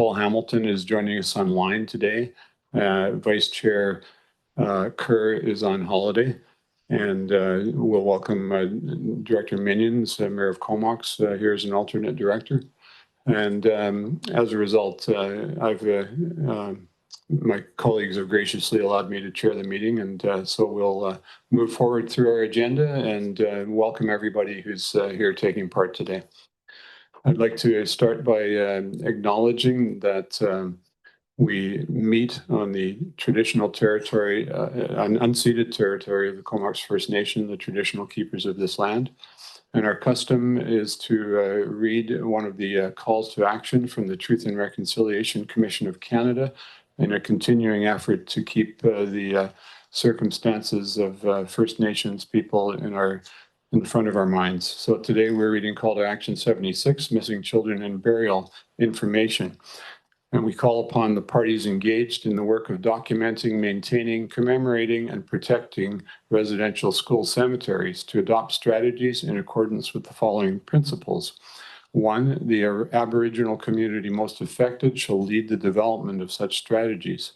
Paul Hamilton is joining us online today. Vice Chair Kerr is on holiday. And we'll welcome Director Minions, Mayor of Comox, here as an alternate director. And as a result, my colleagues have graciously allowed me to chair the meeting, and so we'll move forward through our agenda and welcome everybody who's here taking part today. I'd like to start by acknowledging that we meet on the traditional territory, on unceded territory of the Comox First Nation, the traditional keepers of this land. And our custom is to read one of the calls to action from the Truth and Reconciliation Commission of Canada in a continuing effort to keep the circumstances of First Nations people in the front of our minds. So today we're reading Call to Action 76, Missing Children and Burial Information. And we call upon the parties engaged in the work of documenting, maintaining, commemorating, and protecting residential school cemeteries to adopt strategies in accordance with the following principles. 1, the Aboriginal community most affected shall lead the development of such strategies.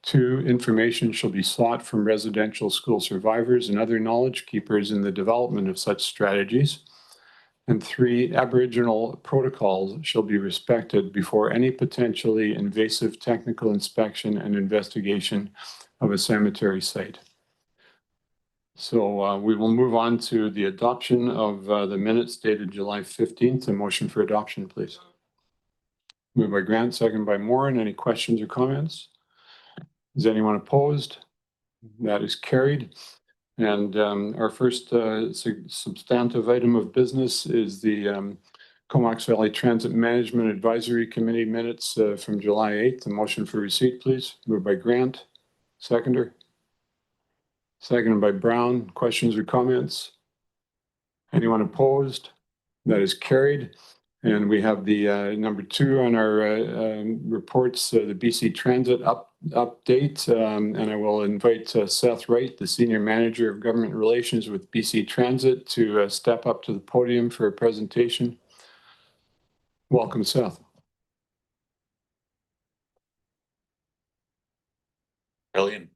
2, information shall be sought from residential school survivors and other knowledge keepers in the development of such strategies. And 3, Aboriginal protocols shall be respected before any potentially invasive technical inspection and investigation of a cemetery site. So we will move on to the adoption of the minutes dated July 15th. A motion for adoption, please. Moved by Grant, second by Morin. Any questions or comments? Is anyone opposed? That is carried. And our first substantive item of business is the Comox Valley Transit Management Advisory Committee minutes from July 8th. A motion for receipt, please. Moved by Grant. Seconder. Seconded by Brown. Questions or comments? Anyone opposed? That is carried. And we have the number 2 on our reports, the BC Transit update. And I will invite Seth Wright, the Senior Manager of Government Relations with BC Transit, to step up to the podium for a presentation. Welcome, Seth. Brilliant.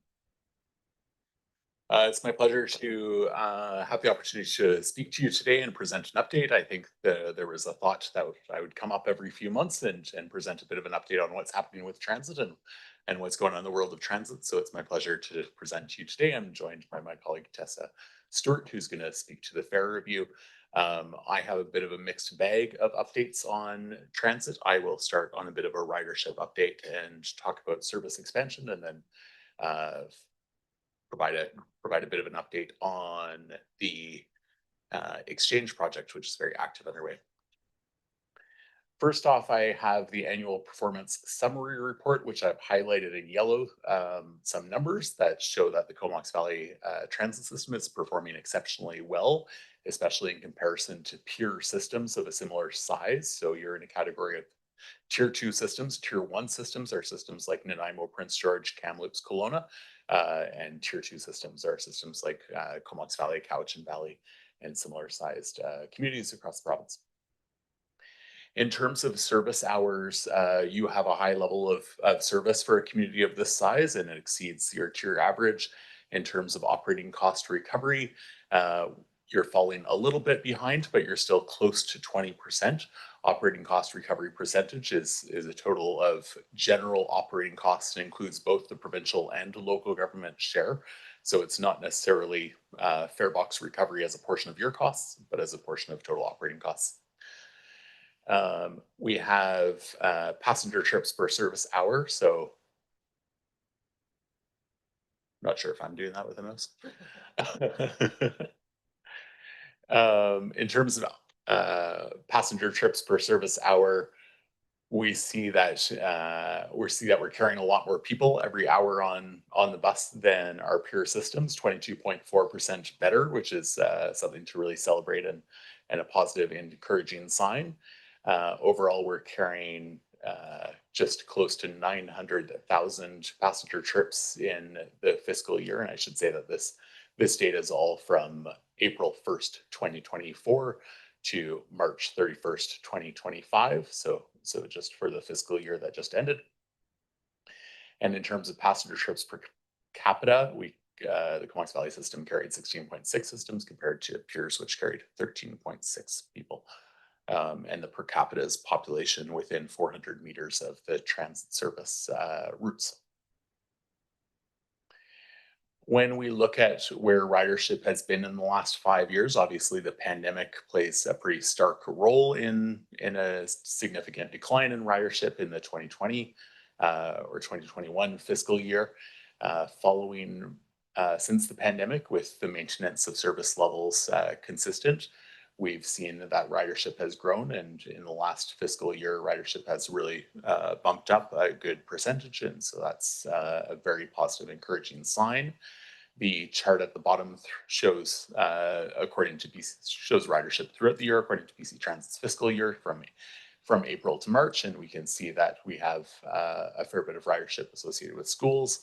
It's my pleasure to have the opportunity to speak to you today and present an update. I think there was a thought that I would come up every few months and present a bit of an update on what's happening with transit and what's going on in the world of transit. So it's my pleasure to present to you today. I'm joined by my colleague Tessa Stewart, who's going to speak to the fare review. I have a bit of a mixed bag of updates on transit. I will start on a bit of a ridership update and talk about service expansion, and then provide a bit of an update on the exchange project, which is very active underway. First off, I have the annual performance summary report, which I've highlighted in yellow, some numbers that show that the Comox Valley transit system is performing exceptionally well, especially in comparison to peer systems of a similar size. So you're in a category of Tier 2 systems. Tier 1 systems are systems like Nanaimo, Prince George, Kamloops, Kelowna, and Tier 2 systems are systems like Comox Valley, Cowichan Valley, and similar sized communities across the province. In terms of service hours, you have a high level of service for a community of this size, and it exceeds your tier average. In terms of operating cost recovery, you're falling a little bit behind, but you're still close to 20%. Operating cost recovery percentage is a total of general operating costs and includes both the provincial and local government share. So it's not necessarily fare box recovery as a portion of your costs, but as a portion of total operating costs. We have passenger trips per service hour. So I'm not sure if I'm doing that with a mouse. In terms of passenger trips per service hour, we see that we're carrying a lot more people every hour on the bus than our peer systems, 22.4% better, which is something to really celebrate and a positive and encouraging sign. Overall, we're carrying just close to 900,000 passenger trips in the fiscal year, and I should say that this data is all from April 1st, 2024 to March 31st, 2025. So just for the fiscal year that just ended. And in terms of passenger trips per capita, the Comox Valley system carried 16.6 systems compared to peers, which carried 13.6 people. And the per capita's population within 400 meters of the transit service routes. When we look at where ridership has been in the last 5 years, obviously the pandemic plays a pretty stark role in a significant decline in ridership in the 2020 or 2021 fiscal year. Following since the pandemic, with the maintenance of service levels consistent, we've seen that ridership has grown, and in the last fiscal year, ridership has really bumped up a good percentage, and so that's a very positive, encouraging sign. The chart at the bottom shows, according to shows ridership throughout the year, according to BC Transit's fiscal year from April to March, and we can see that we have a fair bit of ridership associated with schools,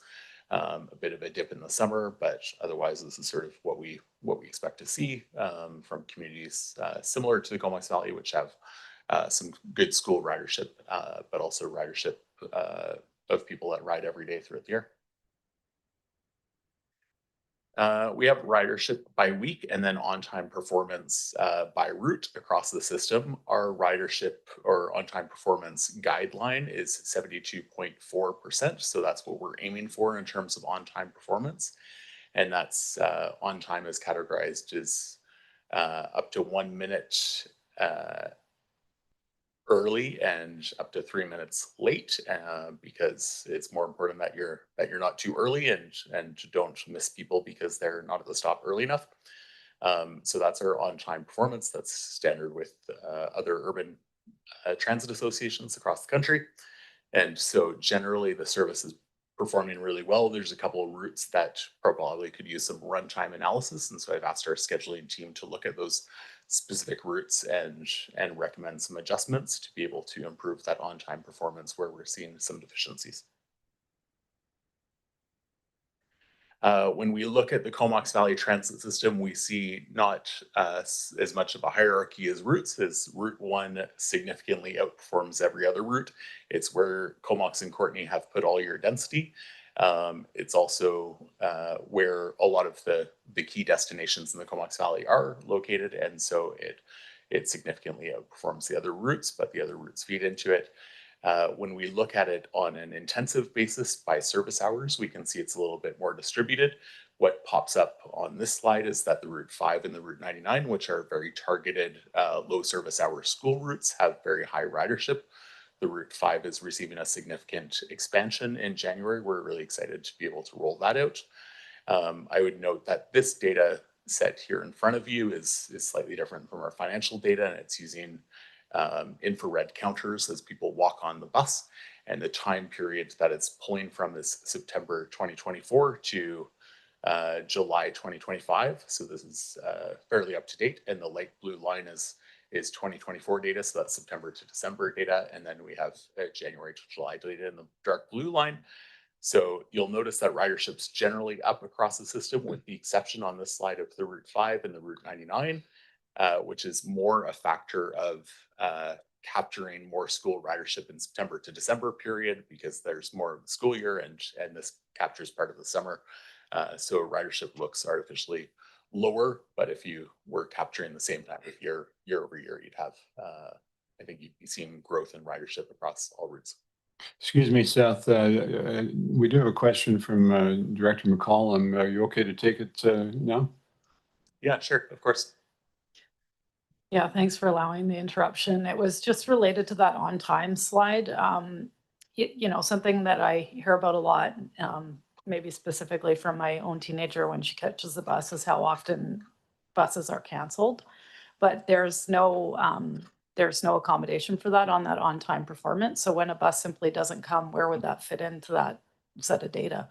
a bit of a dip in the summer, but otherwise this is sort of what we expect to see from communities similar to the Comox Valley, which have some good school ridership, but also ridership of people that ride every day throughout the year. We have ridership by week and then on-time performance by route across the system. Our ridership or on-time performance guideline is 72.4%. So that's what we're aiming for in terms of on-time performance. And that's on-time is categorized as up to 1 minute early and up to 3 minutes late, because it's more important that you're not too early and don't miss people because they're not at the stop early enough. So that's our on-time performance. That's standard with other urban transit associations across the country. And so generally the service is performing really well. There's a couple of routes that probably could use some runtime analysis. And so I've asked our scheduling team to look at those specific routes and recommend some adjustments to be able to improve that on-time performance where we're seeing some deficiencies. When we look at the Comox Valley Transit System, we see not as much of a hierarchy as routes, as Route 1 significantly outperforms every other route. It's where Comox and Courtenay have put all your density. It's also where a lot of the key destinations in the Comox Valley are located, and so it significantly outperforms the other routes, but the other routes feed into it. When we look at it on an intensive basis by service hours, we can see it's a little bit more distributed. What pops up on this slide is that the Route 5 and the Route 99, which are very targeted low service hour school routes, have very high ridership. The Route 5 is receiving a significant expansion in January. We're really excited to be able to roll that out. I would note that this data set here in front of you is slightly different from our financial data, and it's using infrared counters as people walk on the bus. And the time period that it's pulling from is September 2024 to July 2025. So this is fairly up to date. And the light blue line is 2024 data. So that's September to December data. And then we have January to July data in the dark blue line. So you'll notice that ridership's generally up across the system, with the exception on this slide of the Route 5 and the Route 99. Which is more a factor of capturing more school ridership in September to December period, because there's more of the school year and this captures part of the summer. So ridership looks artificially lower, but if you were capturing the same time of year over year, you'd have, I think you'd be seeing growth in ridership across all routes. Excuse me, Seth. We do have a question from Director McCollum. Are you okay to take it now? Yeah, sure, of course. Yeah, thanks for allowing the interruption. It was just related to that on-time slide. Something that I hear about a lot, maybe specifically from my own teenager when she catches the bus, is how often buses are canceled. But there's no accommodation for that on on-time performance. So when a bus simply doesn't come, where would that fit into that set of data?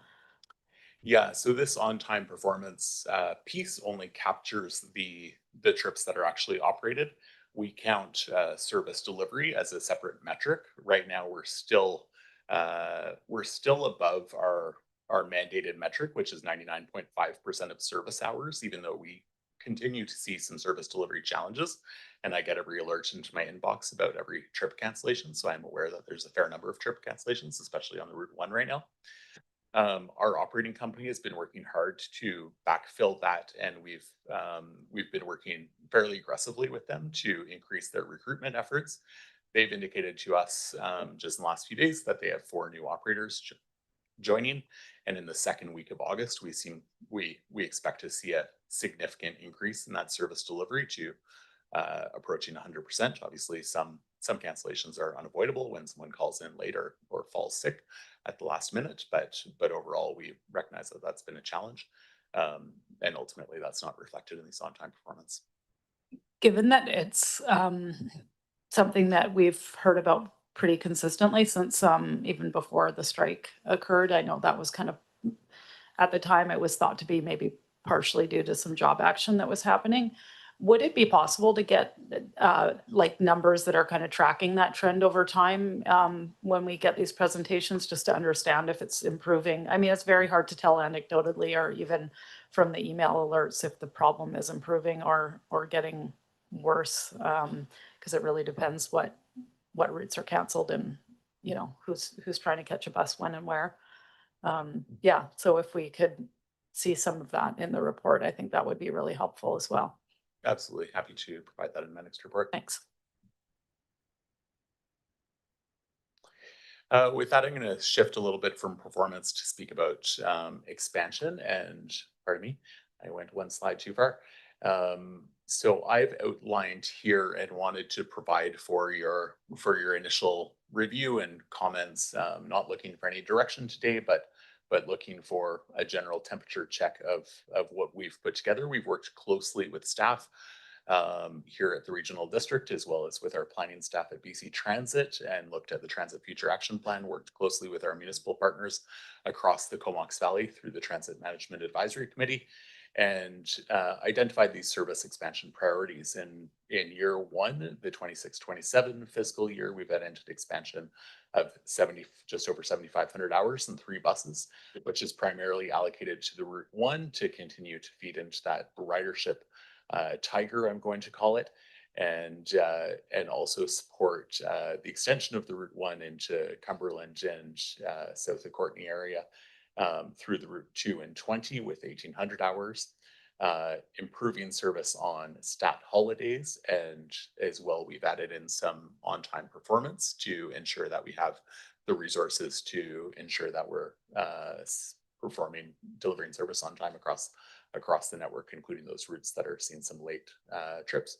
Yeah, so this on-time performance piece only captures the trips that are actually operated. We count service delivery as a separate metric. Right now, we're still above our mandated metric, which is 99.5% of service hours, even though we continue to see some service delivery challenges, and I get every alert into my inbox about every trip cancellation. So I'm aware that there's a fair number of trip cancellations, especially on the Route 1 right now. Our operating company has been working hard to backfill that, and we've been working fairly aggressively with them to increase their recruitment efforts. They've indicated to us just in the last few days that they have 4 new operators joining, and in the second week of August, we expect to see a significant increase in that service delivery to approaching 100%. Obviously, some cancellations are unavoidable when someone calls in late or falls sick at the last minute, but overall, we recognize that that's been a challenge, and ultimately, that's not reflected in these on-time performance. Given that it's something that we've heard about pretty consistently since even before the strike occurred, I know that was kind of, at the time, it was thought to be maybe partially due to some job action that was happening. Would it be possible to get like numbers that are kind of tracking that trend over time when we get these presentations, just to understand if it's improving? I mean, it's very hard to tell anecdotally or even from the email alerts if the problem is improving or getting worse, because it really depends what routes are canceled and, you know, who's trying to catch a bus when and where. Yeah, so if we could see some of that in the report, I think that would be really helpful as well. Absolutely happy to provide that in my next report. Thanks. With that, I'm going to shift a little bit from performance to speak about expansion. And pardon me, I went one slide too far. So I've outlined here and wanted to provide for your initial review and comments. Not looking for any direction today, but looking for a general temperature check of what we've put together. We've worked closely with staff here at the regional district, as well as with our planning staff at BC Transit, and looked at the Transit Future Action Plan, worked closely with our municipal partners across the Comox Valley through the Transit Management Advisory Committee, and identified these service expansion priorities. In year one, the 26-27 fiscal year, we've had entered expansion of just over 7,500 hours and 3 buses, which is primarily allocated to the Route 1 to continue to feed into that ridership tiger, I'm going to call it, and also support the extension of the Route 1 into Cumberland and south of Courtney area through the Route 2 and 20 with 1,800 hours, improving service on stat holidays, and as well, we've added in some on-time performance to ensure that we have the resources to ensure that we're delivering service on time across the network, including those routes that are seeing some late trips.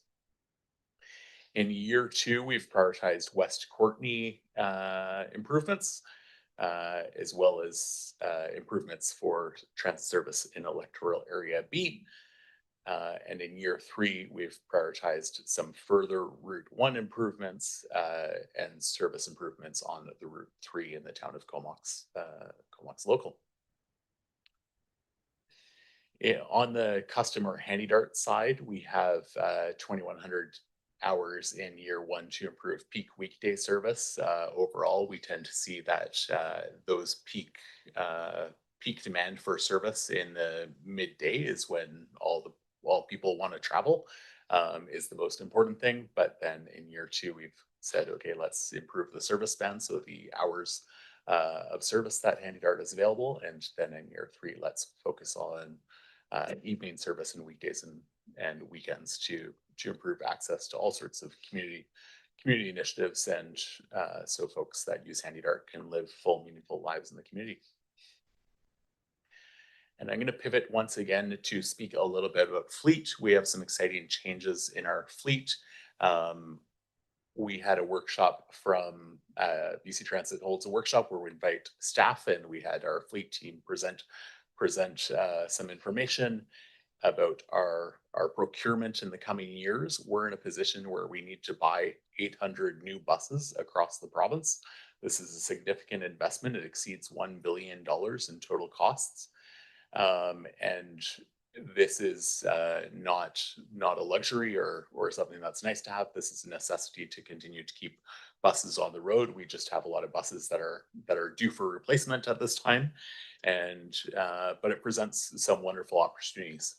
In year 2, we've prioritized West Courtney improvements, as well as improvements for transit service in electoral area B. And in year 3, we've prioritized some further Route 1 improvements and service improvements on the Route 3 in the town of Comox, Comox local. On the customer handy dart side, we have 2,100 hours in year 1 to improve peak weekday service. Overall, we tend to see that those peak demand for service in the midday is when all people want to travel, is the most important thing. But then in year 2, we've said, okay, let's improve the service span, so the hours of service that handy dart is available. And then in year 3, let's focus on evening service and weekdays and weekends to improve access to all sorts of community initiatives, and so folks that use handy dart can live full, meaningful lives in the community. And I'm going to pivot once again to speak a little bit about fleet. We have some exciting changes in our fleet. We had a workshop from BC Transit holds a workshop where we invite staff, and we had our fleet team present some information about our procurement in the coming years. We're in a position where we need to buy 800 new buses across the province. This is a significant investment. It exceeds $1 billion in total costs. And this is not a luxury or something that's nice to have. This is a necessity to continue to keep buses on the road. We just have a lot of buses that are due for replacement at this time, and but it presents some wonderful opportunities.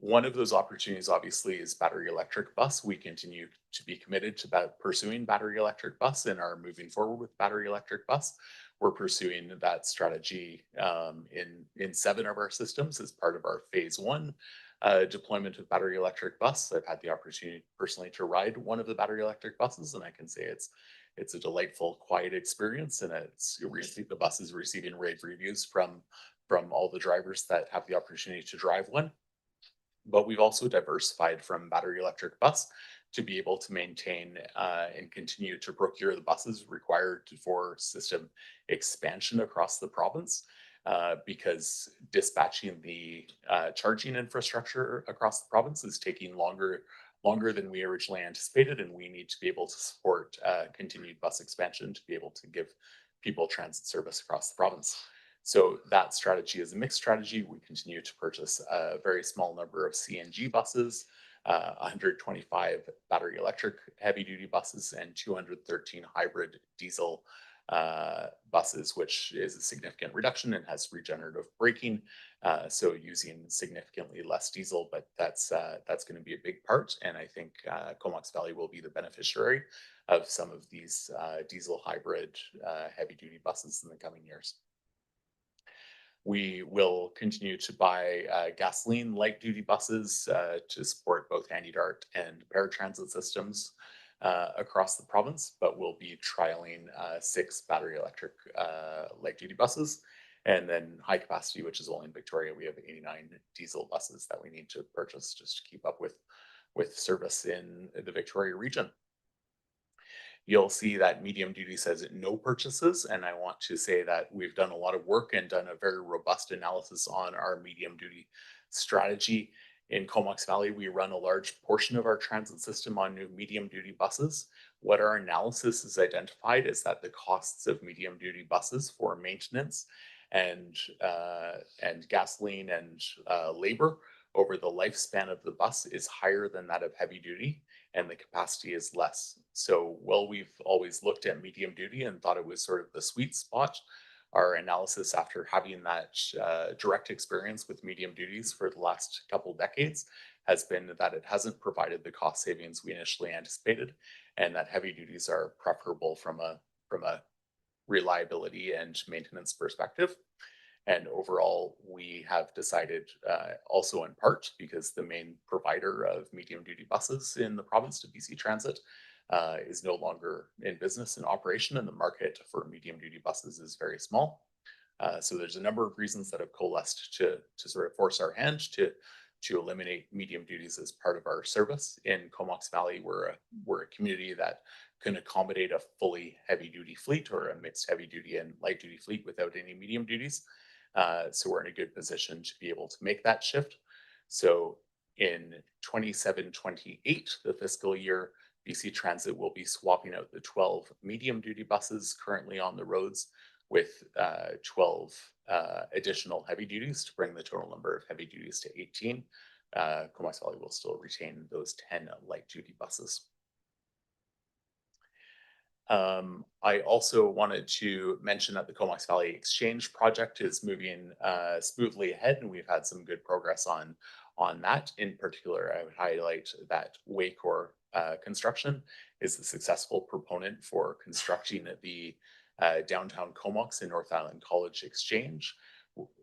One of those opportunities obviously is battery electric bus. We continue to be committed to pursuing battery electric bus and are moving forward with battery electric bus. We're pursuing that strategy in 7 of our systems as part of our phase 1 deployment of battery electric bus. I've had the opportunity personally to ride one of the battery electric buses, and I can say it's a delightful, quiet experience, and the bus is receiving rave reviews from all the drivers that have the opportunity to drive one. But we've also diversified from battery electric bus to be able to maintain and continue to procure the buses required for system expansion across the province, because dispatching the charging infrastructure across the province is taking longer than we originally anticipated, and we need to be able to support continued bus expansion to be able to give people transit service across the province. So that strategy is a mixed strategy. We continue to purchase a very small number of CNG buses, 125 battery electric heavy duty buses, and 213 hybrid diesel buses, which is a significant reduction and has regenerative braking. So using significantly less diesel, but that's going to be a big part. And I think Comox Valley will be the beneficiary of some of these diesel hybrid heavy duty buses in the coming years. We will continue to buy gasoline light duty buses to support both Handy-Dart and paratransit systems across the province, but we'll be trialing 6 battery electric light duty buses. And then high capacity, which is only in Victoria, we have 89 diesel buses that we need to purchase just to keep up with service in the Victoria region. You'll see that medium duty says no purchases. And I want to say that we've done a lot of work and done a very robust analysis on our medium duty strategy. In Comox Valley, we run a large portion of our transit system on new medium duty buses. What our analysis has identified is that the costs of medium duty buses for maintenance and gasoline and labor over the lifespan of the bus is higher than that of heavy duty, and the capacity is less. So while we've always looked at medium duty and thought it was sort of the sweet spot, our analysis after having that direct experience with medium duties for the last couple decades has been that it hasn't provided the cost savings we initially anticipated, and that heavy duties are preferable from a reliability and maintenance perspective. And overall, we have decided, also in part because the main provider of medium duty buses in the province, to BC Transit, is no longer in business and operation, and the market for medium duty buses is very small. So there's a number of reasons that have coalesced to sort of force our hand to eliminate medium duties as part of our service. In Comox Valley, we're a community that can accommodate a fully heavy duty fleet or a mixed heavy duty and light duty fleet without any medium duties. So we're in a good position to be able to make that shift. So in 27-28, the fiscal year, BC Transit will be swapping out the 12 medium duty buses currently on the roads with 12 additional heavy duties to bring the total number of heavy duties to 18. Comox Valley will still retain those 10 light duty buses. I also wanted to mention that the Comox Valley Exchange project is moving smoothly ahead, and we've had some good progress on that. In particular, I would highlight that Waycor Construction is the successful proponent for constructing the downtown Comox in North Island College Exchange.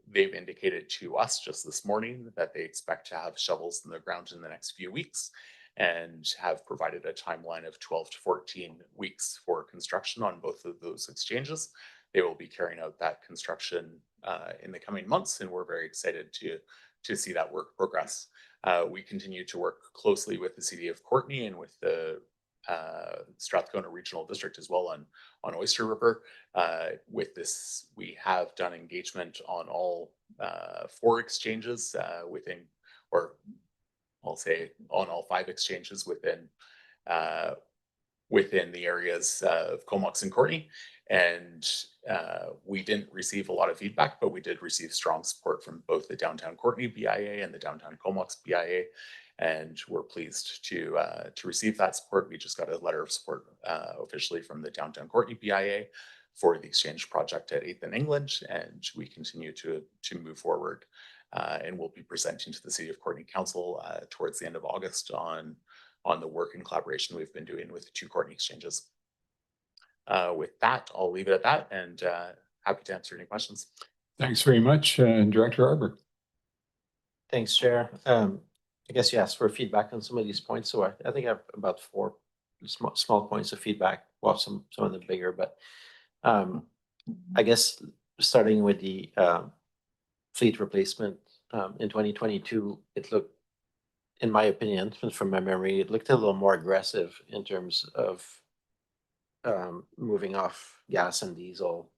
They've indicated to us just this morning that they expect to have shovels in the ground in the next few weeks, and have provided a timeline of 12 to 14 weeks for construction on both of those exchanges. They will be carrying out that construction in the coming months, and we're very excited to see that work progress. We continue to work closely with the City of Courtenay and with the Strathcona Regional District as well on Oyster River. With this, we have done engagement on all 4 exchanges within, or I'll say on all 5 exchanges within the areas of Comox and Courtenay. And we didn't receive a lot of feedback, but we did receive strong support from both the Downtown Courtenay BIA and the Downtown Comox BIA. And we're pleased to receive that support. We just got a letter of support officially from the Downtown Courtenay BIA for the exchange project at 8th and England, and we continue to move forward and we'll be presenting to the City of Courtenay Council towards the end of August on the work and collaboration we've been doing with the 2 Courtenay exchanges. With that, I'll leave it at that, and happy to answer any questions. Thanks very much, Director Arbor. Thanks, Chair. I guess you asked for feedback on some of these points, so I think I have about 4 small points of feedback. Well, some of them bigger, but I guess starting with the fleet replacement in 2022, it looked, in my opinion, from my memory, it looked a little more aggressive in terms of moving off gas and diesel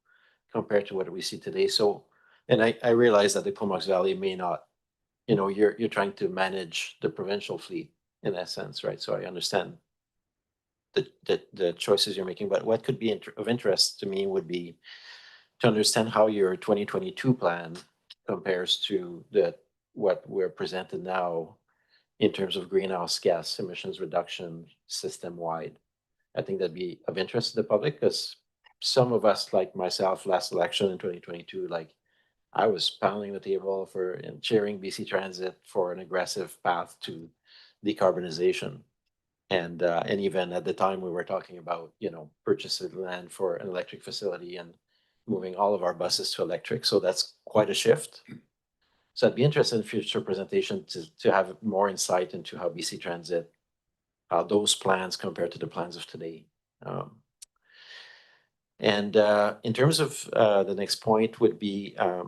compared to what we see today. So, and I realize that the Comox Valley may not, you know, you're trying to manage the provincial fleet in that sense, right? So I understand the choices you're making, but what could be of interest to me would be to understand how your 2022 plan compares to what we're presented now in terms of greenhouse gas emissions reduction system-wide. I think that'd be of interest to the public, because some of us, like myself, last election in 2022, like I was pounding the table for and cheering BC Transit for an aggressive path to decarbonization. And even at the time we were talking about, you know, purchasing land for an electric facility and moving all of our buses to electric. So that's quite a shift. So I'd be interested in future presentation to have more insight into how BC Transit, how those plans compare to the plans of today. And in terms of the next point would be, I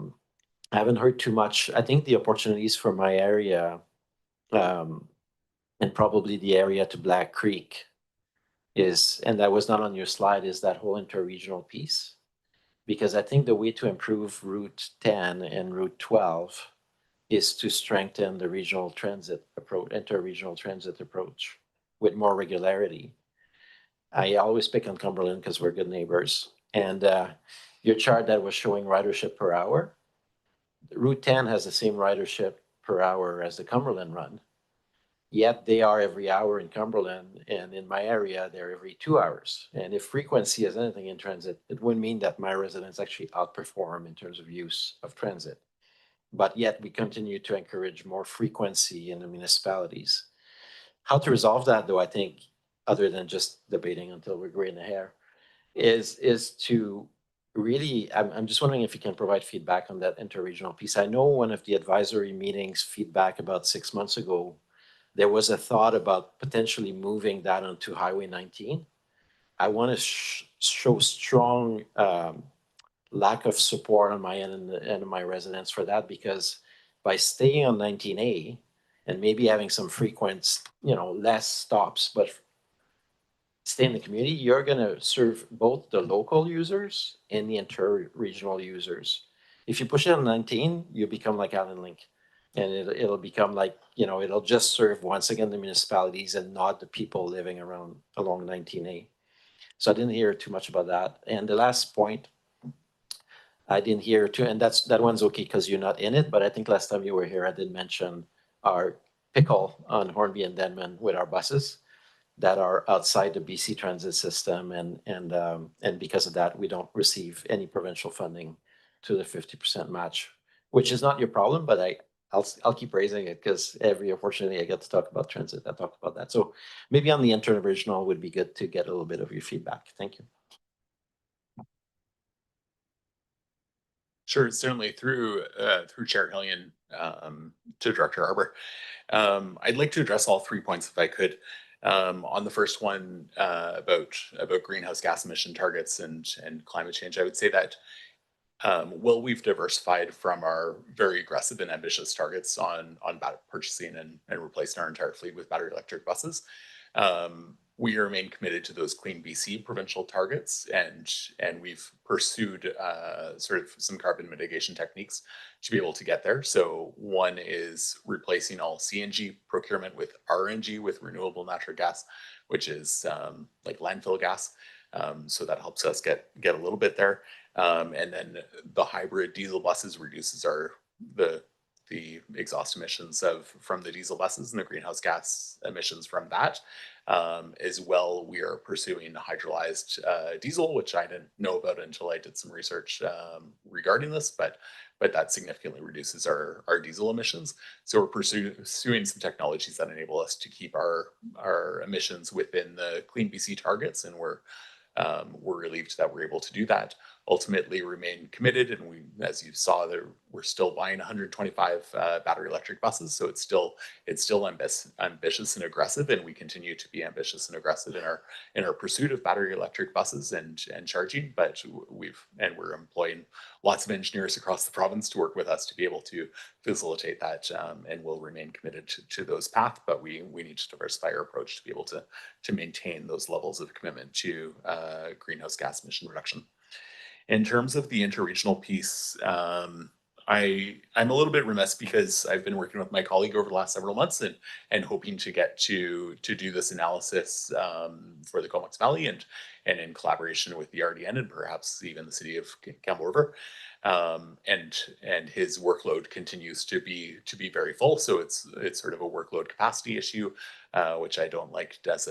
haven't heard too much. I think the opportunities for my area and probably the area to Black Creek is, and that was not on your slide, is that whole interregional piece. Because I think the way to improve Route 10 and Route 12 is to strengthen the regional transit approach, interregional transit approach with more regularity. I always pick on Cumberland because we're good neighbors. And your chart that was showing ridership per hour, Route 10 has the same ridership per hour as the Cumberland run. Yet they are every hour in Cumberland, and in my area, they're every 2 hours. And if frequency is anything in transit, it would mean that my residents actually outperform in terms of use of transit. But yet we continue to encourage more frequency in the municipalities. How to resolve that, though, I think, other than just debating until we're gray in the hair, is to really, I'm just wondering if you can provide feedback on that interregional piece. I know one of the advisory meetings feedback about 6 months ago, there was a thought about potentially moving that onto Highway 19. I want to show strong lack of support on my end and my residents for that, because by staying on 19A and maybe having some frequent, you know, less stops, but stay in the community, you're going to serve both the local users and the inter-regional users. If you push it on 19, you become like Allen Link. And it'll become like, you know, it'll just serve once again the municipalities and not the people living around along 19A. So I didn't hear too much about that. And the last point, I didn't hear too, and that one's okay because you're not in it, but I think last time you were here, I did mention our pickle on Hornby and Denman with our buses that are outside the BC transit system. And because of that, we don't receive any provincial funding to the 50% match, which is not your problem, but I'll keep raising it because every opportunity I get to talk about transit, I talk about that. So maybe on the interregional would be good to get a little bit of your feedback. Thank you. Sure, certainly through Chair Hillian to Director Arbor. I'd like to address all 3 points if I could. On the first one about greenhouse gas emission targets and climate change, I would say that well, we've diversified from our very aggressive and ambitious targets on purchasing and replacing our entire fleet with battery electric buses. We remain committed to those Clean BC provincial targets, and we've pursued sort of some carbon mitigation techniques to be able to get there. So one is replacing all CNG procurement with RNG, with renewable natural gas, which is like landfill gas. So that helps us get a little bit there. And then the hybrid diesel buses reduces the exhaust emissions from the diesel buses and the greenhouse gas emissions from that. As well, we are pursuing hydrolyzed diesel, which I didn't know about until I did some research regarding this, but that significantly reduces our diesel emissions. So we're pursuing some technologies that enable us to keep our emissions within the Clean BC targets, and we're relieved that we're able to do that. Ultimately, remain committed, and we, as you saw, there we're still buying 125 battery electric buses. So it's still ambitious and aggressive, and we continue to be ambitious and aggressive in our pursuit of battery electric buses and charging. But we're employing lots of engineers across the province to work with us to be able to facilitate that, and we'll remain committed to those paths. But we need to diversify our approach to be able to maintain those levels of commitment to greenhouse gas emission reduction. In terms of the interregional piece, I'm a little bit remiss because I've been working with my colleague over the last several months and hoping to get to do this analysis for the Comox Valley and in collaboration with the RDN and perhaps even the city of Campbell River. And his workload continues to be very full, so it's sort of a workload capacity issue, which I don't like as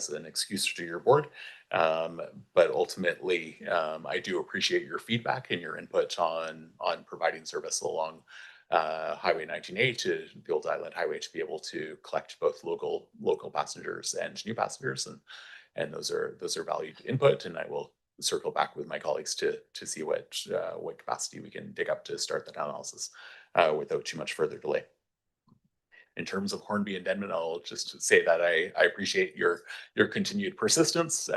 an excuse to your board. But ultimately, I do appreciate your feedback and your input on providing service along Highway 19A to the Old Island Highway to be able to collect both local passengers and new passengers, and those are valued input. And I will circle back with my colleagues to see what capacity we can dig up to start that analysis without too much further delay. In terms of Hornby and Denman, I'll just say that I appreciate your continued persistence,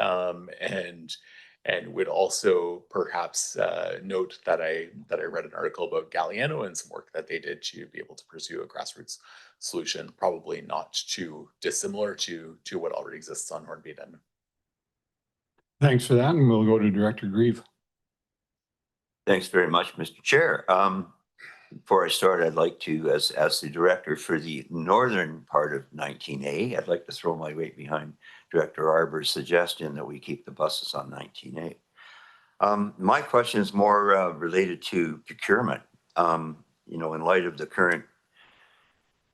and would also perhaps note that I read an article about Galliano and some work that they did to be able to pursue a grassroots solution, probably not too dissimilar to what already exists on Hornby and Denman. Thanks for that, and we'll go to Director Grieve. Thanks very much, Mr. Chair. Before I start, I'd like to, as the director for the northern part of 19A, I'd like to throw my weight behind Director Arbor's suggestion that we keep the buses on 19A. My question is more related to procurement. In light of the current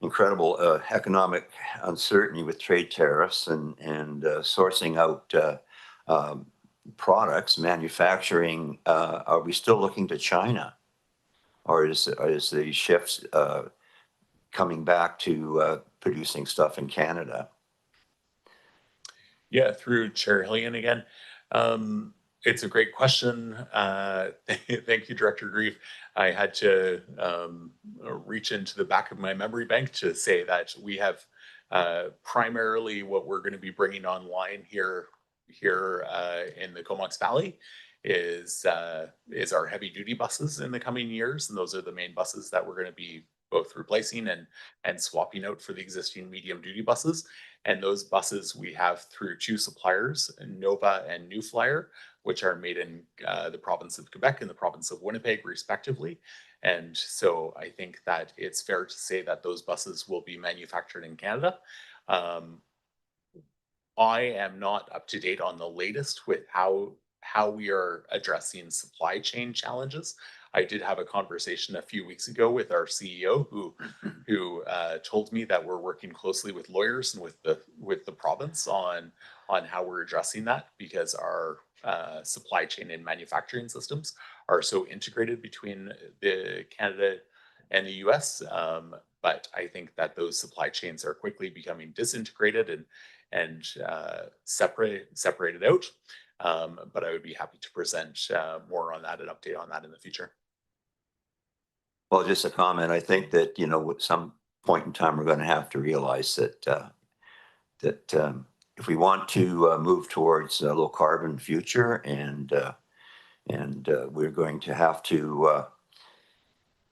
incredible economic uncertainty with trade tariffs and sourcing out products, manufacturing, are we still looking to China? Or is the shift coming back to producing stuff in Canada? Yeah, through Chair Hillian again. It's a great question. Thank you, Director Grieve. I had to reach into the back of my memory bank to say that we have primarily what we're going to be bringing online here in the Comox Valley is our heavy duty buses in the coming years, and those are the main buses that we're going to be both replacing and swapping out for the existing medium duty buses. And those buses we have through two suppliers, Nova and New Flyer, which are made in the province of Quebec and the province of Winnipeg, respectively. And so I think that it's fair to say that those buses will be manufactured in Canada. I am not up to date on the latest with how we are addressing supply chain challenges. I did have a conversation a few weeks ago with our CEO who told me that we're working closely with lawyers and with the province on how we're addressing that, because our supply chain and manufacturing systems are so integrated between the Canada and the US. But I think that those supply chains are quickly becoming disintegrated and separated out. But I would be happy to present more on that and update on that in the future. Well, just a comment. I think that, at some point in time, we're going to have to realize that if we want to move towards a low carbon future, and we're going to have to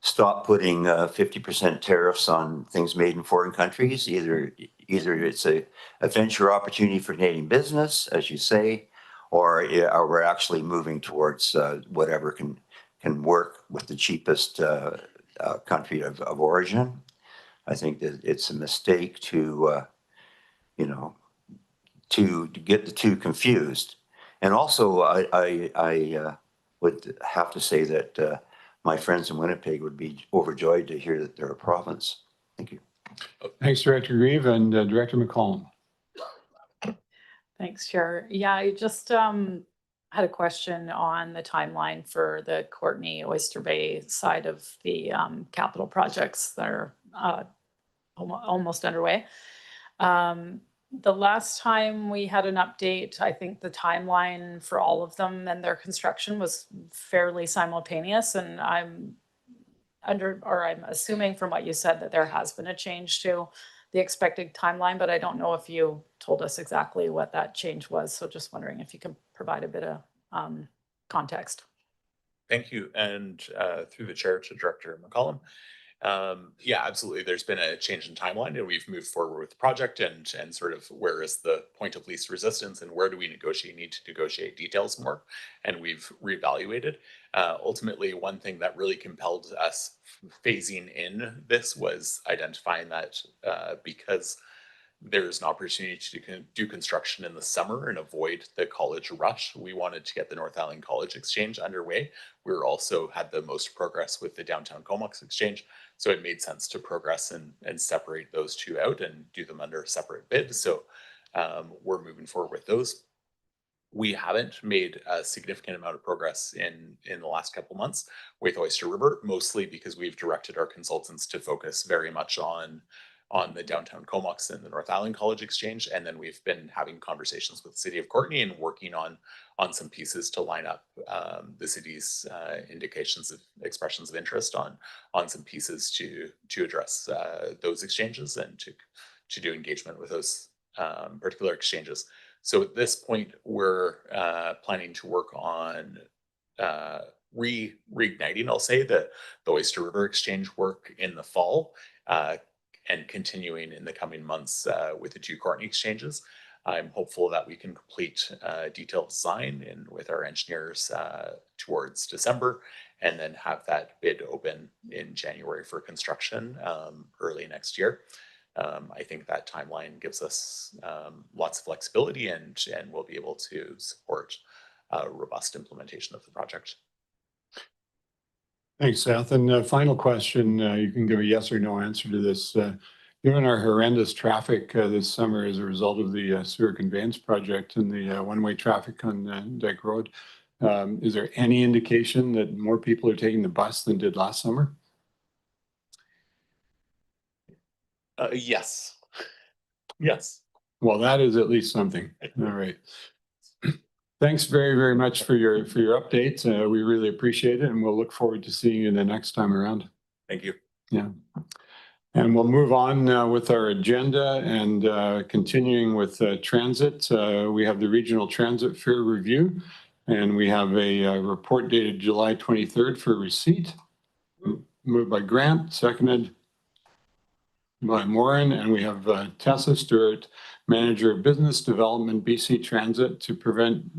stop putting 50% tariffs on things made in foreign countries. Either it's a venture opportunity for Canadian business, as you say, or we're actually moving towards whatever can work with the cheapest country of origin. I think that it's a mistake to get the two confused. And also, I would have to say that my friends in Winnipeg would be overjoyed to hear that they're a province. Thank you. Thanks, Director Grieve, and Director McCollum. Thanks, Chair. Yeah, I just had a question on the timeline for the Courtney Oyster Bay side of the capital projects that are almost underway. The last time we had an update, I think the timeline for all of them and their construction was fairly simultaneous, and I'm assuming from what you said that there has been a change to the expected timeline, but I don't know if you told us exactly what that change was. So just wondering if you can provide a bit of context. Thank you. And through the chair to Director McCollum. Yeah, absolutely. There's been a change in timeline and we've moved forward with the project and sort of where is the point of least resistance and where do we need to negotiate details more. And we've reevaluated. Ultimately, one thing that really compelled us phasing in this was identifying that because there's an opportunity to do construction in the summer and avoid the college rush. We wanted to get the North Island College Exchange underway. We were also had the most progress with the downtown Comox Exchange. So it made sense to progress and separate those two out and do them under a separate bid. So we're moving forward with those. We haven't made a significant amount of progress in the last couple months with Oyster River, mostly because we've directed our consultants to focus very much on the downtown Comox and the North Island College Exchange. And then we've been having conversations with the city of Courtney and working on some pieces to line up the city's indications of expressions of interest on some pieces to address those exchanges and to do engagement with those particular exchanges. So at this point, we're planning to work on reigniting, I'll say, the Oyster River Exchange work in the fall and continuing in the coming months with the two Courtney exchanges. I'm hopeful that we can complete detailed design and with our engineers towards December and then have that bid open in January for construction early next year. I think that timeline gives us lots of flexibility and we'll be able to support a robust implementation of the project. Thanks, Seth. And final question, you can give a yes or no answer to this. Given our horrendous traffic this summer as a result of the sewer conveyance project and the one-way traffic on Dyke Road, is there any indication that more people are taking the bus than did last summer? Yes. Yes. Well, that is at least something. All right. Thanks very, very much for your updates. We really appreciate it, and we'll look forward to seeing you the next time around. Thank you. Yeah. And we'll move on with our agenda and continuing with transit. We have the Regional Transit Fare Review, and we have a report dated July 23rd for receipt. Moved by Grant, seconded by Moran, and we have Tessa Stewart, Manager of Business Development, BC Transit, to present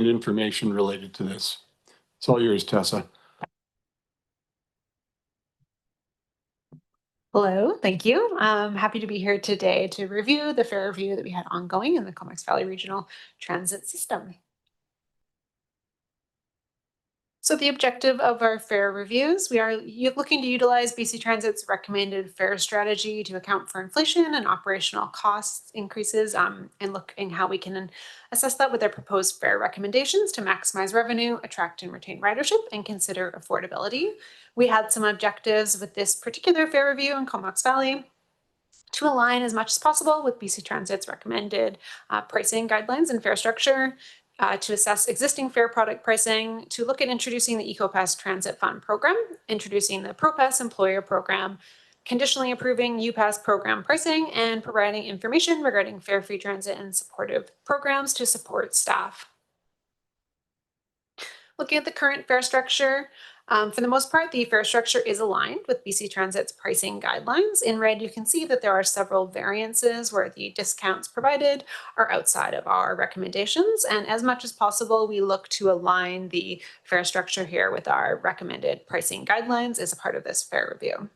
information related to this. It's all yours, Tessa. Hello, thank you. I'm happy to be here today to review the fare review that we had ongoing in the Comox Valley Regional Transit System. So the objective of our fare reviews, we are looking to utilize BC Transit's recommended fare strategy to account for inflation and operational costs increases and looking how we can assess that with our proposed fare recommendations to maximize revenue, attract and retain ridership, and consider affordability. We had some objectives with this particular fare review in Comox Valley to align as much as possible with BC Transit's recommended pricing guidelines and fare structure, to assess existing fare product pricing, to look at introducing the EcoPass Transit Fund program, introducing the ProPass employer program, conditionally approving UPass program pricing, and providing information regarding fare-free transit and supportive programs to support staff. Looking at the current fare structure, for the most part, the fare structure is aligned with BC Transit's pricing guidelines. In red, you can see that there are several variances where the discounts provided are outside of our recommendations. And as much as possible, we look to align the fare structure here with our recommended pricing guidelines as a part of this fare review.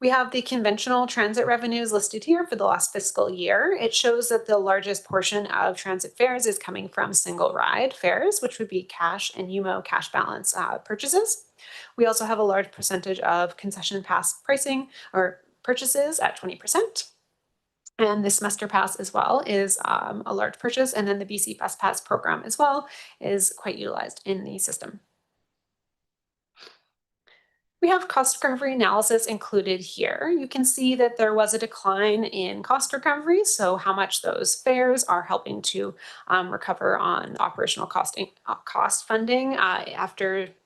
We have the conventional transit revenues listed here for the last fiscal year. It shows that the largest portion of transit fares is coming from single ride fares, which would be cash and UMO cash balance purchases. We also have a large percentage of concession pass pricing or purchases at 20%. And the semester pass as well is a large purchase. And then the BC Bus Pass program as well is quite utilized in the system. We have cost recovery analysis included here. You can see that there was a decline in cost recovery, so how much those fares are helping to recover on operational cost funding.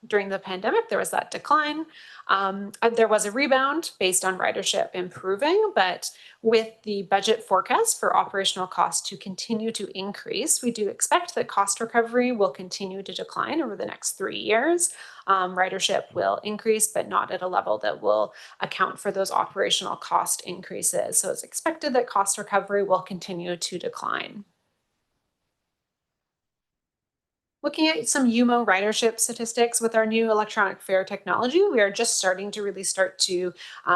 During the pandemic, there was that decline. There was a rebound based on ridership improving, but with the budget forecast for operational costs to continue to increase, we do expect that cost recovery will continue to decline over the next 3 years. Ridership will increase, but not at a level that will account for those operational cost increases. So it's expected that cost recovery will continue to decline. Looking at some UMO ridership statistics with our new electronic fare technology, we are just starting to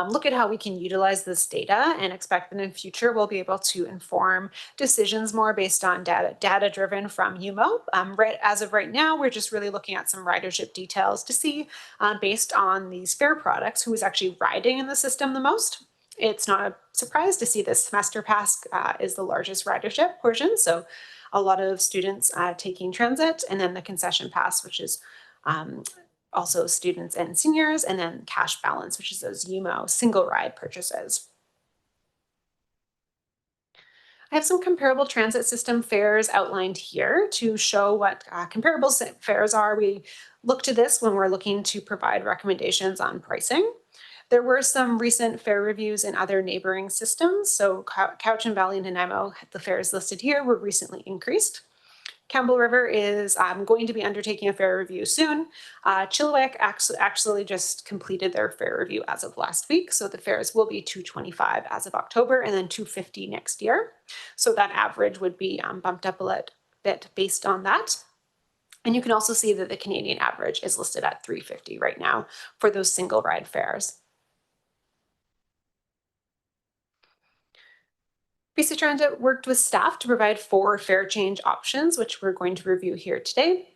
look at how we can utilize this data and expect that in the future we'll be able to inform decisions more based on data driven from UMO. As of right now, we're just really looking at some ridership details to see based on these fare products who is actually riding in the system the most. It's not a surprise to see this semester pass is the largest ridership portion. So a lot of students taking transit, and then the concession pass, which is also students and seniors, and then cash balance, which is those UMO single ride purchases. I have some comparable transit system fares outlined here to show what comparable fares are. We look to this when we're looking to provide recommendations on pricing. There were some recent fare reviews in other neighboring systems. So Cowichan Valley and Nanaimo, the fares listed here were recently increased. Campbell River is going to be undertaking a fare review soon. Chilliwack actually just completed their fare review as of last week. So the fares will be $225 as of October and then $250 next year. So that average would be bumped up a bit based on that. And you can also see that the Canadian average is listed at $350 right now for those single ride fares. BC Transit worked with staff to provide 4 fare change options, which we're going to review here today.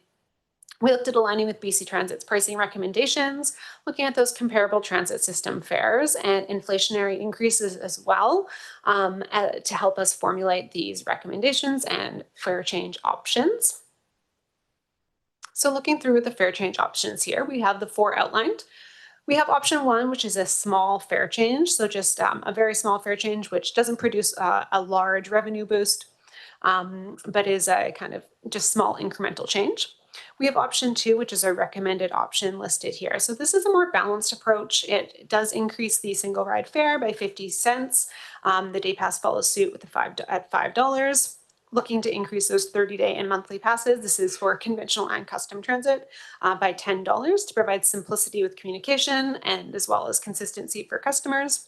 We looked at aligning with BC Transit's pricing recommendations, looking at those comparable transit system fares and inflationary increases as well to help us formulate these recommendations and fare change options. So looking through the fare change options here, we have the 4 outlined. We have option 1, which is a small fare change. So just a very small fare change, which doesn't produce a large revenue boost, but is a kind of just small incremental change. We have option 2, which is a recommended option listed here. So this is a more balanced approach. It does increase the single ride fare by 50 cents. The day pass follows suit with at $5. Looking to increase those 30-day and monthly passes. This is for conventional and custom transit by $10 to provide simplicity with communication and as well as consistency for customers.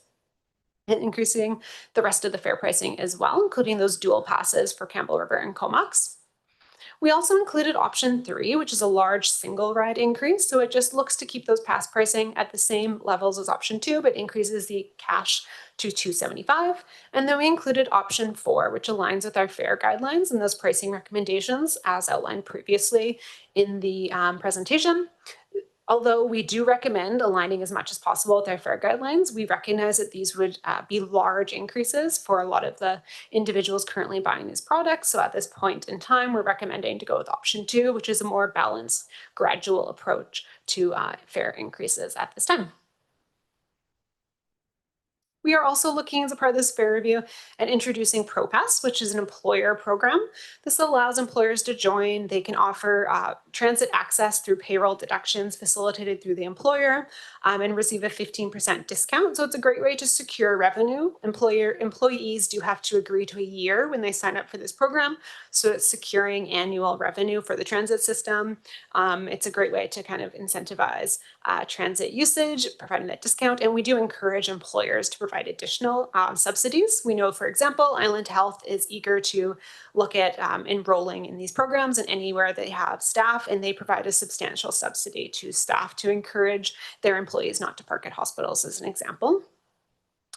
And increasing the rest of the fare pricing as well, including those dual passes for Campbell River and Comox. We also included option 3, which is a large single ride increase. So it just looks to keep those pass pricing at the same levels as option 2, but increases the cash to $275. And then we included option 4, which aligns with our fare guidelines and those pricing recommendations as outlined previously in the presentation. Although we do recommend aligning as much as possible with our fare guidelines, we recognize that these would be large increases for a lot of the individuals currently buying these products. So at this point in time, we're recommending to go with option 2, which is a more balanced, gradual approach to fare increases at this time. We are also looking as a part of this fare review at introducing ProPass, which is an employer program. This allows employers to join. They can offer transit access through payroll deductions facilitated through the employer and receive a 15% discount. So it's a great way to secure revenue. Employees do have to agree to a year when they sign up for this program. So it's securing annual revenue for the transit system. It's a great way to kind of incentivize transit usage, providing that discount. And we do encourage employers to provide additional subsidies. We know, for example, Island Health is eager to look at enrolling in these programs and anywhere they have staff, and they provide a substantial subsidy to staff to encourage their employees not to park at hospitals, as an example.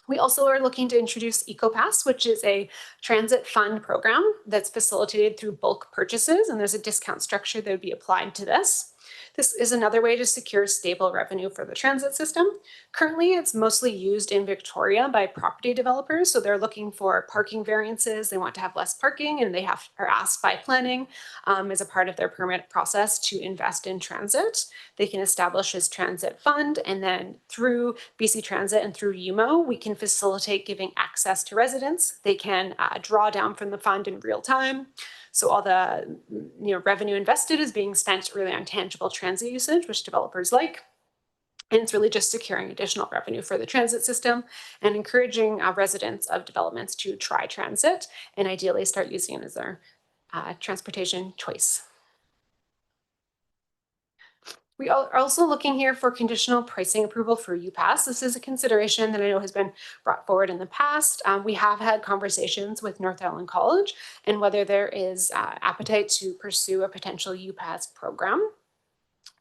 We also are looking to introduce EcoPass, which is a transit fund program that's facilitated through bulk purchases, and there's a discount structure that would be applied to this. This is another way to secure stable revenue for the transit system. Currently, it's mostly used in Victoria by property developers. So they're looking for parking variances. They want to have less parking, and they are asked by planning as a part of their permit process to invest in transit. They can establish this transit fund, and then through BC Transit and through UMO, we can facilitate giving access to residents. They can draw down from the fund in real time. So all the revenue invested is being spent really on tangible transit usage, which developers like. And it's really just securing additional revenue for the transit system and encouraging residents of developments to try transit and ideally start using it as their transportation choice. We are also looking here for conditional pricing approval for UPass. This is a consideration that I know has been brought forward in the past. We have had conversations with North Island College and whether there is appetite to pursue a potential UPass program.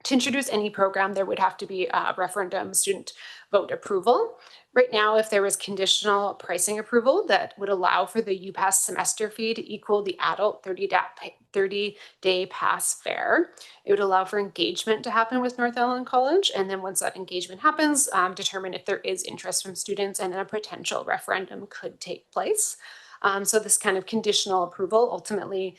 To introduce any program, there would have to be a referendum student vote approval. Right now, if there was conditional pricing approval that would allow for the UPass semester fee to equal the adult 30-day pass fare, it would allow for engagement to happen with North Island College. And then once that engagement happens, determine if there is interest from students and then a potential referendum could take place. So this kind of conditional approval, ultimately,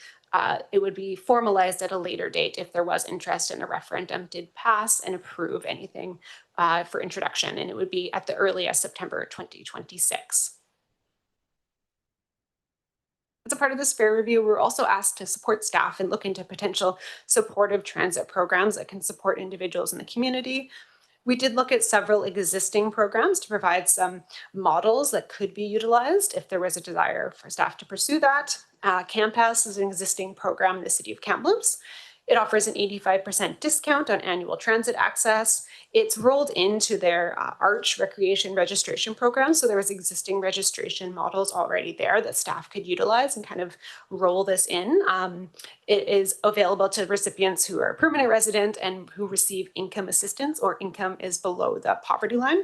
it would be formalized at a later date if there was interest and a referendum did pass and approve anything for introduction, and it would be at the earliest September 2026. As a part of this fare review, we were also asked to support staff and look into potential supportive transit programs that can support individuals in the community. We did look at several existing programs to provide some models that could be utilized if there was a desire for staff to pursue that. Campass is an existing program in the city of Kamloops. It offers an 85% discount on annual transit access. It's rolled into their Arch Recreation Registration Program. So there was existing registration models already there that staff could utilize and kind of roll this in. It is available to recipients who are a permanent resident and who receive income assistance or income is below the poverty line.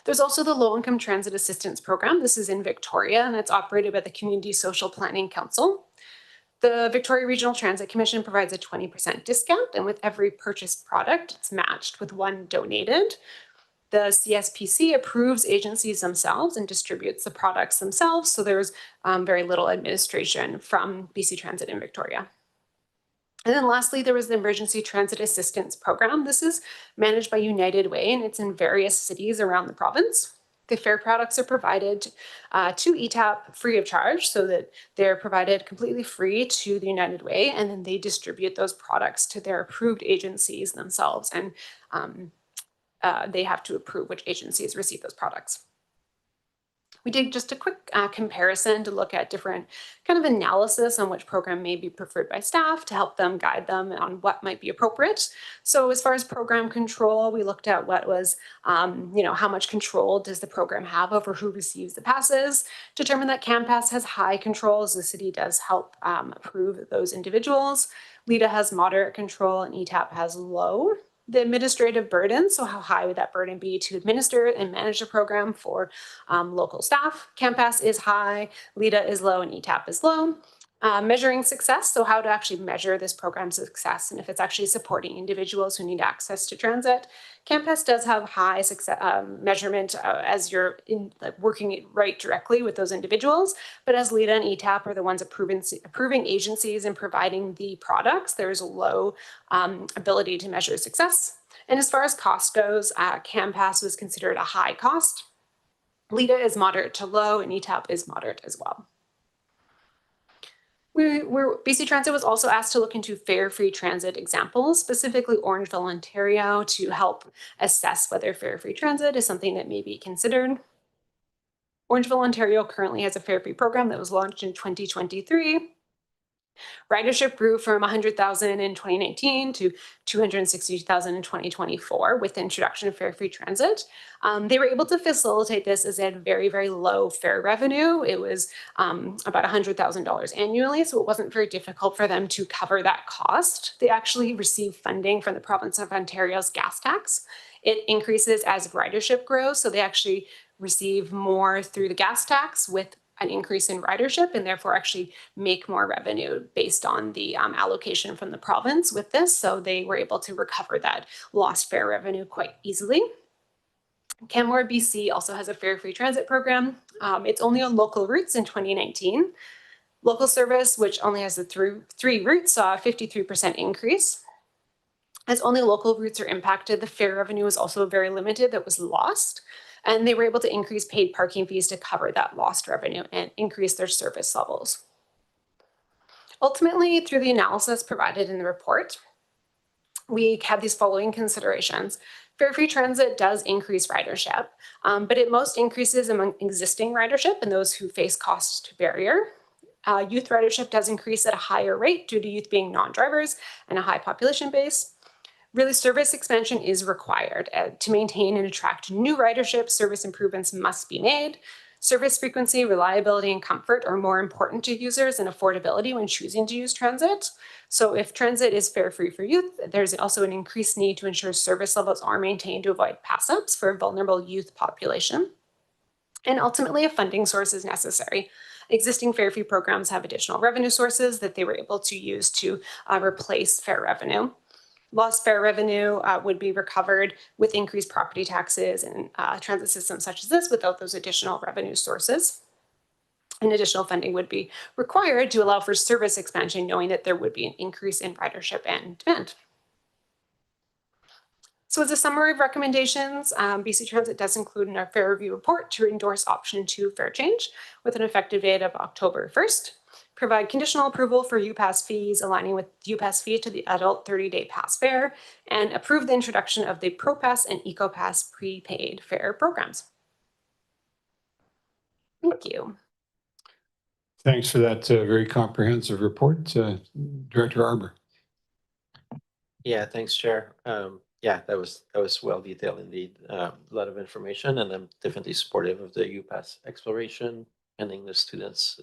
There's also the Low Income Transit Assistance Program. This is in Victoria and it's operated by the Community Social Planning Council. The Victoria Regional Transit Commission provides a 20% discount, and with every purchased product, it's matched with one donated. The CSPC approves agencies themselves and distributes the products themselves, so there's very little administration from BC Transit in Victoria. And then lastly, there was the Emergency Transit Assistance Program. This is managed by United Way, and it's in various cities around the province. The fare products are provided to ETAP free of charge so that they're provided completely free to the United Way, and then they distribute those products to their approved agencies themselves, and they have to approve which agencies receive those products. We did just a quick comparison to look at different kind of analysis on which program may be preferred by staff to help them guide them on what might be appropriate. So as far as program control, we looked at what was, how much control does the program have over who receives the passes, determined that Campass has high controls. The city does help approve those individuals. LIDA has moderate control and ETAP has low. The administrative burden, so how high would that burden be to administer and manage the program for local staff? Campass is high, LIDA is low, and ETAP is low. Measuring success, so how to actually measure this program's success and if it's actually supporting individuals who need access to transit. Campass does have high success measurement as you're working it right directly with those individuals, but as LIDA and ETAP are the ones approving agencies and providing the products, there's a low ability to measure success. And as far as cost goes, Campass was considered a high cost. LIDA is moderate to low, and ETAP is moderate as well. BC Transit was also asked to look into fare-free transit examples, specifically Orangeville, Ontario, to help assess whether fare-free transit is something that may be considered. Orangeville, Ontario currently has a fare-free program that was launched in 2023. Ridership grew from 100,000 in 2019 to 260,000 in 2024 with the introduction of fare-free transit. They were able to facilitate this as they had very, very low fare revenue. It was about $100,000 annually, so it wasn't very difficult for them to cover that cost. They actually received funding from the province of Ontario's gas tax. It increases as ridership grows, so they actually receive more through the gas tax with an increase in ridership and therefore actually make more revenue based on the allocation from the province with this. So they were able to recover that lost fare revenue quite easily. Canmore, BC also has a fare free transit program. It's only on local routes in 2019. Local service, which only has the three routes, saw a 53% increase. As only local routes are impacted, the fare revenue was also very limited that was lost. And they were able to increase paid parking fees to cover that lost revenue and increase their service levels. Ultimately, through the analysis provided in the report, we had these following considerations. Fare-free transit does increase ridership, but it most increases among existing ridership and those who face cost barrier. Youth ridership does increase at a higher rate due to youth being non-drivers and a high population base. Really, service expansion is required. To maintain and attract new ridership, service improvements must be made. Service frequency, reliability, and comfort are more important to users than affordability when choosing to use transit. So if transit is fare-free for youth, there's also an increased need to ensure service levels are maintained to avoid pass-ups for a vulnerable youth population. And ultimately, a funding source is necessary. Existing fare-free programs have additional revenue sources that they were able to use to replace fare revenue. Lost fare revenue would be recovered with increased property taxes and transit systems such as this without those additional revenue sources. And additional funding would be required to allow for service expansion, knowing that there would be an increase in ridership and demand. So as a summary of recommendations, BC Transit does include in our fare review report to endorse option 2 fare change with an effective date of October 1st. Provide conditional approval for UPass fees aligning with UPass fee to the adult 30-day pass fare, and approve the introduction of the ProPass and EcoPass prepaid fare programs. Thank you. Thanks for that very comprehensive report, Director Arbor. Yeah, thanks, Chair. Yeah, that was well detailed indeed. A lot of information, and I'm definitely supportive of the UPass exploration pending the students'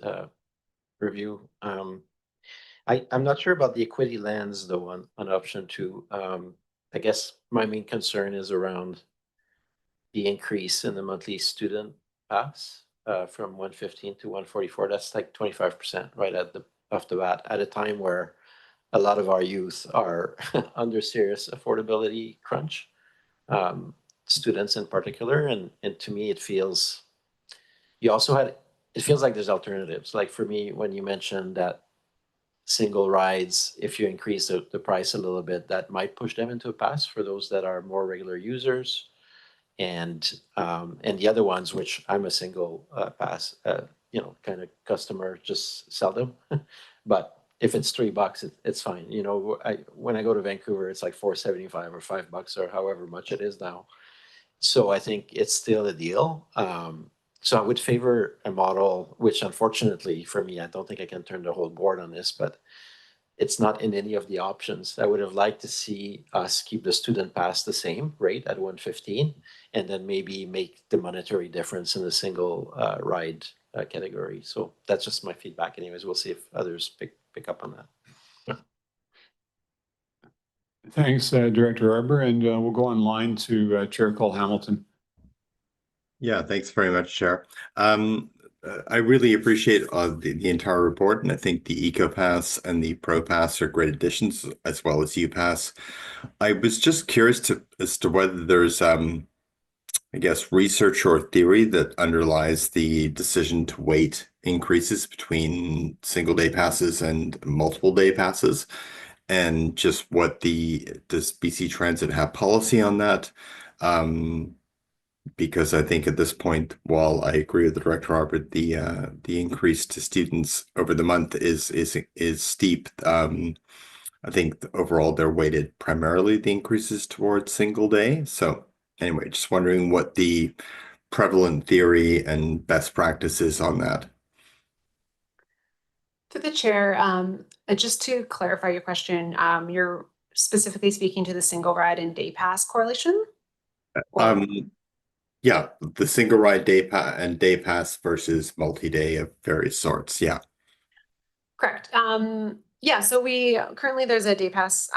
review. I'm not sure about the equity lens though on option 2. I guess my main concern is around the increase in the monthly student pass from 115 to 144. That's like 25% right off the bat at a time where a lot of our youth are under serious affordability crunch, students in particular. And to me, it feels like there's alternatives. Like for me, when you mentioned that single rides, if you increase the price a little bit, that might push them into a pass for those that are more regular users. And the other ones, which I'm a single pass, kind of customer, just sell them. But if it's $3, it's fine. When I go to Vancouver, it's like $4.75 or $5 or however much it is now. So I think it's still a deal. So I would favor a model, which unfortunately for me, I don't think I can turn the whole board on this, but it's not in any of the options. I would have liked to see us keep the student pass the same rate at 115, and then maybe make the monetary difference in the single ride category. So that's just my feedback. Anyways, we'll see if others pick up on that. Thanks, Director Arbor, and we'll go online to Chair Cole Hamilton. Yeah, thanks very much, Chair. I really appreciate the entire report, and I think the EcoPass and the ProPass are great additions, as well as UPass. I was just curious as to whether there's, I guess, research or theory that underlies the decision to weight increases between single-day passes and multiple-day passes, and just does BC Transit have policy on that? Because I think at this point, while I agree with the Director Arbor, the increase to students over the month is steep. I think overall they're weighted primarily the increases towards single day. So anyway, just wondering what the prevalent theory and best practice is on that. To the chair, just to clarify your question, you're specifically speaking to the single ride and day pass correlation? Yeah, the single ride day pass versus multi-day of various sorts. Yeah. Correct. Yeah, so we currently there's a day pass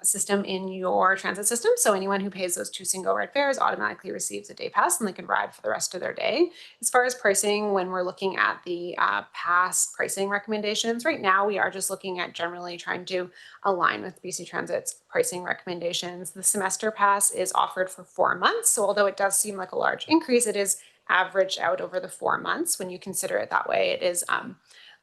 system in your transit system. So anyone who pays those 2 single ride fares automatically receives a day pass and they can ride for the rest of their day. As far as pricing, when we're looking at the pass pricing recommendations, right now we are just looking at generally trying to align with BC Transit's pricing recommendations. The semester pass is offered for 4 months. So although it does seem like a large increase, it is averaged out over the 4 months. When you consider it that way, it is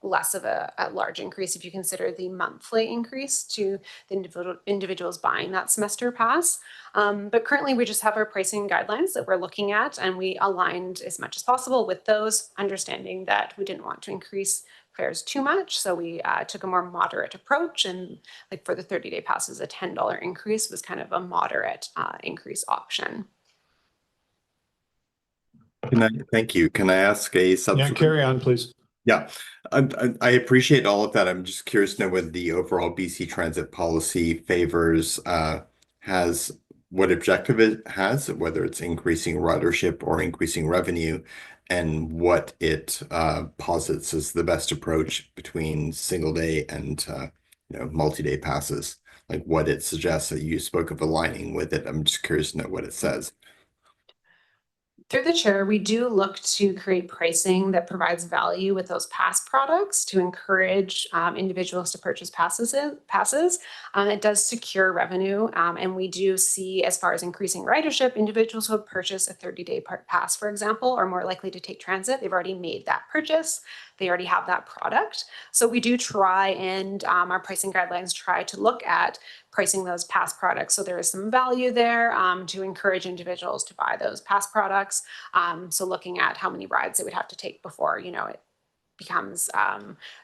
less of a large increase if you consider the monthly increase to the individuals buying that semester pass. But currently we just have our pricing guidelines that we're looking at, and we aligned as much as possible with those, understanding that we didn't want to increase fares too much. So we took a more moderate approach, and like for the 30-day passes, a $10 increase was kind of a moderate increase option. Thank you. Can I ask a Yeah, subsequent? carry on, please. Yeah, I appreciate all of that. I'm just curious to know whether the overall BC Transit policy favors has what objective it has, whether it's increasing ridership or increasing revenue, and what it posits as the best approach between single day and multi-day passes. Like what it suggests. That you spoke of aligning with it. I'm just curious to know what it says. Through the chair, we do look to create pricing that provides value with those pass products to encourage individuals to purchase passes. It does secure revenue, and we do see, as far as increasing ridership, individuals who have purchased a 30-day pass, for example, are more likely to take transit. They've already made that purchase. They already have that product. So we do try, and our pricing guidelines try to look at pricing those pass products. So there is some value there to encourage individuals to buy those pass products. So looking at how many rides they would have to take before, it becomes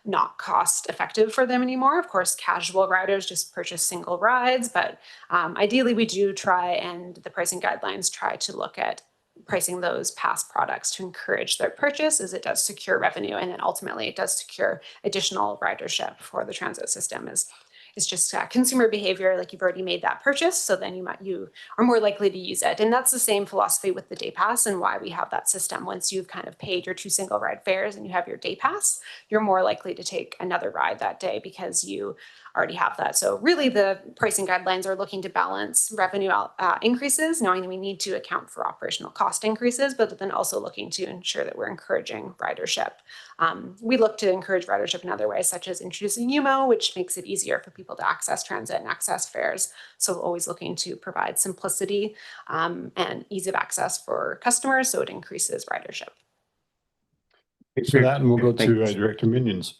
not cost effective for them anymore. Of course, casual riders just purchase single rides, but ideally we do try, and the pricing guidelines try to look at pricing those pass products to encourage their purchase, as it does secure revenue, and then ultimately it does secure additional ridership for the transit system. It's just consumer behavior, like you've already made that purchase, so then you are more likely to use it. And that's the same philosophy with the day pass and why we have that system. Once you've kind of paid your 2 single ride fares and you have your day pass, you're more likely to take another ride that day because you already have that. So really the pricing guidelines are looking to balance revenue increases, knowing that we need to account for operational cost increases, but then also looking to ensure that we're encouraging ridership. We look to encourage ridership in other ways, such as introducing UMO, which makes it easier for people to access transit and access fares. So always looking to provide simplicity and ease of access for customers, so it increases ridership. Thanks for that, and we'll go Thank to you. Director Minions.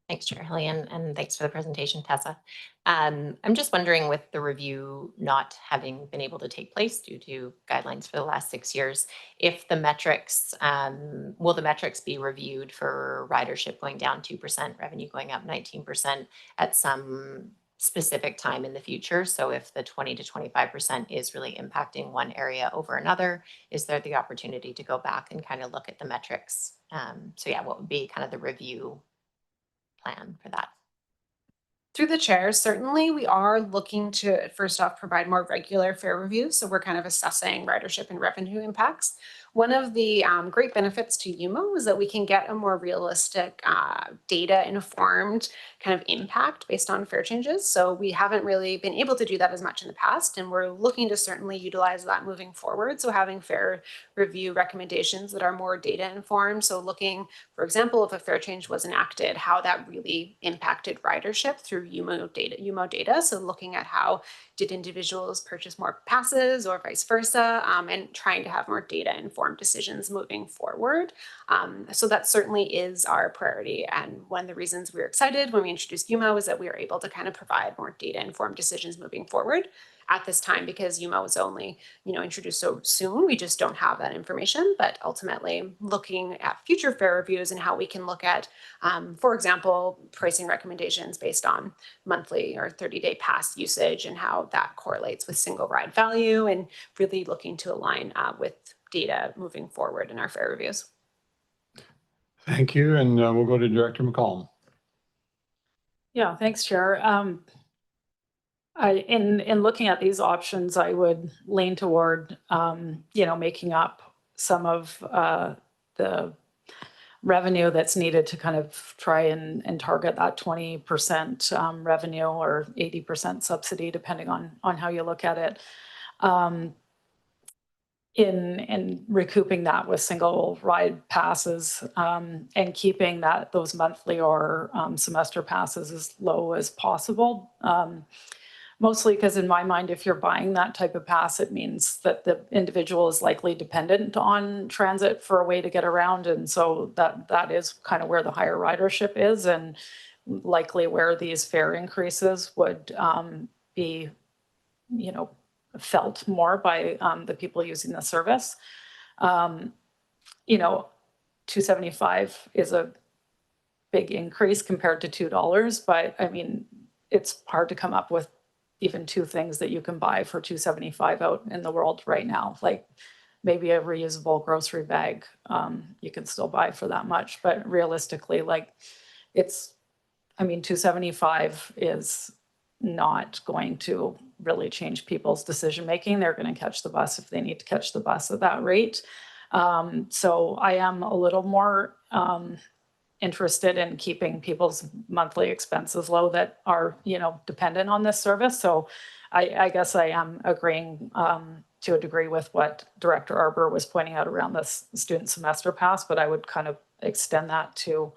Thanks, Chair Hilly, and thanks for the presentation, Tessa. I'm just wondering, with the review not having been able to take place due to guidelines for the last 6 years, if the metrics, will the metrics be reviewed for ridership going down 2%, revenue going up 19% at some specific time in the future? So if the 20 to 25% is really impacting one area over another, is there the opportunity to go back and kind of look at the metrics? So yeah, what would be kind of the review plan for that? Through the chair, certainly we are looking to, first off, provide more regular fare reviews. So we're kind of assessing ridership and revenue impacts. One of the great benefits to UMO is that we can get a more realistic data informed kind of impact based on fare changes. So we haven't really been able to do that as much in the past, and we're looking to certainly utilize that moving forward. So having fare review recommendations that are more data informed. So looking, for example, if a fare change was enacted, how that really impacted ridership through UMO data. So looking at how did individuals purchase more passes or vice versa, and trying to have more data informed decisions moving forward. So that certainly is our priority. And one of the reasons we were excited when we introduced UMO is that we were able to kind of provide more data informed decisions moving forward at this time, because UMO was only, introduced so soon. We just don't have that information. But ultimately, looking at future fare reviews and how we can look at, for example, pricing recommendations based on monthly or 30-day pass usage and how that correlates with single ride value, and really looking to align with data moving forward in our fare reviews. Thank you, and we'll go to Director McCollum. Yeah, thanks, Chair. In looking at these options, I would lean toward, making up some of the revenue that's needed to kind of try and target that 20% revenue or 80% subsidy, depending on how you look at it. In recouping that with single ride passes, and keeping those monthly or semester passes as low as possible. Mostly because in my mind, if you're buying that type of pass, it means that the individual is likely dependent on transit for a way to get around. And so that is kind of where the higher ridership is, and likely where these fare increases would be, felt more by the people using the service. $2.75 is a big increase compared to $2, but I mean, it's hard to come up with even two things that you can buy for $2.75 out in the world right now. Like maybe a reusable grocery bag, you can still buy for that much, but realistically, like $2.75 is not going to really change people's decision making. They're going to catch the bus if they need to catch the bus at that rate. So I am a little more interested in keeping people's monthly expenses low that are, dependent on this service. So I guess I am agreeing to a degree with what Director Arbour was pointing out around this student semester pass, but I would kind of extend that to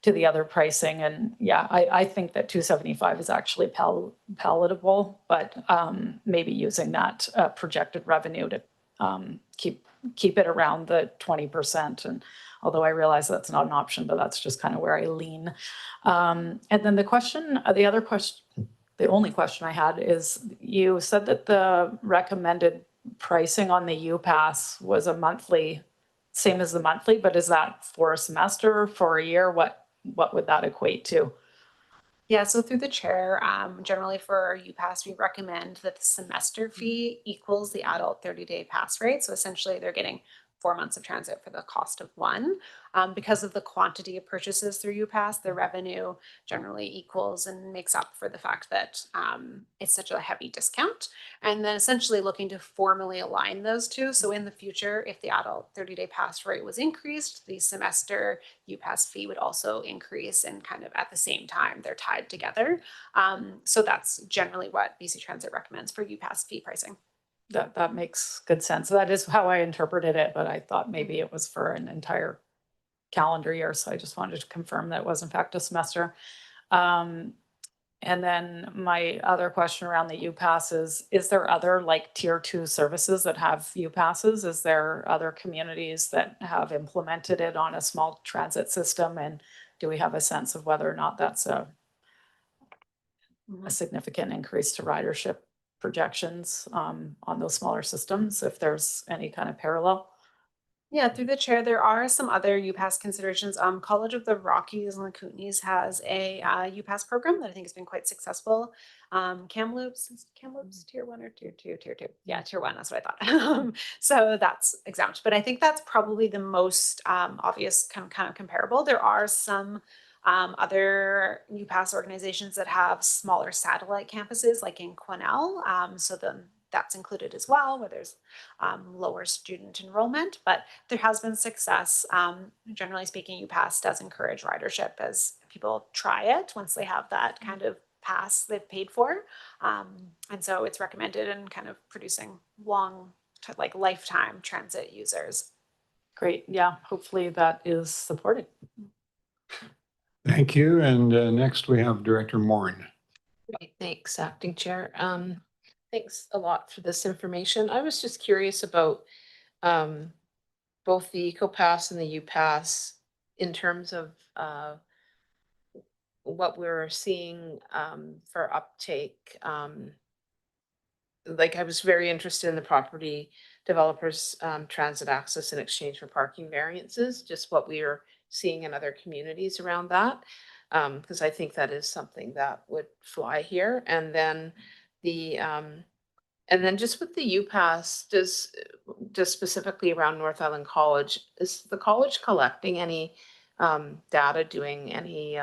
the other pricing. And yeah, I think that $2.75 is actually palatable, but maybe using that projected revenue to keep it around the 20%. And although I realize that's not an option, but that's just kind of where I lean. And then the only question I had is, you said that the recommended pricing on the UPass was a monthly, same as the monthly, but is that for a semester, for a year? What would that equate to? Yeah, so through the chair, generally for our UPass, we recommend that the semester fee equals the adult 30-day pass rate. So essentially they're getting 4 months of transit for the cost of one. Because of the quantity of purchases through UPass, the revenue generally equals and makes up for the fact that it's such a heavy discount. And then essentially looking to formally align those two. So in the future, if the adult 30-day pass rate was increased, the semester UPass fee would also increase, and kind of at the same time, they're tied together. So that's generally what BC Transit recommends for UPass fee pricing. That makes good sense. That is how I interpreted it, but I thought maybe it was for an entire calendar year. So I just wanted to confirm that it was in fact a semester. And then my other question around the UPass is there other like tier 2 services that have UPasses? Is there other communities that have implemented it on a small transit system? And do we have a sense of whether or not that's a significant increase to ridership projections on those smaller systems, if there's any kind of parallel? Yeah, through the chair, there are some other UPass considerations. College of the Rockies and the Kootenays has a UPass program that I think has been quite successful. Kamloops tier 1 or tier 2? Tier 2. Yeah, tier 1, that's what I thought. So that's exempt, but I think that's probably the most obvious kind of comparable. There are some other UPass organizations that have smaller satellite campuses, like in Quesnel. So that's included as well, where there's lower student enrollment, but there has been success. Generally speaking, UPass does encourage ridership as people try it once they have that kind of pass they've paid for. And so it's recommended in kind of producing like lifetime transit users. Great. Yeah, hopefully that is supported. Thank you. And next we have Director Morin. Great, thanks, Acting Chair. Thanks a lot for this information. I was just curious about both the EcoPass and the UPass in terms of what we're seeing for uptake. Like I was very interested in the property developers transit access in exchange for parking variances, just what we are seeing in other communities around that. Because I think that is something that would fly here. And then just with the UPass, just specifically around North Island College, is the college collecting any data, doing any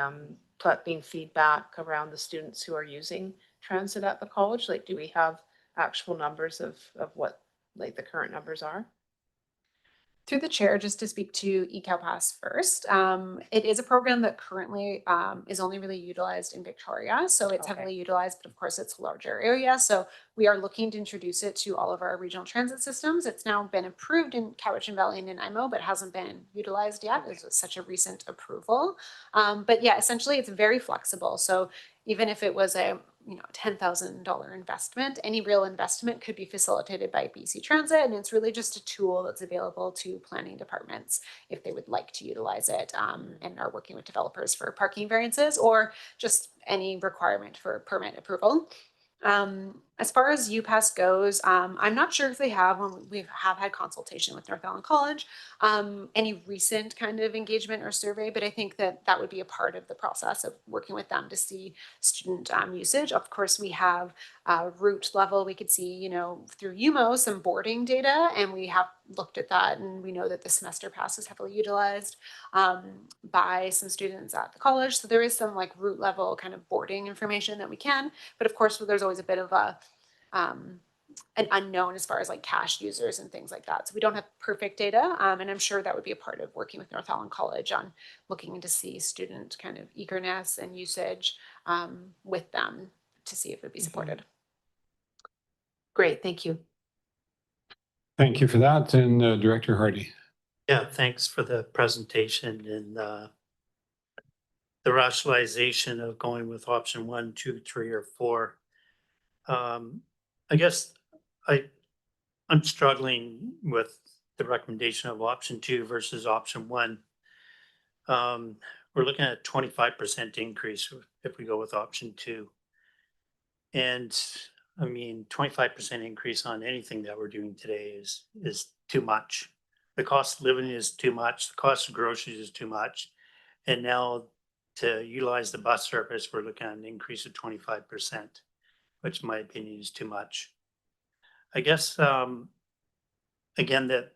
collecting feedback around the students who are using transit at the college? Like, do we have actual numbers of what like the current numbers are? Through the chair, just to speak to ECALPAS first, it is a program that currently is only really utilized in Victoria. So it's Okay. heavily utilized, but of course it's a larger area. So we are looking to introduce it to all of our regional transit systems. It's now been approved in Cowichan Valley and in IMO, but hasn't been utilized yet. It's such a recent approval. But yeah, essentially it's very flexible. So even if it was a $10,000 investment, any real investment could be facilitated by BC Transit, and it's really just a tool that's available to planning departments if they would like to utilize it, and are working with developers for parking variances or just any requirement for permit approval. As far as UPass goes, I'm not sure if they have, when we have had consultation with North Island College, any recent kind of engagement or survey, but I think that that would be a part of the process of working with them to see student usage. Of course, we have route level. We could see, through UMO some boarding data, and we have looked at that, and we know that the semester pass is heavily utilized by some students at the college. So there is some like route level kind of boarding information that we can, but of course, there's always a bit of an unknown as far as like cash users and things like that. So we don't have perfect data, and I'm sure that would be a part of working with North Island College on looking to see student kind of eagerness and usage with them to see if it would be supported. Great, thank you. Thank you for that. And Director Hardy. Yeah, thanks for the presentation and the rationalization of going with option 1, 2, 3, or 4. I guess I'm struggling with the recommendation of option 2 versus option 1. We're looking at a 25% increase if we go with option 2. And I mean, 25% increase on anything that we're doing today is too much. The cost of living is too much. The cost of groceries is too much. And now to utilize the bus service, we're looking at an increase of 25%, which in my opinion is too much. I guess, again, the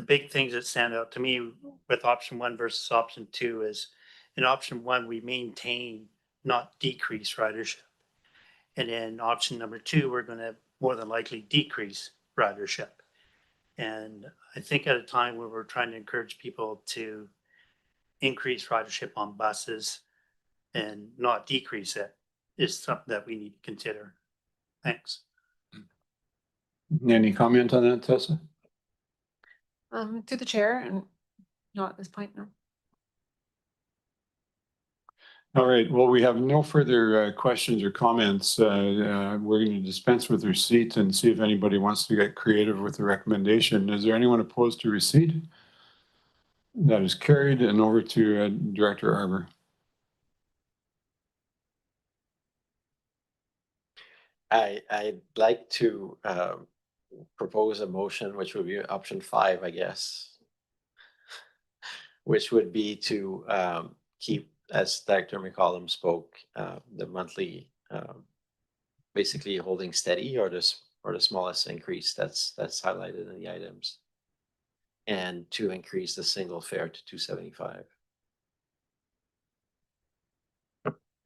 big things that stand out to me with option 1 versus option 2 is in option 1, we maintain, not decrease ridership. And in option number 2, we're going to more than likely decrease ridership. And I think at a time where we're trying to encourage people to increase ridership on buses and not decrease it is something that we need to consider. Thanks. Any comment on that, Tessa? Through the chair, and not at this point, no. All right. Well, we have no further questions or comments. We're going to dispense with receipt and see if anybody wants to get creative with the recommendation. Is there anyone opposed to receipt? That is carried, and over to Director Arbor. I'd like to propose a motion, which would be option 5, I guess, which would be to keep, as Dr. McCollum spoke, the monthly basically holding steady, or the smallest increase that's highlighted in the items, and to increase the single fare to $2.75.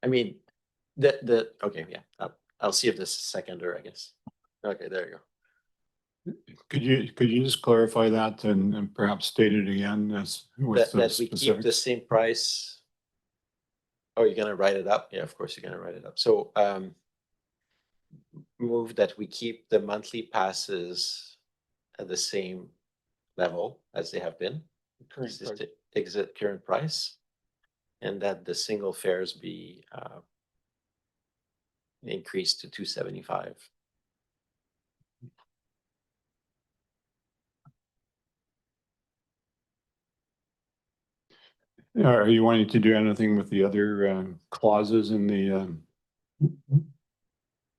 I mean, okay, yeah, I'll see if this is seconder, I guess. Okay, there you go. Could you just clarify that and perhaps state it again as with That we keep the same price. Oh, you're gonna write it up? Yeah, of course you're gonna write it up. So move that we keep the monthly passes at the same level as they have been. Current price, and that the single fares be increased to $2.75. Are you wanting to do anything with the other clauses in the?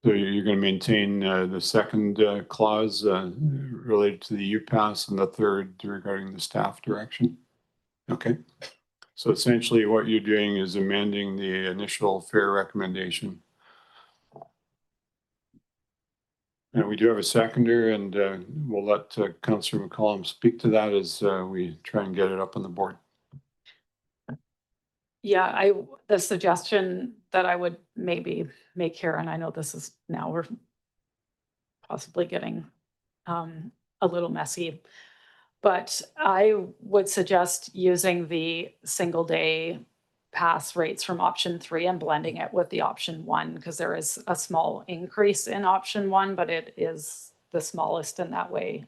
So you're going to maintain the second clause related to the UPass and the third regarding the staff direction? Okay. So essentially what you're doing is amending the initial fare recommendation. And we do have a seconder, and we'll let Councillor McCollum speak to that as we try and get it up on the board. Yeah, the suggestion that I would maybe make here, and I know this is now we're possibly getting a little messy, But I would suggest using the single day pass rates from option 3 and blending it with the option 1, because there is a small increase in option 1, but it is the smallest in that way.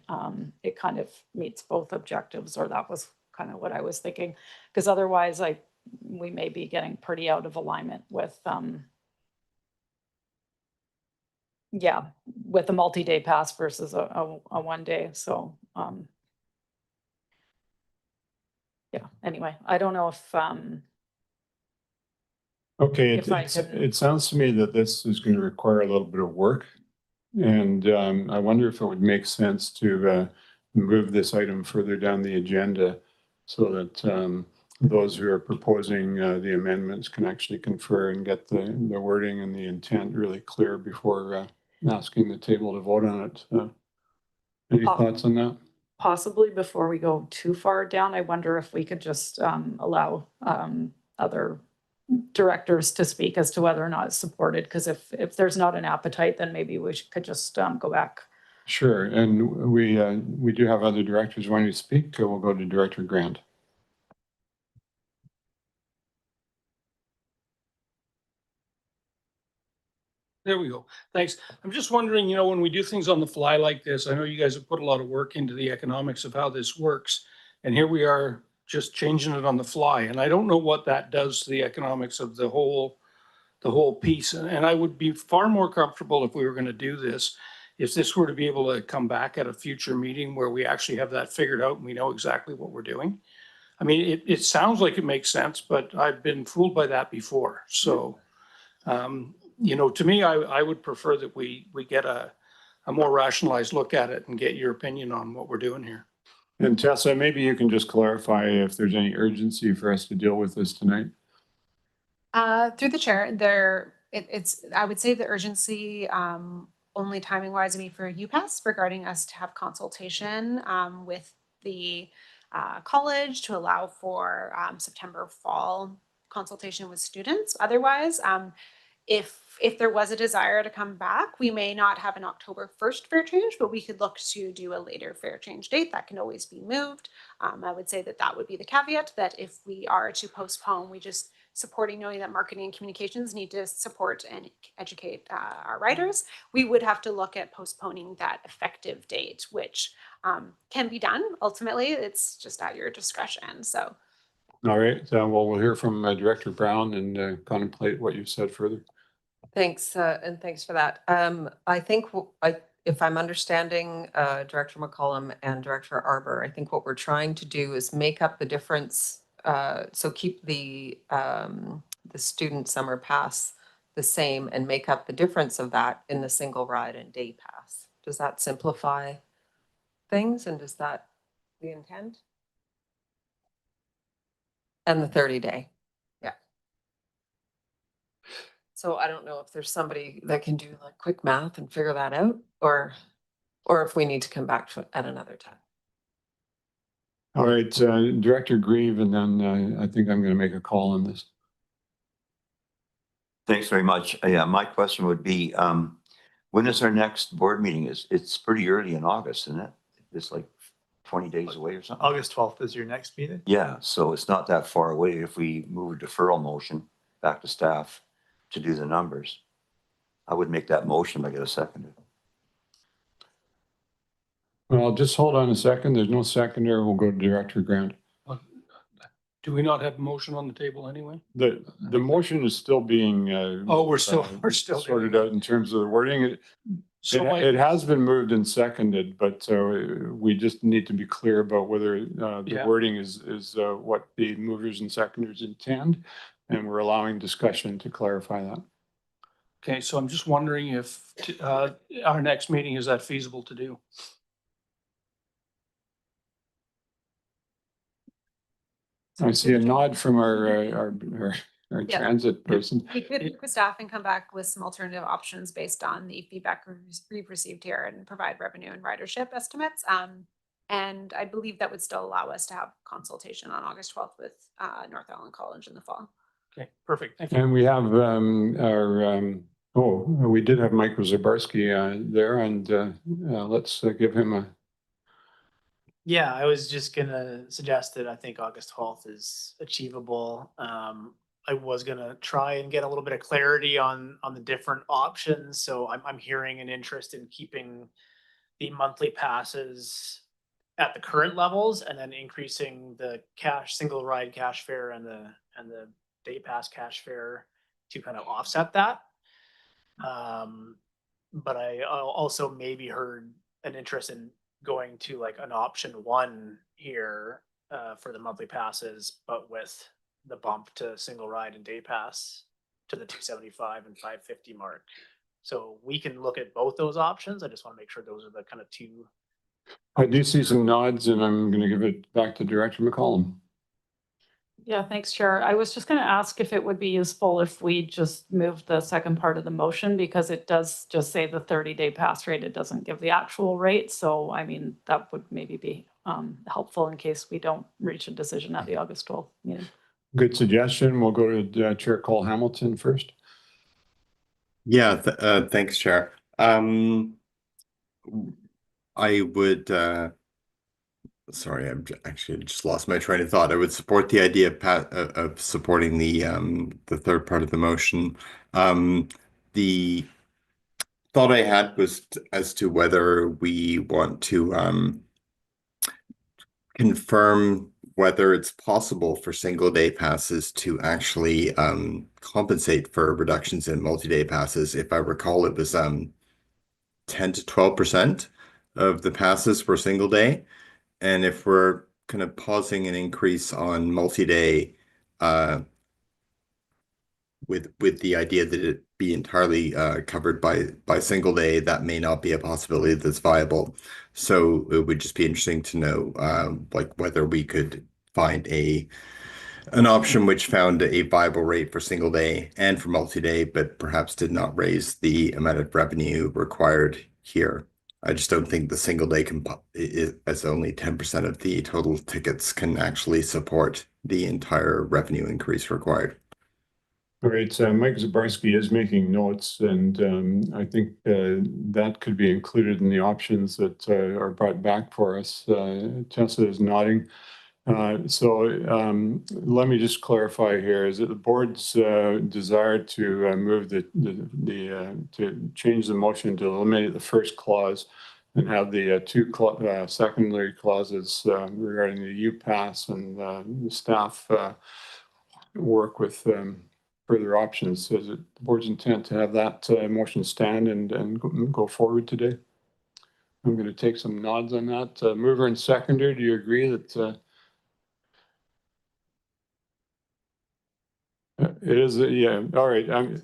It kind of meets both objectives, or that was kind of what I was thinking, because otherwise we may be getting pretty out of alignment with with a multi-day pass versus a 1 day. So yeah, anyway, I don't know if Okay, If I can- it sounds to me that this is going to require a little bit of work. And I wonder if it would make sense to move this item further down the agenda so that those who are proposing the amendments can actually confer and get the wording and the intent really clear before asking the table to vote on it. Any thoughts on that? possibly before we go too far down, I wonder if we could just allow other directors to speak as to whether or not it's supported, because if there's not an appetite, then maybe we could just go back. Sure, and we do have other directors wanting to speak. We'll go to Director Grant. There we go. Thanks. I'm just wondering, you know, when we do things on the fly like this, I know you guys have put a lot of work into the economics of how this works. And here we are just changing it on the fly. And I don't know what that does to the economics of the whole piece. And I would be far more comfortable if we were going to do this, if this were to be able to come back at a future meeting where we actually have that figured out and we know exactly what we're doing. I mean, it sounds like it makes sense, but I've been fooled by that before. So, you know, to me, I would prefer that we get a more rationalized look at it and get your opinion on what we're doing here. And Tessa, maybe you can just clarify if there's any urgency for us to deal with this tonight. Through the chair, it's I would say the urgency only timing wise would be for UPass regarding us to have consultation with the college to allow for September fall consultation with students. Otherwise, if there was a desire to come back, we may not have an October 1st fair change, but we could look to do a later fair change date. That can always be moved. I would say that would be the caveat, that if we are to postpone, we just supporting, knowing that marketing and communications need to support and educate our writers, we would have to look at postponing that effective date, which can be done. Ultimately, it's just at your discretion. So. All right, well, we'll hear from Director Brown and contemplate what you said further. Thanks, and thanks for that. I think if I'm understanding Director McCollum and Director Arbor, I think what we're trying to do is make up the difference. So keep the student summer pass the same and make up the difference of that in the single ride and day pass. Does that simplify things, and is that the intent? And the 30-day. Yeah. So I don't know if there's somebody that can do like quick math and figure that out, or if we need to come back to it at another time. All right, Director Grieve, and then I think I'm going to make a call on this. Thanks very much. Yeah, my question would be, when is our next board meeting? It's pretty early in August, isn't it? It's like 20 days away or something. August 12th is your next meeting? Yeah, so it's not that far away if we move a deferral motion back to staff to do the numbers. I would make that motion if I get a second. Well, just hold on a second. There's no seconder. We'll go to Director Grant. Do we not have a motion on the table anyway? The motion is still being we're still sorted out in terms of the wording. So It has been moved and seconded, but we just need to be clear about whether the wording is what the movers and seconders intend, and we're allowing discussion to clarify that. Okay, so I'm just wondering if our next meeting, is that feasible to do? I see a nod from our Yeah. transit person. We could work with staff and come back with some alternative options based on the feedback we've received here and provide revenue and ridership estimates. And I believe that would still allow us to have consultation on August 12th with North Island College in the fall. Okay, perfect. Thank you. And we have we did have Michael Zabarski there, and let's give him Yeah, I was just gonna suggest that I think August 12th is achievable. I was gonna try and get a little bit of clarity on the different options. So I'm hearing an interest in keeping the monthly passes at the current levels and then increasing the cash, single ride cash fare and the day pass cash fare to kind of offset that. But also maybe heard an interest in going to like an option one here for the monthly passes, but with the bump to single ride and day pass to the 275 and 550 mark. So we can look at both those options. I just want to make sure those are the kind of two. I do see some nods and I'm going to give it back to Director McCollum. Yeah, thanks, Chair. I was just going to ask if it would be useful if we just moved the second part of the motion, because it does just say the 30-day pass rate. It doesn't give the actual rate. So, I mean, that would maybe be helpful in case we don't reach a decision at the August 12th meeting. Good suggestion. We'll go to Chair Cole Hamilton first. Yeah, thanks, Chair. I would, sorry, actually just lost my train of thought. I would support the idea of supporting the third part of the motion. The thought I had was as to whether we want to confirm whether it's possible for single day passes to actually compensate for reductions in multi-day passes. If I recall, it was 10 to 12% of the passes were single day. And if we're kind of pausing an increase on multi-day with the idea that it be entirely covered by single day, that may not be a possibility that's viable. So it would just be interesting to know like whether we could find an option which found a viable rate for single day and for multi-day, but perhaps did not raise the amount of revenue required here. I just don't think the single day as only 10% of the total tickets can actually support the entire revenue increase required. All right, Mike Zabarski is making notes, and I think that could be included in the options that are brought back for us. Tessa is nodding. So let me just clarify here. Is it the board's desire to move to change the motion to eliminate the first clause and have the two secondary clauses regarding the UPass and the staff work with further options? Is it the board's intent to have that motion stand and go forward today? I'm going to take some nods on that. Mover and seconder, do you agree that it is? Yeah. All right. I'm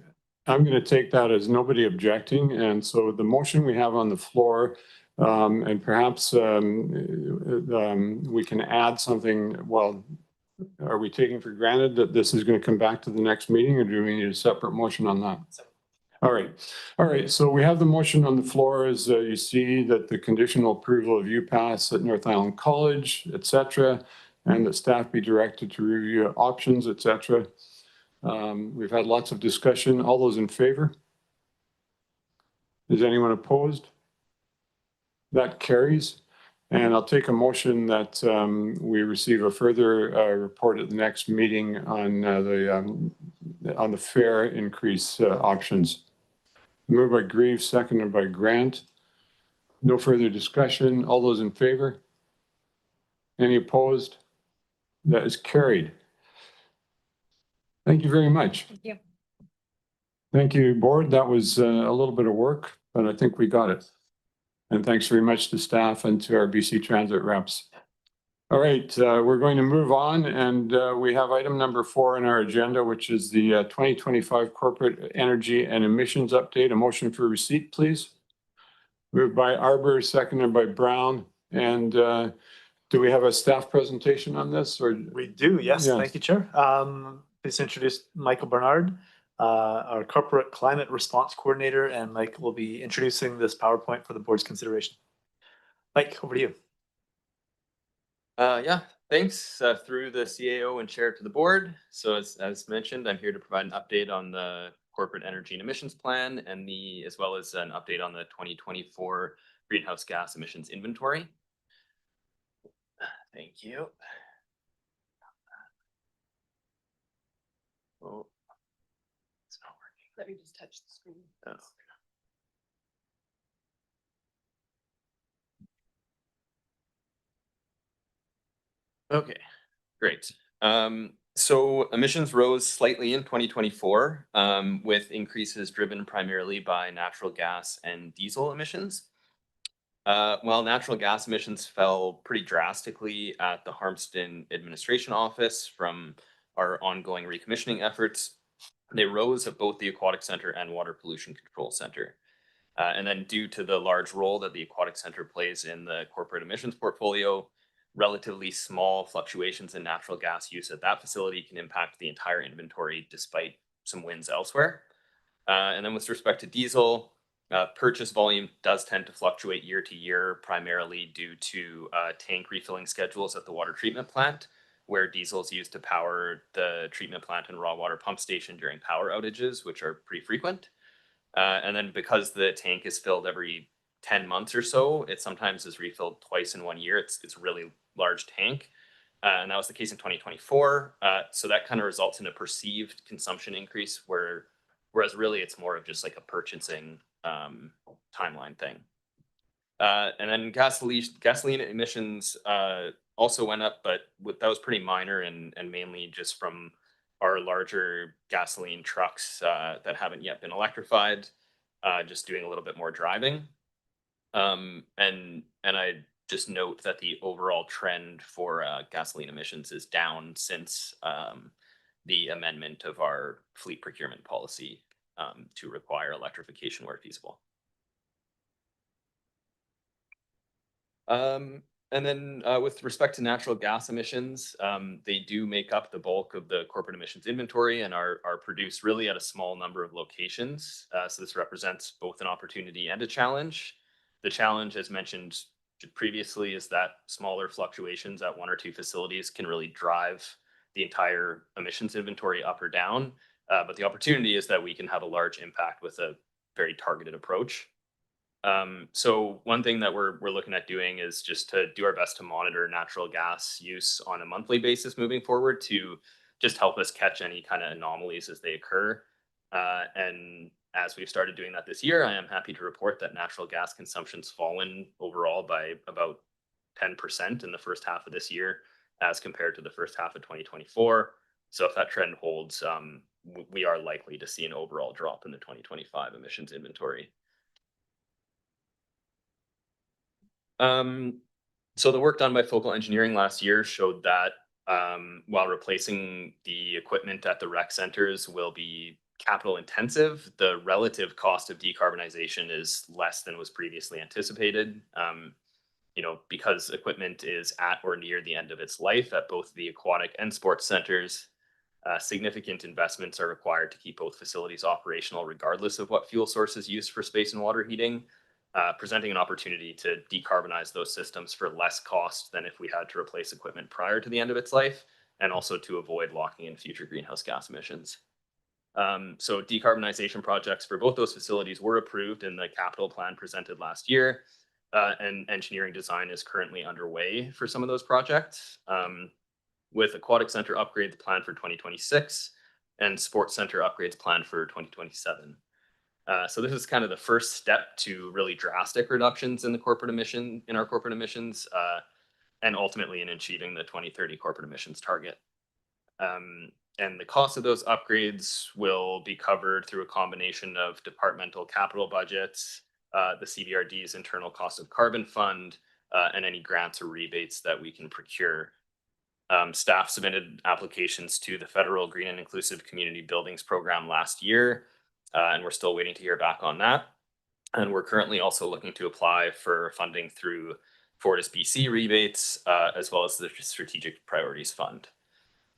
going to take that as nobody objecting. And so the motion we have on the floor, and perhaps we can add something. Well, are we taking for granted that this is going to come back to the next meeting, or do we need a separate motion on that? All right. All right. So we have the motion on the floor as you see that the conditional approval of UPass at North Island College, et cetera, and that staff be directed to review options, et cetera. We've had lots of discussion. All those in favor? Is anyone opposed? That carries. And I'll take a motion that we receive a further report at the next meeting on the fare increase options. Moved by Grieve, seconded by Grant. No further discussion. All those in favor? Any opposed? That is carried. Thank you very much. Thank you. Thank you, board. That was a little bit of work, but I think we got it. And thanks very much to staff and to our BC Transit reps. All right, we're going to move on, and we have item number 4 in our agenda, which is the 2025 Corporate Energy and Emissions Update. A motion for receipt, please. Moved by Arbor, seconded by Brown. And do we have a staff presentation on this? Or We do, yes. Thank you, Chair. Please introduce Michael Bernard, our Corporate Climate Response Coordinator, and Mike will be introducing this PowerPoint for the board's consideration. Mike, over to you. Yeah, thanks through the CAO and chair to the board. So as mentioned, I'm here to provide an update on the corporate energy and emissions plan and as well as an update on the 2024 greenhouse gas emissions inventory. Thank you. Oh, it's not working. Let me just touch the screen. Oh. Okay, great. So emissions rose slightly in 2024, with increases driven primarily by natural gas and diesel emissions. While natural gas emissions fell pretty drastically at the Harmston Administration Office from our ongoing recommissioning efforts, they rose at both the Aquatic Center and Water Pollution Control Center. And then due to the large role that the Aquatic Center plays in the corporate emissions portfolio, relatively small fluctuations in natural gas use at that facility can impact the entire inventory despite some wins elsewhere. And then with respect to diesel, purchase volume does tend to fluctuate year to year, primarily due to tank refilling schedules at the water treatment plant, where diesel is used to power the treatment plant and raw water pump station during power outages, which are pretty frequent. And then because the tank is filled every 10 months or so, it sometimes is refilled twice in 1 year. It's a really large tank. And that was the case in 2024. So that kind of results in a perceived consumption increase whereas really it's more of just like a purchasing timeline thing. And then gasoline emissions also went up, but that was pretty minor and mainly just from our larger gasoline trucks that haven't yet been electrified, just doing a little bit more driving. And I just note that the overall trend for gasoline emissions is down since the amendment of our fleet procurement policy to require electrification where feasible. And then with respect to natural gas emissions, they do make up the bulk of the corporate emissions inventory and are produced really at a small number of locations. So this represents both an opportunity and a challenge. The challenge, as mentioned previously, is that smaller fluctuations at one or two facilities can really drive the entire emissions inventory up or down. But the opportunity is that we can have a large impact with a very targeted approach. So one thing that we're looking at doing is just to do our best to monitor natural gas use on a monthly basis moving forward to just help us catch any kind of anomalies as they occur. And as we've started doing that this year, I am happy to report that natural gas consumption's fallen overall by about 10% in the first half of this year as compared to the first half of 2024. So if that trend holds, we are likely to see an overall drop in the 2025 emissions inventory. So the work done by Focal Engineering last year showed that while replacing the equipment at the rec centers will be capital intensive, the relative cost of decarbonization is less than was previously anticipated. Because equipment is at or near the end of its life at both the aquatic and sports centers, significant investments are required to keep both facilities operational regardless of what fuel source is used for space and water heating. Presenting an opportunity to decarbonize those systems for less cost than if we had to replace equipment prior to the end of its life, and also to avoid locking in future greenhouse gas emissions. So decarbonization projects for both those facilities were approved in the capital plan presented last year, and engineering design is currently underway for some of those projects, with aquatic center upgrades planned for 2026 and sports center upgrades planned for 2027. So this is kind of the first step to really drastic reductions in our corporate emissions, and ultimately in achieving the 2030 corporate emissions target. And the cost of those upgrades will be covered through a combination of departmental capital budgets, the CBRD's internal cost of carbon fund, and any grants or rebates that we can procure. Staff submitted applications to the federal Green and Inclusive Community Buildings Program last year, and we're still waiting to hear back on that. And we're currently also looking to apply for funding through Fortis BC rebates, as well as the Strategic Priorities Fund.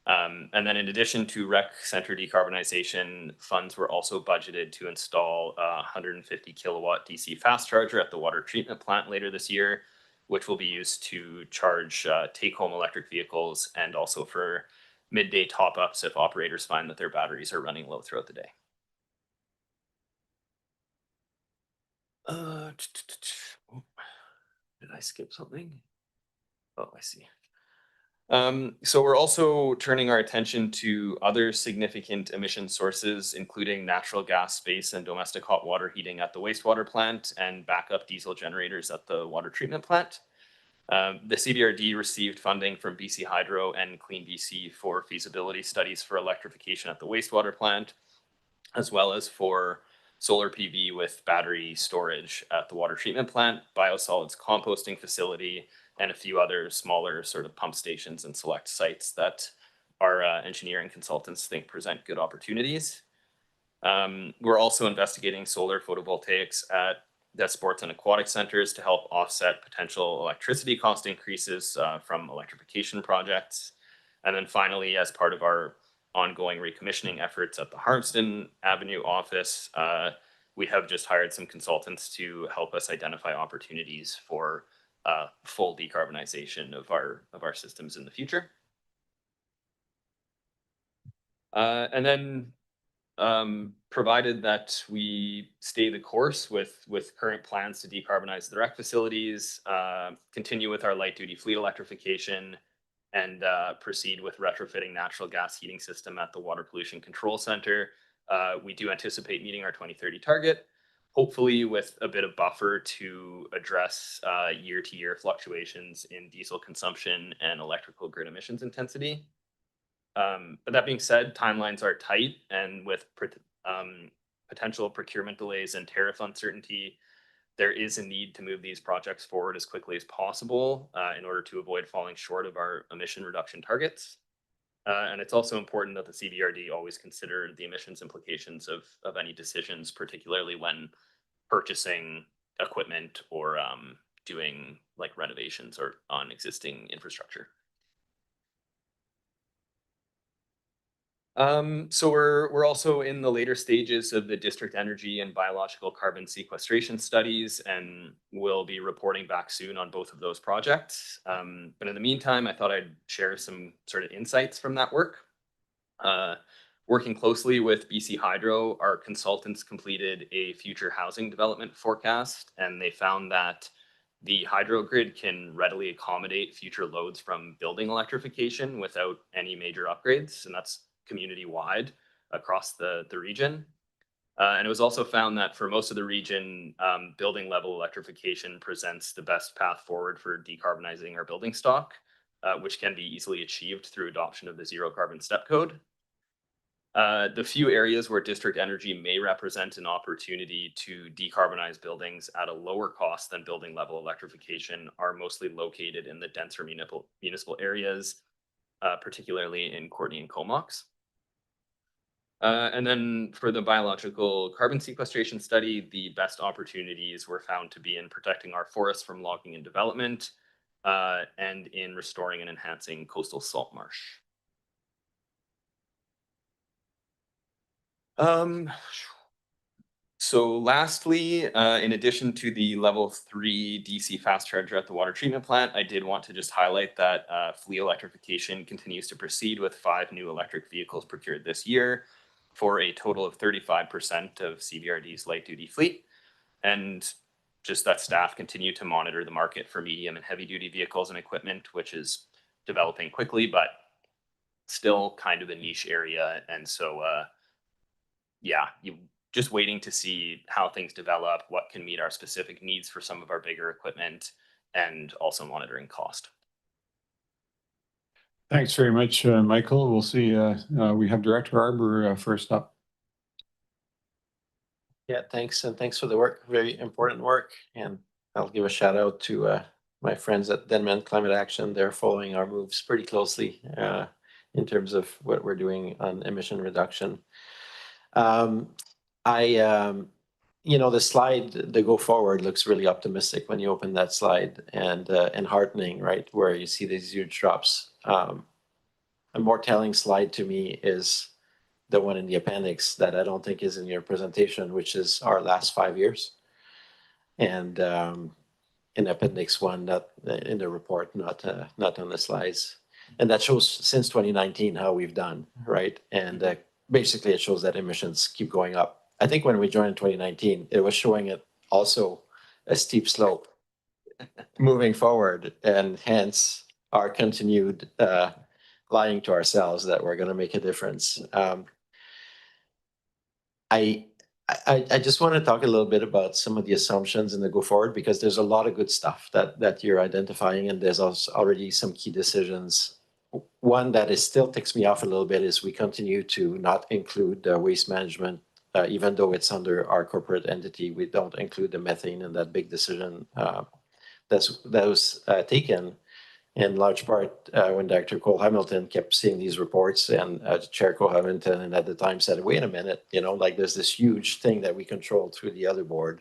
And then in addition to rec center decarbonization, funds were also budgeted to install a 150 kilowatt DC fast charger at the water treatment plant later this year, which will be used to charge take-home electric vehicles and also for midday top-ups if operators find that their batteries are running low throughout the day. Did I skip something? Oh, I see. So we're also turning our attention to other significant emission sources, including natural gas, space, and domestic hot water heating at the wastewater plant and backup diesel generators at the water treatment plant. The CBRD received funding from BC Hydro and Clean BC for feasibility studies for electrification at the wastewater plant, as well as for solar PV with battery storage at the water treatment plant, biosolids composting facility, and a few other smaller sort of pump stations and select sites that our engineering consultants think present good opportunities. We're also investigating solar photovoltaics at the sports and aquatic centers to help offset potential electricity cost increases from electrification projects. And then finally, as part of our ongoing recommissioning efforts at the Harmston Avenue office, we have just hired some consultants to help us identify opportunities for full decarbonization of our systems in the future. And then provided that we stay the course with current plans to decarbonize the REC facilities, continue with our light duty fleet electrification, and proceed with retrofitting natural gas heating system at the Water Pollution Control Center, we do anticipate meeting our 2030 target, hopefully with a bit of buffer to address year-to-year fluctuations in diesel consumption and electrical grid emissions intensity. But that being said, timelines are tight, and with potential procurement delays and tariff uncertainty, there is a need to move these projects forward as quickly as possible in order to avoid falling short of our emission reduction targets. And it's also important that the CBRD always consider the emissions implications of any decisions, particularly when purchasing equipment or doing like renovations or on existing infrastructure. So we're also in the later stages of the district energy and biological carbon sequestration studies, and we'll be reporting back soon on both of those projects. But in the meantime, I thought I'd share some sort of insights from that work. Working closely with BC Hydro, our consultants completed a future housing development forecast, and they found that the hydro grid can readily accommodate future loads from building electrification without any major upgrades, and that's community-wide across the region. And it was also found that for most of the region, building level electrification presents the best path forward for decarbonizing our building stock, which can be easily achieved through adoption of the zero carbon step code. The few areas where district energy may represent an opportunity to decarbonize buildings at a lower cost than building level electrification are mostly located in the denser municipal areas, particularly in Courtenay and Comox. And then for the biological carbon sequestration study, the best opportunities were found to be in protecting our forests from logging and development, and in restoring and enhancing coastal salt marsh. So lastly, in addition to the level 3 DC fast charger at the water treatment plant, I did want to just highlight that fleet electrification continues to proceed with 5 new electric vehicles procured this year for a total of 35% of CBRD's light duty fleet. And just that staff continue to monitor the market for medium and heavy duty vehicles and equipment, which is developing quickly, but still kind of a niche area. And so, yeah, you just waiting to see how things develop, what can meet our specific needs for some of our bigger equipment, and also monitoring cost. Thanks very much, Michael. We'll see. We have Director Arbor first up. Yeah, thanks. And thanks for the work. Very important work. And I'll give a shout out to my friends at Denman Climate Action. They're following our moves pretty closely in terms of what we're doing on emission reduction. You know, the slide, the go forward looks really optimistic when you open that slide, and heartening, right? Where you see these huge drops. A more telling slide to me is the one in the appendix that I don't think is in your presentation, which is our last 5 years. And in appendix 1, not in the report, not on the slides. And that shows since 2019 how we've done, right? And basically it shows that emissions keep going up. I think when we joined in 2019, it was showing it also a steep slope. moving forward, and hence our continued lying to ourselves that we're going to make a difference. I just want to talk a little bit about some of the assumptions in the go forward, because there's a lot of good stuff that you're identifying, and there's also already some key decisions. One that is still ticks me off a little bit is we continue to not include waste management, even though it's under our corporate entity. We don't include the methane in that big decision that was taken in large part when Dr. Cole Hamilton kept seeing these reports, and Chair Cole Hamilton at the time said, wait a minute, like there's this huge thing that we control through the other board,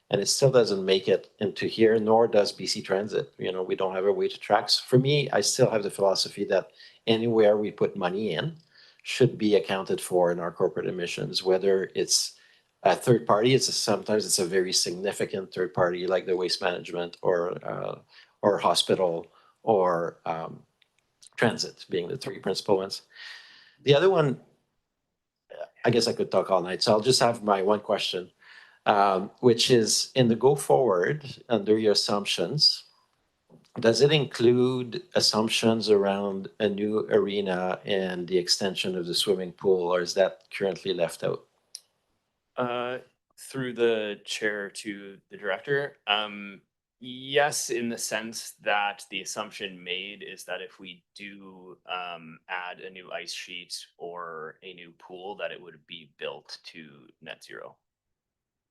and it still doesn't make it into here, nor does BC Transit. We don't have a way to track. So for me, I still have the philosophy that anywhere we put money in should be accounted for in our corporate emissions, whether it's a third party, sometimes it's a very significant third party like the waste management or hospital or transit being the three principal ones. The other one, I guess I could talk all night, so I'll just have my one question, which is in the go forward under your assumptions, does it include assumptions around a new arena and the extension of the swimming pool, or is that currently left out? Through the chair to the director, yes, in the sense that the assumption made is that if we do add a new ice sheet or a new pool, that it would be built to net zero.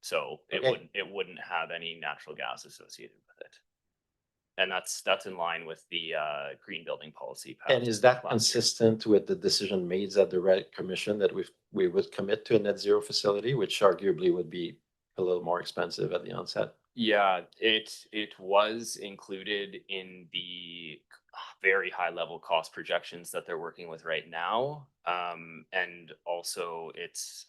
So Okay. it wouldn't have any natural gas associated with it. And that's in line with the green building policy. And is that consistent with the decision made at the Red Commission that we would commit to a net zero facility, which arguably would be a little more expensive at the onset? Yeah, it was included in the very high level cost projections that they're working with right now. And also it's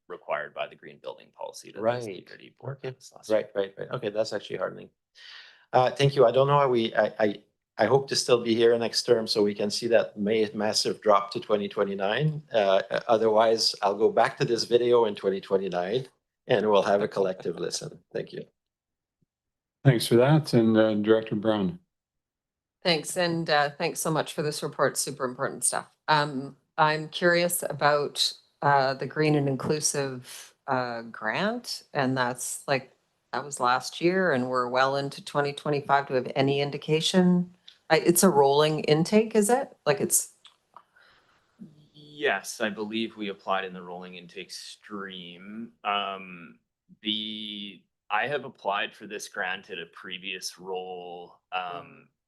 required by the green building policy. That Right. board Okay. passed last year. Right. Okay, that's actually heartening. Thank you. I don't know how I hope to still be here next term so we can see that massive drop to 2029. Otherwise, I'll go back to this video in 2029 and we'll have a collective listen. Thank you. Thanks for that. And Director Brown. Thanks, and thanks so much for this report. Super important stuff. I'm curious about the Green and Inclusive grant, and that was last year, and we're well into 2025. Do we have any indication? It's a rolling intake, is it? Yes, I believe we applied in the rolling intake stream. I have applied for this grant at a previous roll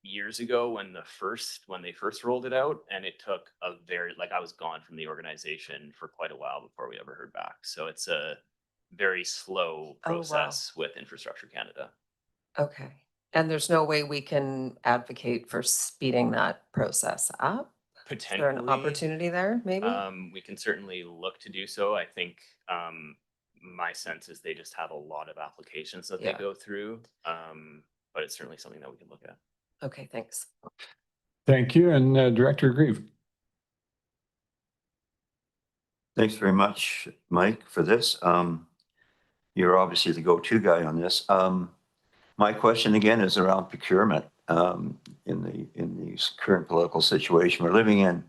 years ago when they first rolled it out, and it took I was gone from the organization for quite a while before we ever heard back. So it's a very slow process with Infrastructure Canada. Okay. And there's no way we can advocate for speeding that process up? Potentially. Is there an opportunity there, maybe? We can certainly look to do so. I think my sense is they just have a lot of applications that they go through, but it's certainly something that we can look at. Okay, thanks. Thank you. And Director Grieve. Thanks very much, Mike, for this. You're obviously the go-to guy on this. My question again is around procurement in the current political situation we're living in.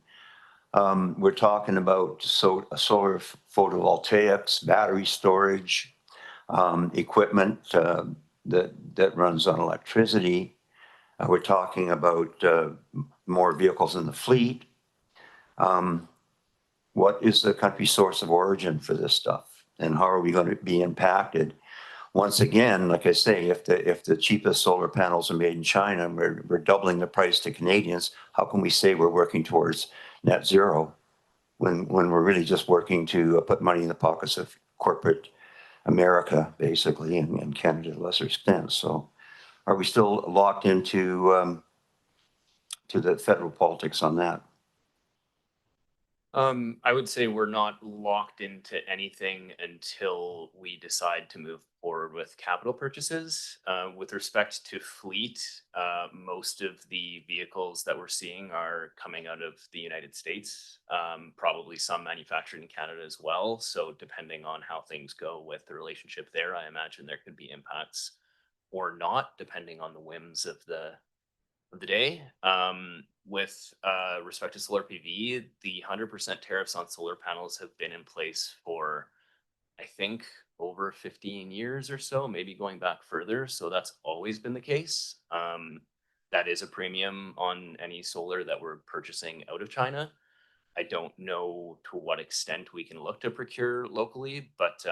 We're talking about solar photovoltaics, battery storage, equipment that runs on electricity. We're talking about more vehicles in the fleet. What is the country source of origin for this stuff? And how are we going to be impacted? Once again, like I say, if the cheapest solar panels are made in China and we're doubling the price to Canadians, how can we say we're working towards net zero when we're really just working to put money in the pockets of corporate America, basically, and Canada to a lesser extent? So are we still locked into to the federal politics on that? I would say we're not locked into anything until we decide to move forward with capital purchases. With respect to fleet, most of the vehicles that we're seeing are coming out of the United States, probably some manufactured in Canada as well. So depending on how things go with the relationship there, I imagine there could be impacts or not, depending on the whims of the day. With respect to solar PV, the 100% tariffs on solar panels have been in place for, I think, over 15 years or so, maybe going back further. So that's always been the case. That is a premium on any solar that we're purchasing out of China. I don't know to what extent we can look to procure locally, but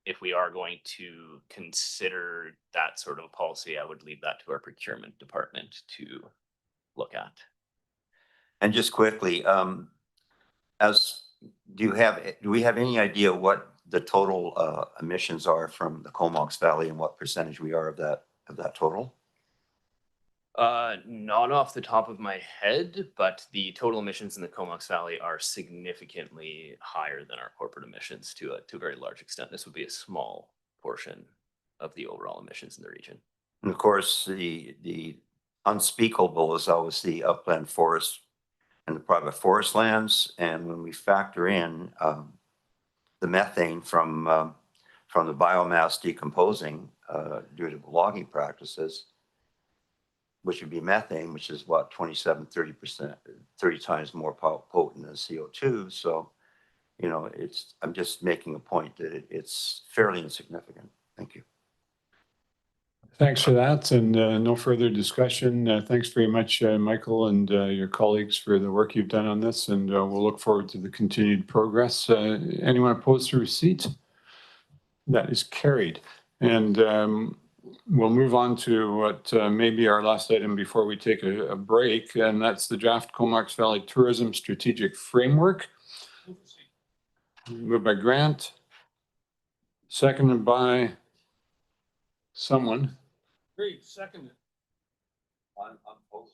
if we are going to consider that sort of policy, I would leave that to our procurement department to look at. And just quickly, do we have any idea what the total emissions are from the Comox Valley and what percentage we are of that total? Not off the top of my head, but the total emissions in the Comox Valley are significantly higher than our corporate emissions to a very large extent. This would be a small portion of the overall emissions in the region. And of course, the unspeakable is always the upland forest and the private forest lands. And when we factor in the methane from the biomass decomposing due to logging practices, which would be methane, which is what, 27-30%, 30 times more potent than CO2. So, you know, I'm just making a point that it's fairly insignificant. Thank you. Thanks for that, and no further discussion. Thanks very much, Michael, and your colleagues for the work you've done on this, and we'll look forward to the continued progress. Anyone opposed to receipt? That is carried. And we'll move on to what may be our last item before we take a break, and that's the draft Comox Valley Tourism Strategic Framework. Moved by Grant, seconded by someone. Great, second. I'm opposed.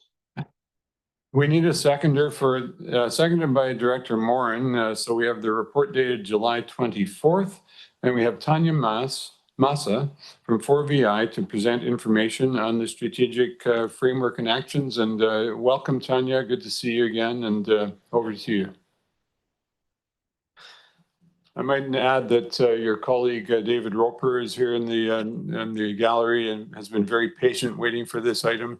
We need a seconder for, seconded by Director Morin. So we have the report dated July 24th, and we have Tanya Massa from 4VI to present information on the strategic framework and actions. And welcome, Tanya. Good to see you again, and over to you. I might add that your colleague David Roper is here in the gallery and has been very patient waiting for this item.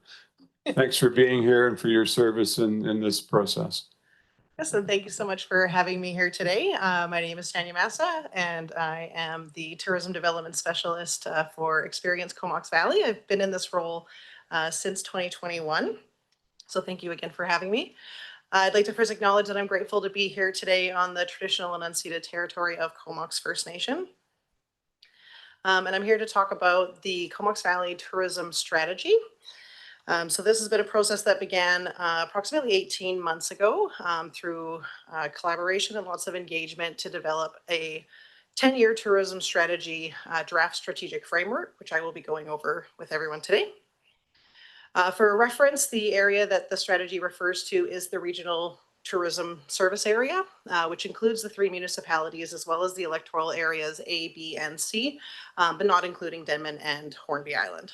Thanks for being here and for your service in this process. Yes, and thank you so much for having me here today. My name is Tanya Massa, and I am the Tourism Development Specialist for Experience Comox Valley. I've been in this role since 2021, so thank you again for having me. I'd like to first acknowledge that I'm grateful to be here today on the traditional and unceded territory of Comox First Nation. And I'm here to talk about the Comox Valley Tourism Strategy. So this has been a process that began approximately 18 months ago through collaboration and lots of engagement to develop a 10-year tourism strategy draft strategic framework, which I will be going over with everyone today. For reference, the area that the strategy refers to is the Regional Tourism Service Area, which includes the 3 municipalities as well as the electoral areas A, B, and C, but not including Denman and Hornby Island.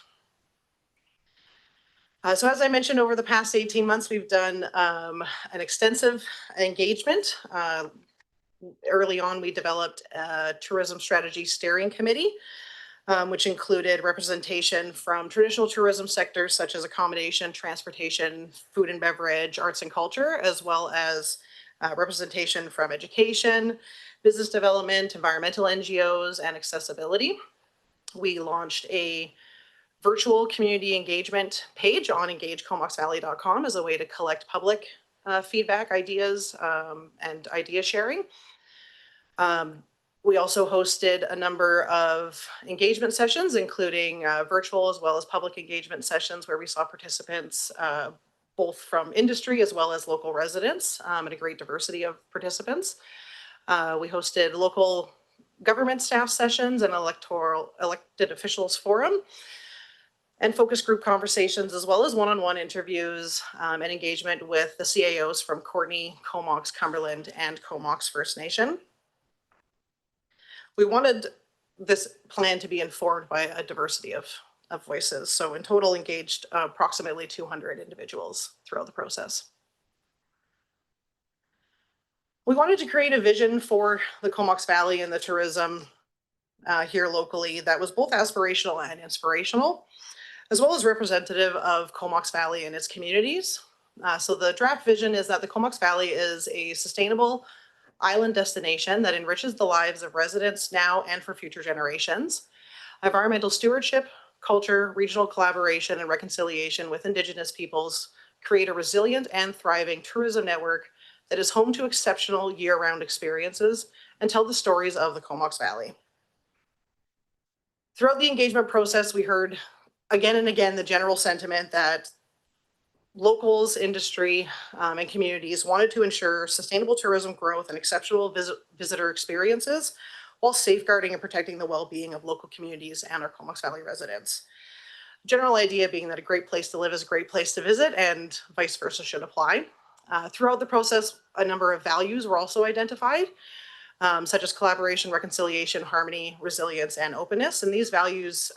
So as I mentioned, over the past 18 months, we've done an extensive engagement. Early on, we developed a tourism strategy steering committee, which included representation from traditional tourism sectors such as accommodation, transportation, food and beverage, arts and culture, as well as representation from education, business development, environmental NGOs, and accessibility. We launched a virtual community engagement page on engagecomoxvalley.com as a way to collect public feedback, ideas, and idea sharing. We also hosted a number of engagement sessions, including virtual as well as public engagement sessions where we saw participants both from industry as well as local residents, and a great diversity of participants. We hosted local government staff sessions and elected officials forum, and focus group conversations, as well as one-on-one interviews and engagement with the CAOs from Courtenay, Comox, Cumberland, and Comox First Nation. We wanted this plan to be informed by a diversity of voices. So in total engaged approximately 200 individuals throughout the process. We wanted to create a vision for the Comox Valley and the tourism here locally that was both aspirational and inspirational, as well as representative of Comox Valley and its communities. So the draft vision is that the Comox Valley is a sustainable island destination that enriches the lives of residents now and for future generations. Environmental stewardship, culture, regional collaboration, and reconciliation with Indigenous peoples create a resilient and thriving tourism network that is home to exceptional year-round experiences and tell the stories of the Comox Valley. Throughout the engagement process, we heard again and again the general sentiment that locals, industry, and communities wanted to ensure sustainable tourism growth and exceptional visitor experiences while safeguarding and protecting the well-being of local communities and our Comox Valley residents. General idea being that a great place to live is a great place to visit, and vice versa should apply. Throughout the process, a number of values were also identified, such as collaboration, reconciliation, harmony, resilience, and openness. And these values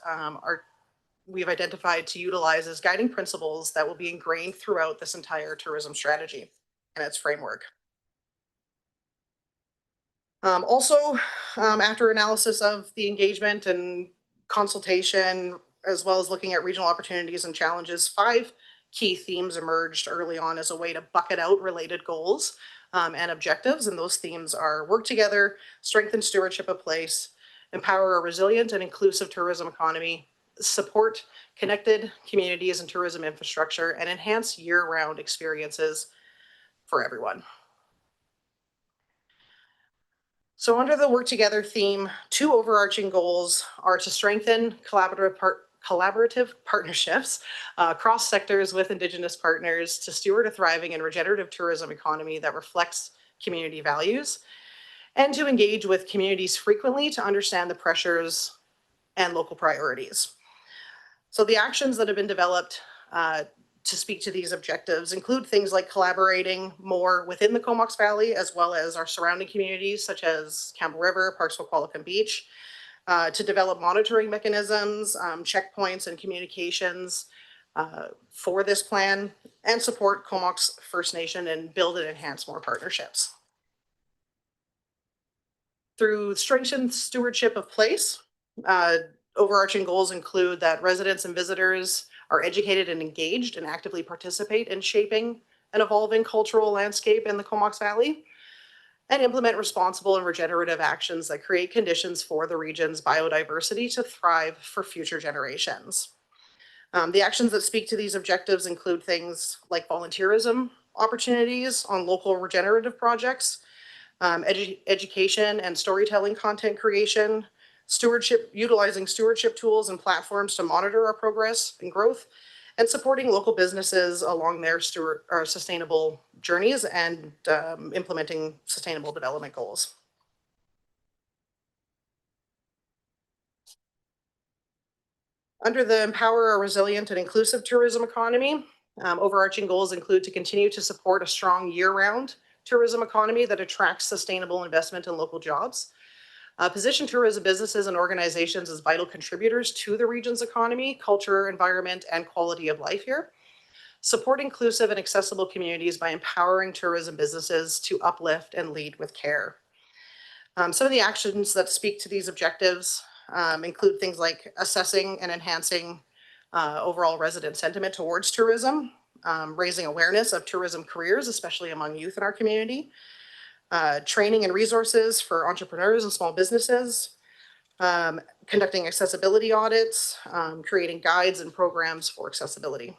we've identified to utilize as guiding principles that will be ingrained throughout this entire tourism strategy and its framework. After analysis of the engagement and consultation, as well as looking at regional opportunities and challenges, 5 key themes emerged early on as a way to bucket out related goals and objectives. And those themes are work together, strengthen stewardship of place, empower a resilient and inclusive tourism economy, support connected communities and tourism infrastructure, and enhance year-round experiences for everyone. So under the work together theme, 2 overarching goals are to strengthen collaborative partnerships across sectors with Indigenous partners to steward a thriving and regenerative tourism economy that reflects community values, and to engage with communities frequently to understand the pressures and local priorities. So the actions that have been developed to speak to these objectives include things like collaborating more within the Comox Valley, as well as our surrounding communities, such as Campbell River, Parks Qualicum Beach, to develop monitoring mechanisms, checkpoints, and communications for this plan, and support Comox First Nation and build and enhance more partnerships. Through strengthened stewardship of place, overarching goals include that residents and visitors are educated and engaged and actively participate in shaping an evolving cultural landscape in the Comox Valley, and implement responsible and regenerative actions that create conditions for the region's biodiversity to thrive for future generations. The actions that speak to these objectives include things like volunteerism opportunities on local regenerative projects, education and storytelling content creation, utilizing stewardship tools and platforms to monitor our progress and growth, and supporting local businesses along their sustainable journeys and implementing sustainable development goals. Under the Empower a Resilient and Inclusive Tourism Economy, overarching goals include to continue to support a strong year-round tourism economy that attracts sustainable investment in local jobs, position tourism businesses and organizations as vital contributors to the region's economy, culture, environment, and quality of life here. Support inclusive and accessible communities by empowering tourism businesses to uplift and lead with care. Some of the actions that speak to these objectives include things like assessing and enhancing overall resident sentiment towards tourism, raising awareness of tourism careers, especially among youth in our community, training and resources for entrepreneurs and small businesses, conducting accessibility audits, creating guides and programs for accessibility.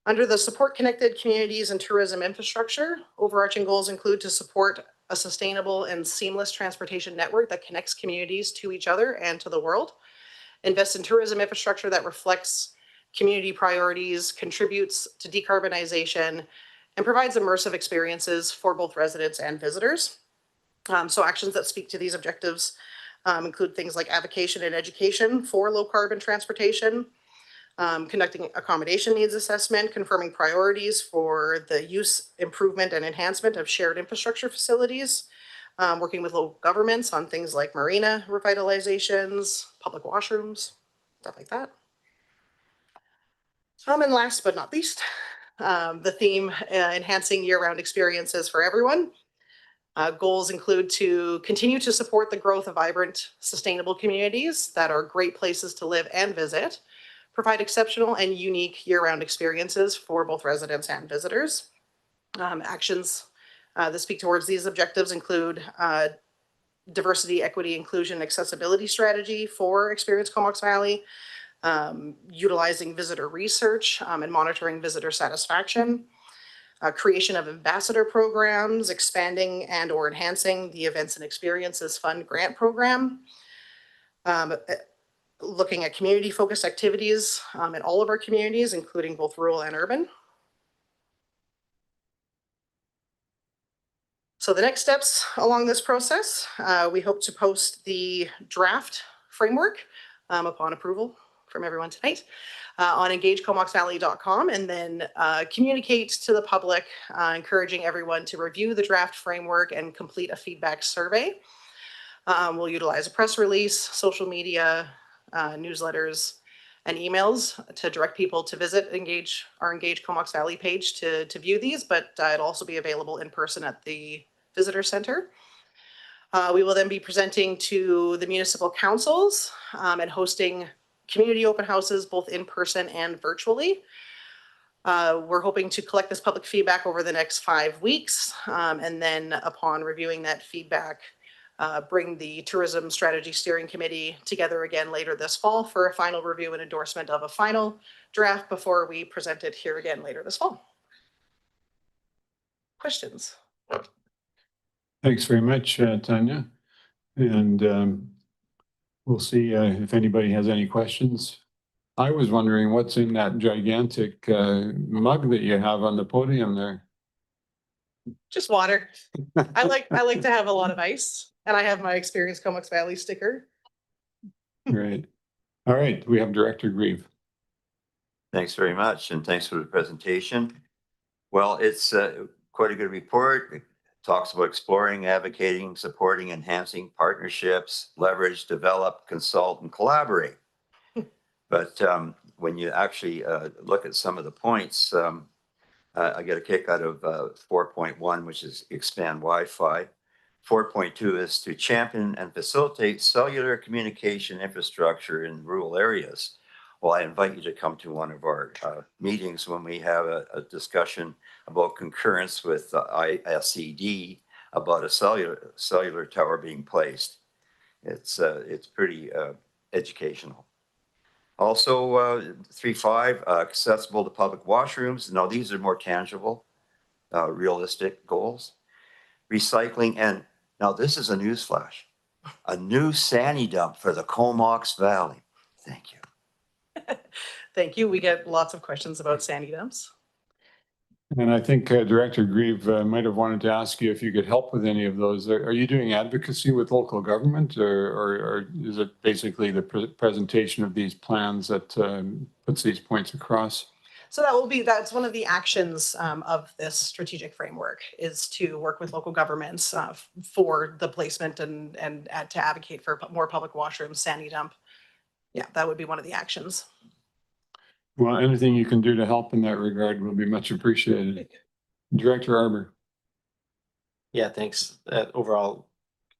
Under the Support Connected Communities and Tourism Infrastructure, overarching goals include to support a sustainable and seamless transportation network that connects communities to each other and to the world, invest in tourism infrastructure that reflects community priorities, contributes to decarbonization, and provides immersive experiences for both residents and visitors. So actions that speak to these objectives include things like advocacy and education for low carbon transportation, conducting accommodation needs assessment, confirming priorities for the use, improvement, and enhancement of shared infrastructure facilities, working with local governments on things like marina revitalizations, public washrooms, stuff like that. And last but not least, the theme, enhancing year-round experiences for everyone. Goals include to continue to support the growth of vibrant, sustainable communities that are great places to live and visit, provide exceptional and unique year-round experiences for both residents and visitors. Actions that speak towards these objectives include diversity, equity, inclusion, accessibility strategy for Experience Comox Valley, utilizing visitor research and monitoring visitor satisfaction, creation of ambassador programs, expanding and or enhancing the Events and Experiences Fund grant program, looking at community-focused activities in all of our communities, including both rural and urban. So the next steps along this process, we hope to post the draft framework upon approval from everyone tonight on engagecomoxvalley.com, and then communicate to the public, encouraging everyone to review the draft framework and complete a feedback survey. We'll utilize a press release, social media, newsletters, and emails to direct people to visit our Engage Comox Valley page to view these, but it'll also be available in person at the visitor center. We will then be presenting to the municipal councils and hosting community open houses, both in person and virtually. We're hoping to collect this public feedback over the next 5 weeks, and then upon reviewing that feedback, bring the Tourism Strategy Steering Committee together again later this fall for a final review and endorsement of a final draft before we present it here again later this fall. Questions? Thanks very much, Tanya. And we'll see if anybody has any questions. I was wondering what's in that gigantic mug that you have on the podium there. Just water. I like to have a lot of ice, and I have my Experience Comox Valley sticker. Great. All right, we have Director Grieve. Thanks very much, and thanks for the presentation. Well, it's quite a good report. It talks about exploring, advocating, supporting, enhancing partnerships, leverage, develop, consult, and collaborate. But when you actually look at some of the points, I get a kick out of 4.1, which is expand Wi-Fi. 4.2 is to champion and facilitate cellular communication infrastructure in rural areas. Well, I invite you to come to one of our meetings when we have a discussion about concurrence with ISED about a cellular tower being placed. It's pretty educational. Also, 3.5, accessible to public washrooms. Now, these are more tangible, realistic goals. Recycling, and now this is a newsflash, a new Sandy dump for the Comox Valley. Thank you. Thank you. We get lots of questions about sandy dumps. And I think Director Grieve might have wanted to ask you if you could help with any of those. Are you doing advocacy with local government, or is it basically the presentation of these plans that puts these points across? So that's one of the actions of this strategic framework, is to work with local governments for the placement and to advocate for more public washrooms, sandy dump. Yeah, that would be one of the actions. Well, anything you can do to help in that regard will be much appreciated. Director Arbor. Yeah, thanks. Overall,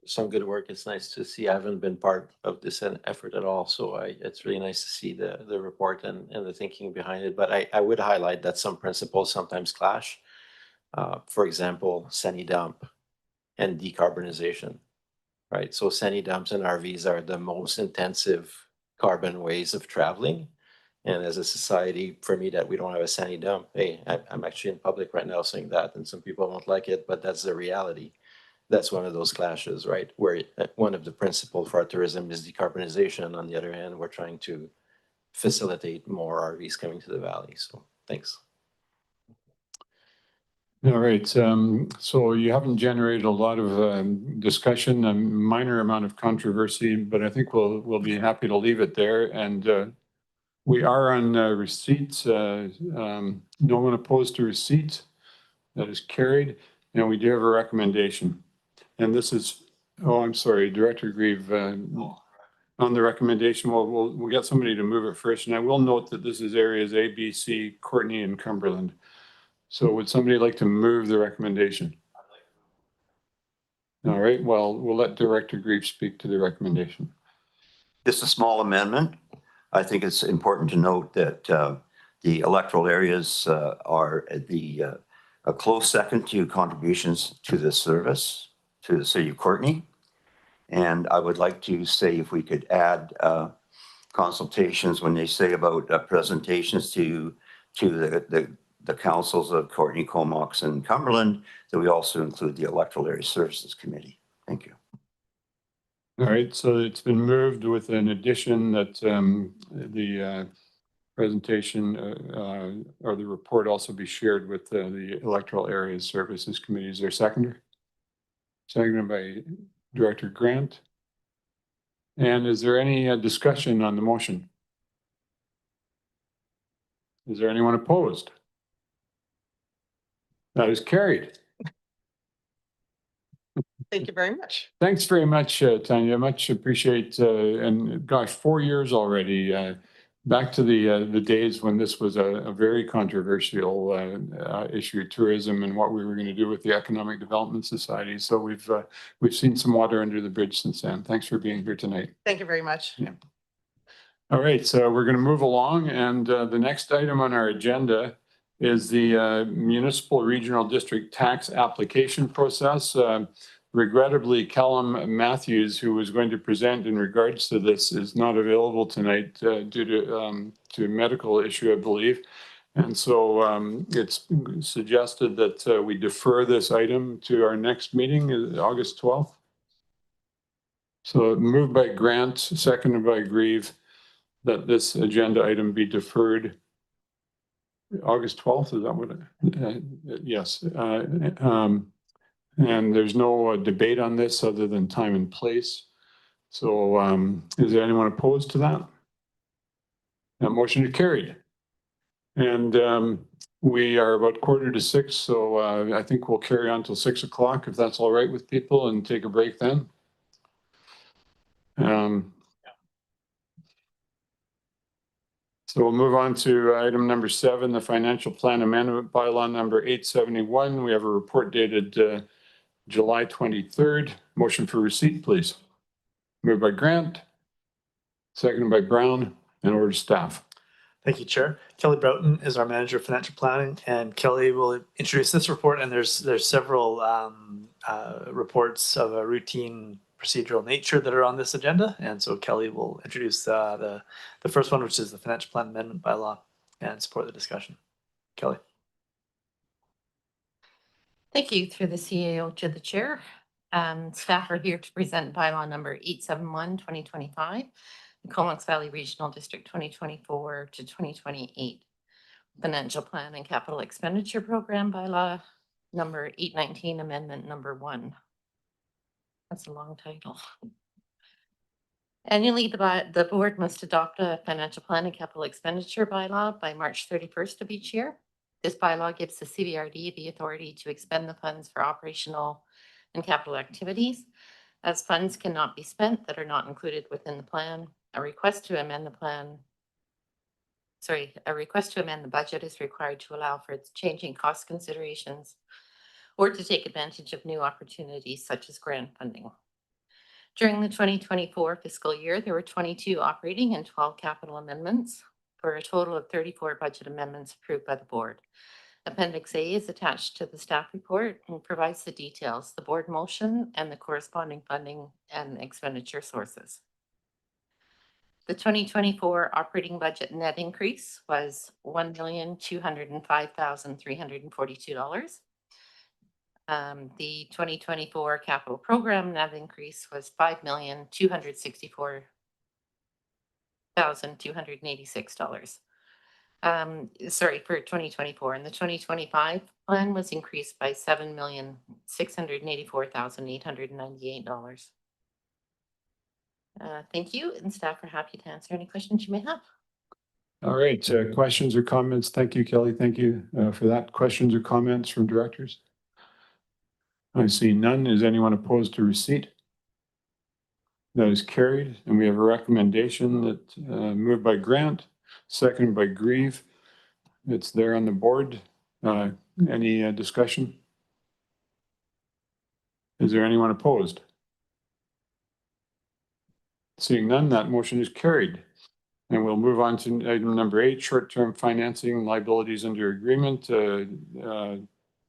some good work. It's nice to see. I haven't been part of this effort at all, so it's really nice to see the report and the thinking behind it. But I would highlight that some principles sometimes clash. For example, sandy dump and decarbonization, right? So sandy dumps and RVs are the most intensive carbon ways of traveling. And as a society, for me, that we don't have a sandy dump, hey, I'm actually in public right now saying that, and some people won't like it, but that's the reality. That's one of those clashes, right? Where one of the principles for our tourism is decarbonization. On the other hand, we're trying to facilitate more RVs coming to the valley. So thanks. All right. So you haven't generated a lot of discussion, a minor amount of controversy, but I think we'll be happy to leave it there. And we are on receipts. No one opposed to receipt. That is carried. And we do have a recommendation. And this is, oh, I'm sorry, Director Grieve. On the recommendation, we'll get somebody to move it first. And I will note that this is areas A, B, C, Courtney, and Cumberland. So would somebody like to move the recommendation? All right, well, we'll let Director Grieve speak to the recommendation. Just a small amendment. I think it's important to note that the electoral areas are a close second to contributions to the service, to the city of Courtenay. And I would like to say if we could add consultations when they say about presentations to the councils of Courtenay, Comox, and Cumberland, that we also include the Electoral Area Services Committee. Thank you. All right, so it's been moved with an addition that the presentation or the report also be shared with the Electoral Area Services Committee. Is there a seconder? Seconded by Director Grant. And is there any discussion on the motion? Is there anyone opposed? That is carried. Thank you very much. Thanks very much, Tanya. Much appreciate, and gosh, 4 years already. Back to the days when this was a very controversial issue, tourism and what we were going to do with the Economic Development Society. So we've seen some water under the bridge since then. Thanks for being here tonight. Thank you very much. Yeah. All right, so we're going to move along, and the next item on our agenda is the Municipal Regional District Tax Application Process. Regrettably, Callum Matthews, who was going to present in regards to this, is not available tonight due to medical issue, I believe. And so it's suggested that we defer this item to our next meeting, August 12th. So moved by Grant, seconded by Grieve, that this agenda item be deferred. August 12th, is that what yes. And there's no debate on this other than time and place. So is there anyone opposed to that? That motion is carried. And we are about 5:45, so I think we'll carry on till 6 o'clock if that's all right with people, and take a break then. So we'll move on to item number 7, the financial plan amendment bylaw number 871. We have a report dated July 23rd. Motion for receipt, please. Moved by Grant, seconded by Brown, and order to staff. Thank you, Chair. Kelly Broughton is our Manager of Financial Planning, and Kelly will introduce this report. And there's several reports of a routine procedural nature that are on this agenda. And so Kelly will introduce the first one, which is the Financial Plan Amendment Bylaw, and support the discussion. Kelly. Thank you. Through the CAO to the Chair. Staff are here to present bylaw number 871, 2025, the Comox Valley Regional District 2024 to 2028. Financial Plan and Capital Expenditure Program bylaw number 819, amendment number 1. That's a long title. Annually, the board must adopt a financial plan and capital expenditure bylaw by March 31st of each year. This bylaw gives the CBRD the authority to expend the funds for operational and capital activities. As funds cannot be spent that are not included within the plan, a request to amend the budget is required to allow for its changing cost considerations or to take advantage of new opportunities such as grant funding. During the 2024 fiscal year, there were 22 operating and 12 capital amendments for a total of 34 budget amendments approved by the board. Appendix A is attached to the staff report and provides the details, the board motion, and the corresponding funding and expenditure sources. The 2024 operating budget net increase was $1,205,342. The 2024 capital program net increase was $5,264,286. Sorry, for 2024, and the 2025 plan was increased by $7,684,898. Thank you, and staff are happy to answer any questions you may have. All right, questions or comments? Thank you, Kelly. Thank you for that. Questions or comments from directors? I see none. Is anyone opposed to receipt? That is carried, and we have a recommendation that moved by Grant, seconded by Grieve. It's there on the board. Any discussion? Is there anyone opposed? Seeing none, that motion is carried. And we'll move on to item number 8, short-term financing liabilities under agreement.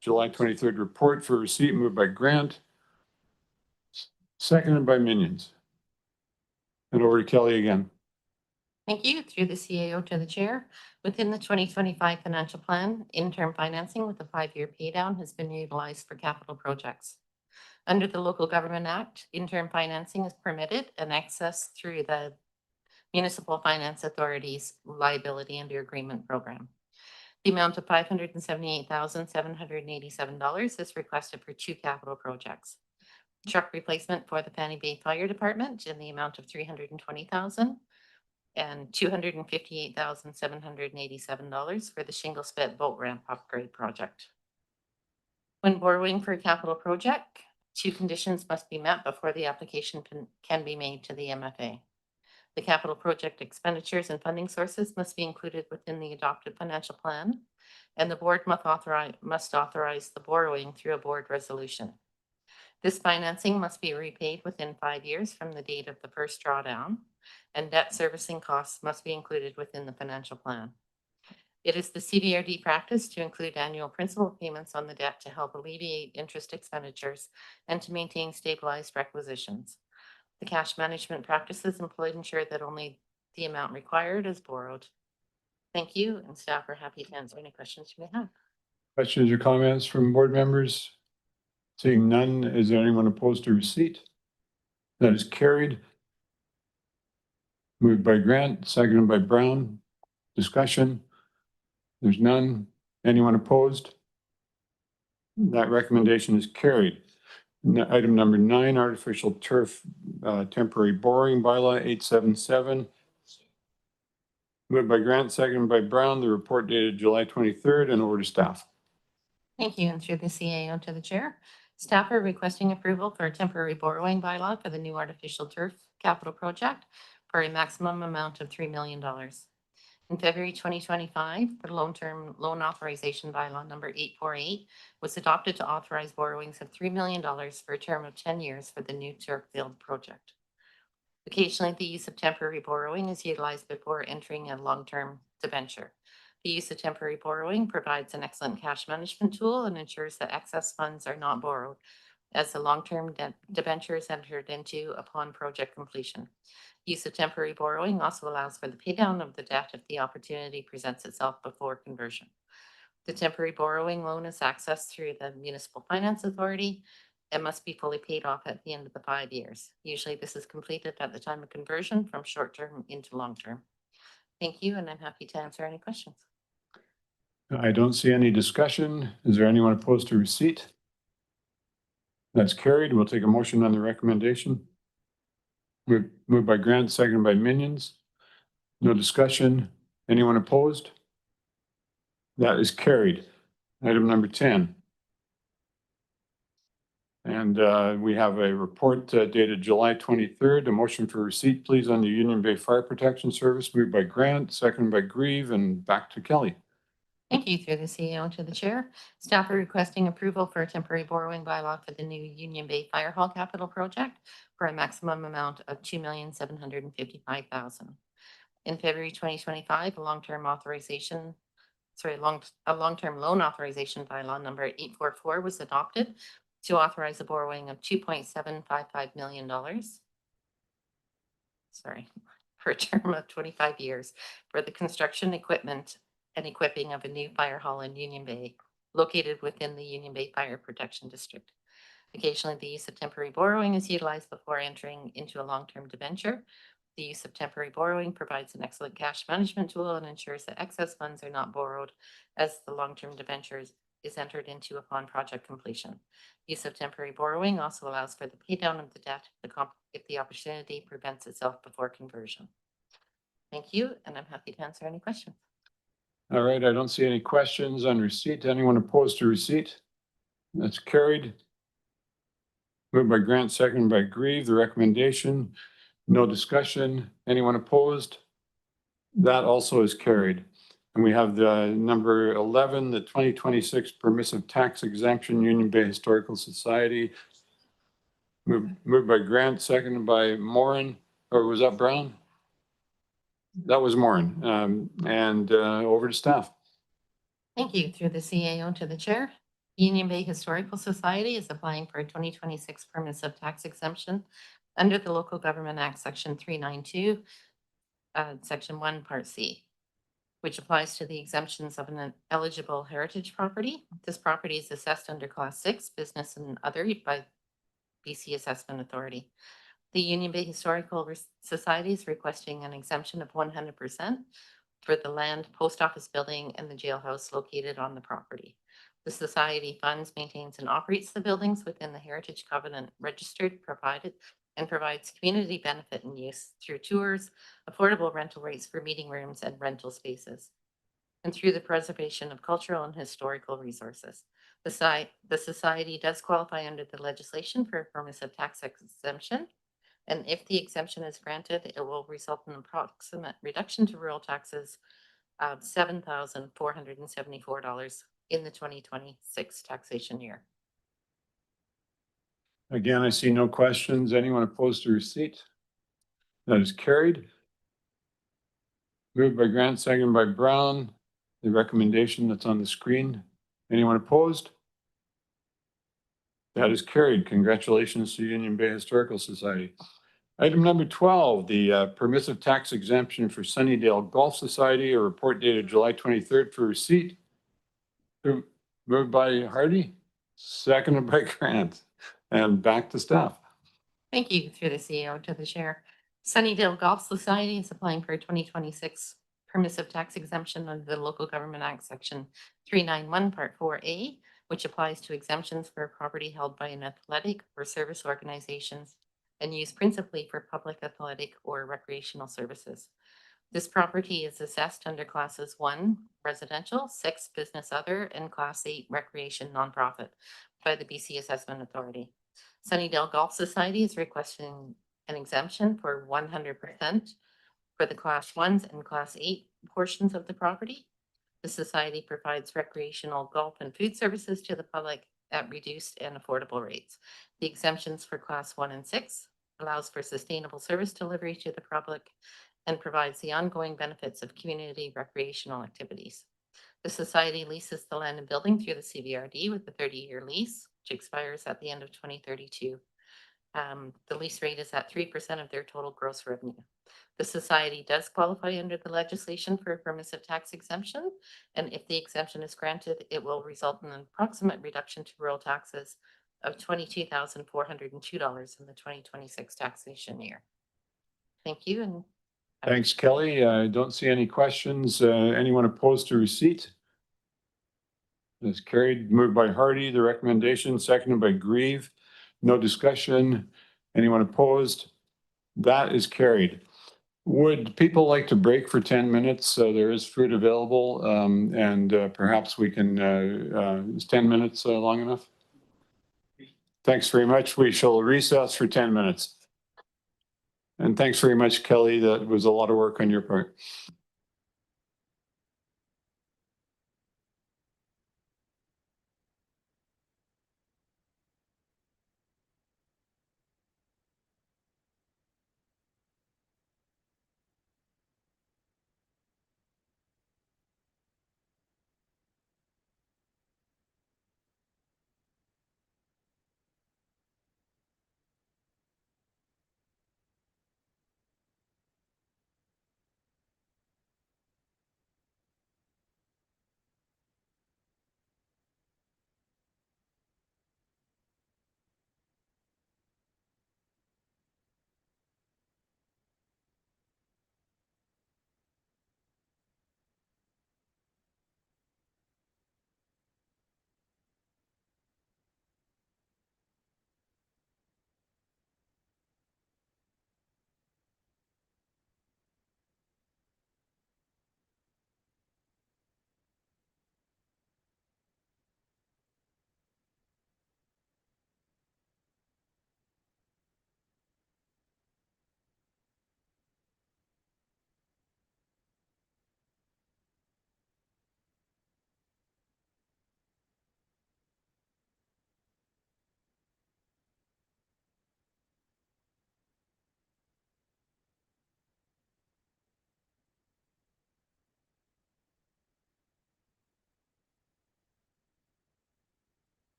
July 23rd report for receipt, moved by Grant, seconded by Minions. And over to Kelly again. Thank you. Through the CAO to the chair. Within the 2025 financial plan, interim financing with a 5-year paydown has been utilized for capital projects. Under the Local Government Act, interim financing is permitted and accessed through the Municipal Finance Authority's liability under agreement program. The amount of $578,787 is requested for 2 capital projects. Truck replacement for the Fanny Bay Fire Department in the amount of $320,000 and $258,787 for the Shingle Spit boat ramp upgrade project. When borrowing for a capital project, 2 conditions must be met before the application can be made to the MFA. The capital project expenditures and funding sources must be included within the adopted financial plan, and the board must authorize the borrowing through a board resolution. This financing must be repaid within 5 years from the date of the first drawdown, and debt servicing costs must be included within the financial plan. It is the CVRD practice to include annual principal payments on the debt to help alleviate interest expenditures and to maintain stabilized requisitions. The cash management practices employed ensure that only the amount required is borrowed. Thank you, and staff are happy to answer any questions you may have. Questions or comments from board members? Seeing none, is there anyone opposed to receipt? That is carried. Moved by Grant, seconded by Brown. Discussion? There's none. Anyone opposed? That recommendation is carried. Item number 9, artificial turf temporary borrowing bylaw 877. Moved by Grant, seconded by Brown. The report dated July 23rd, and over to staff. Thank you, and through the CAO to the chair. Staff are requesting approval for a temporary borrowing bylaw for the new artificial turf capital project for a maximum amount of $3 million. In February 2025, the long-term loan authorization bylaw number 848 was adopted to authorize borrowings of $3 million for a term of 10 years for the new turf field project. Occasionally, the use of temporary borrowing is utilized before entering a long-term debenture. The use of temporary borrowing provides an excellent cash management tool and ensures that excess funds are not borrowed as the long-term debenture is entered into upon project completion. Use of temporary borrowing also allows for the paydown of the debt if the opportunity presents itself before conversion. The temporary borrowing loan is accessed through the Municipal Finance Authority and must be fully paid off at the end of the 5 years. Usually this is completed at the time of conversion from short-term into long-term. Thank you, and I'm happy to answer any questions. I don't see any discussion. Is there anyone opposed to receipt? That's carried. We'll take a motion on the recommendation. Moved by Grant, seconded by Minions. No discussion. Anyone opposed? That is carried. Item number 10. And we have a report dated July 23rd. A motion for receipt, please, on the Union Bay Fire Protection Service. Moved by Grant, seconded by Grieve, and back to Kelly. Thank you. Through the CEO to the chair. Staff are requesting approval for a temporary borrowing bylaw for the new Union Bay Fire Hall capital project for a maximum amount of $2,755,000. In February 2025, a long-term loan authorization bylaw number 844 was adopted to authorize a borrowing of $2.755 million. For a term of 25 years for the construction, equipment, and equipping of a new fire hall in Union Bay, located within the Union Bay Fire Protection District. Occasionally, the use of temporary borrowing is utilized before entering into a long-term debenture. The use of temporary borrowing provides an excellent cash management tool and ensures that excess funds are not borrowed as the long-term debenture is entered into upon project completion. Use of temporary borrowing also allows for the pay down of the debt if the opportunity presents itself before conversion. Thank you, and I'm happy to answer any questions. All right, I don't see any questions on receipt. Anyone opposed to receipt? That's carried. Moved by Grant, seconded by Grieve. The recommendation, no discussion. Anyone opposed? That also is carried. And we have the number 11, the 2026 permissive tax exemption, Union Bay Historical Society. Moved by Grant, seconded by Moran, or was that Brown? That was Moran. Over to staff. Thank you. Through the CAO to the chair. Union Bay Historical Society is applying for a 2026 permissive tax exemption under the Local Government Act, Section 392, Section 1, Part C, which applies to the exemptions of an eligible heritage property. This property is assessed under Class 6, Business and Other by BC Assessment Authority. The Union Bay Historical Society is requesting an exemption of 100% for the land, post office building, and the jailhouse located on the property. The society funds, maintains, and operates the buildings within the Heritage Covenant registered, provides community benefit and use through tours, affordable rental rates for meeting rooms and rental spaces, and through the preservation of cultural and historical resources. The society does qualify under the legislation for a permissive tax exemption. And if the exemption is granted, it will result in an approximate reduction to rural taxes of $7,474 in the 2026 taxation year. Again, I see no questions. Anyone opposed to receipt? That is carried. Moved by Grant, seconded by Brown. The recommendation that's on the screen. Anyone opposed? That is carried. Congratulations to Union Bay Historical Society. Item number 12, the permissive tax exemption for Sunnydale Golf Society, a report dated July 23rd for receipt. Moved by Hardy, seconded by Grant, and back to staff. Thank you. Through the CEO to the chair. Sunnydale Golf Society is applying for a 2026 permissive tax exemption under the Local Government Act, Section 391, Part 4A, which applies to exemptions for property held by an athletic or service organizations and used principally for public athletic or recreational services. This property is assessed under classes 1 residential, 6 business other, and class 8 recreation nonprofit by the BC Assessment Authority. Sunnydale Golf Society is requesting an exemption for 100% for the class 1s and class 8 portions of the property. The society provides recreational golf and food services to the public at reduced and affordable rates. The exemptions for class 1 and 6 allows for sustainable service delivery to the public and provides the ongoing benefits of community recreational activities. The society leases the land and building through the CVRD with a 30-year lease, which expires at the end of 2032. The lease rate is at 3% of their total gross revenue. The society does qualify under the legislation for a permissive tax exemption, and if the exemption is granted, it will result in an approximate reduction to rural taxes of $22,402 in the 2026 taxation year. Thank you. And thanks, Kelly. I don't see any questions. Anyone opposed to receipt? That's carried. Moved by Hardy, the recommendation, seconded by Grieve. No discussion. Anyone opposed? That is carried. Would people like to break for 10 minutes? There is food available, and perhaps we can, is 10 minutes long enough? Thanks very much. We shall recess for 10 minutes. And thanks very much, Kelly. That was a lot of work on your part.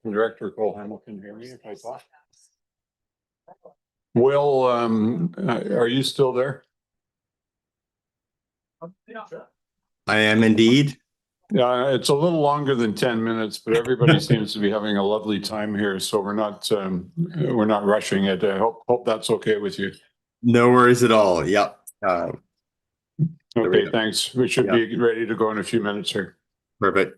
Director Cole Hamel can hear me if I talk. Will, are you still there? I am indeed. Yeah, it's a little longer than 10 minutes, but everybody seems to be having a lovely time here, so we're not rushing it. I hope that's okay with you. No worries at all. Yep. Okay, thanks. We should Yeah. be ready to go in a few minutes here. Perfect.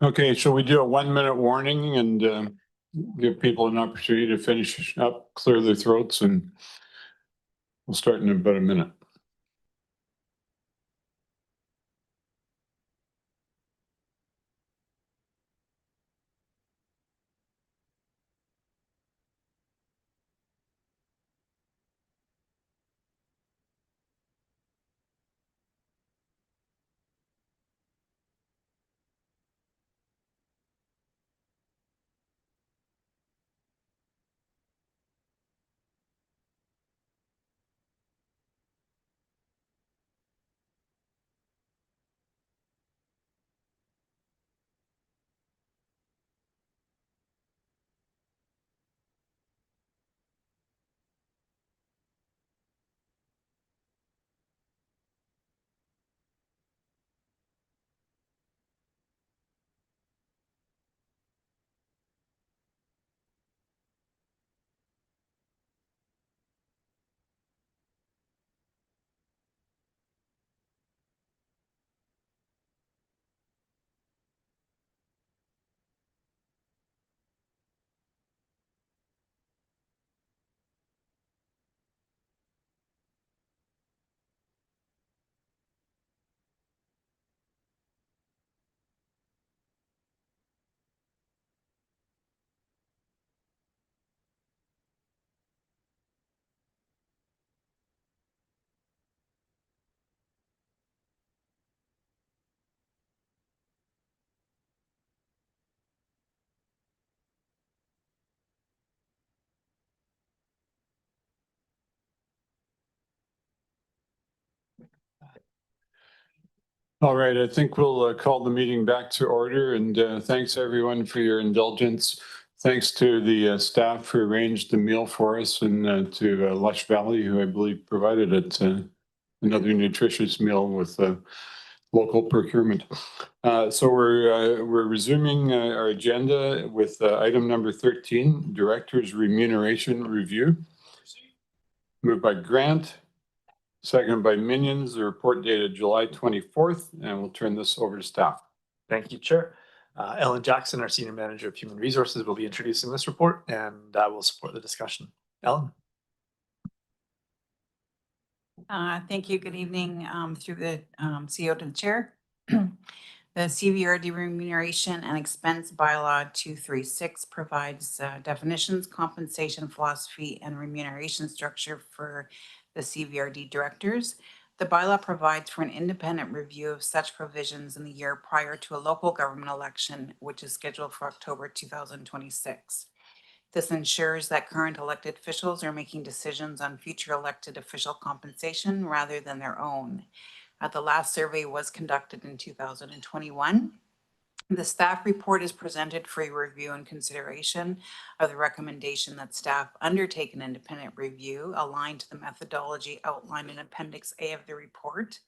Okay, shall we do a 1-minute warning and give people an opportunity to finish up, clear their throats, and we'll start in about a minute. All right, I think we'll call the meeting back to order, and thanks everyone for your indulgence. Thanks to the staff who arranged the meal for us, and to Lush Valley, who I believe provided it, another nutritious meal with local procurement. So we're resuming our agenda with item number 13, Director's Remuneration Review. Moved by Grant, seconded by Minions. The report dated July 24th, and we'll turn this over to staff. Thank you, Chair. Ellen Jackson, our Senior Manager of Human Resources, will be introducing this report, and I will support the discussion. Ellen. Thank you. Good evening through the CEO to the Chair. The CVRD Remuneration and Expense Bylaw 236 provides definitions, compensation philosophy, and remuneration structure for the CVRD directors. The bylaw provides for an independent review of such provisions in the year prior to a local government election, which is scheduled for October 2026. This ensures that current elected officials are making decisions on future elected official compensation rather than their own. The last survey was conducted in 2021. The staff report is presented for your review and consideration of the recommendation that staff undertake an independent review aligned to the methodology outlined in Appendix A of the report.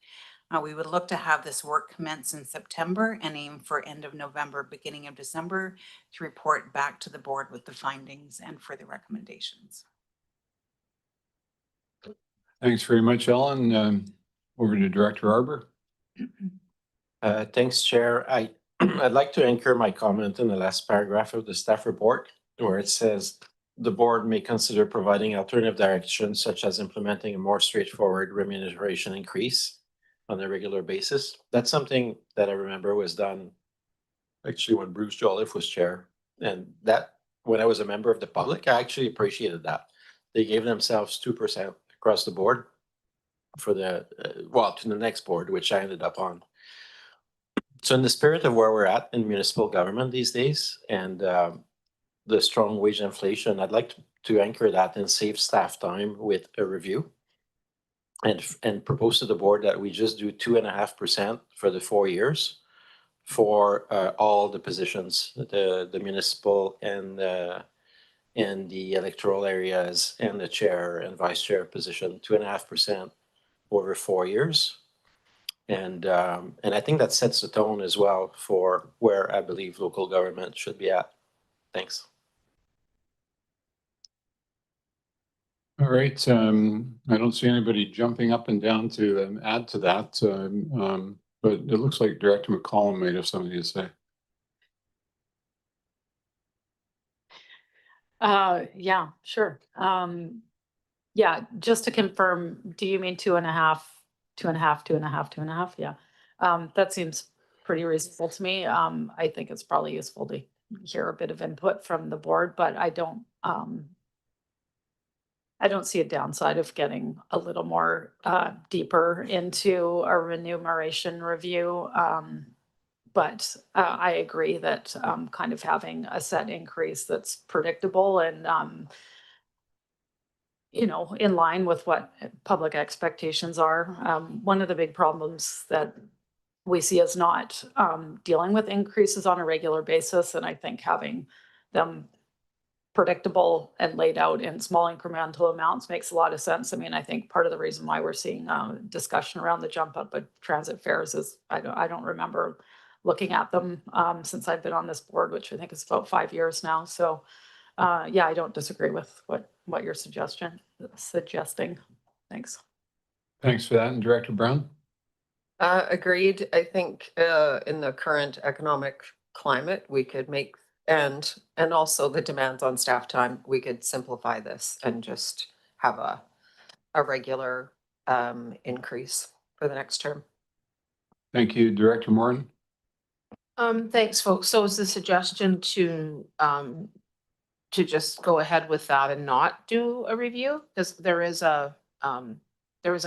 We would look to have this work commence in September and aim for end of November, beginning of December, to report back to the board with the findings and further recommendations. Thanks very much, Ellen. Over to Director Arbor. Thanks, Chair. I'd like to anchor my comment in the last paragraph of the staff report, where it says the board may consider providing alternative directions, such as implementing a more straightforward remuneration increase on a regular basis. That's something that I remember was done actually when Bruce Jolliffe was chair. And that, when I was a member of the public, I actually appreciated that. They gave themselves 2% across the board for the, to the next board, which I ended up on. So in the spirit of where we're at in municipal government these days and the strong wage inflation, I'd like to anchor that and save staff time with a review and propose to the board that we just do 2.5% for the 4 years for all the positions, the municipal and the electoral areas and the chair and vice chair position, 2.5% over 4 years. And I think that sets the tone as well for where I believe local government should be at. Thanks. All right. I don't see anybody jumping up and down to add to that, but it looks like Director McCollum might have something to say. Yeah, sure. Yeah, just to confirm, do you mean 2.5, 2.5, 2.5, 2.5? Yeah. That seems pretty reasonable to me. I think it's probably useful to hear a bit of input from the board, but I don't see a downside of getting a little more deeper into a remuneration review. But I agree that kind of having a set increase that's predictable and in line with what public expectations are. One of the big problems that we see is not dealing with increases on a regular basis. And I think having them predictable and laid out in small incremental amounts makes a lot of sense. I mean, I think part of the reason why we're seeing discussion around the jump up of transit fares is I don't remember looking at them since I've been on this board, which I think is about 5 years now. So yeah, I don't disagree with what you're suggesting. Thanks. Thanks for that. And Director Brown? Agreed. I think in the current economic climate, we could make, and also the demands on staff time, we could simplify this and just have a regular increase for the next term. Thank you. Director Morin? Thanks, folks. So is the suggestion to just go ahead with that and not do a review? Because there is a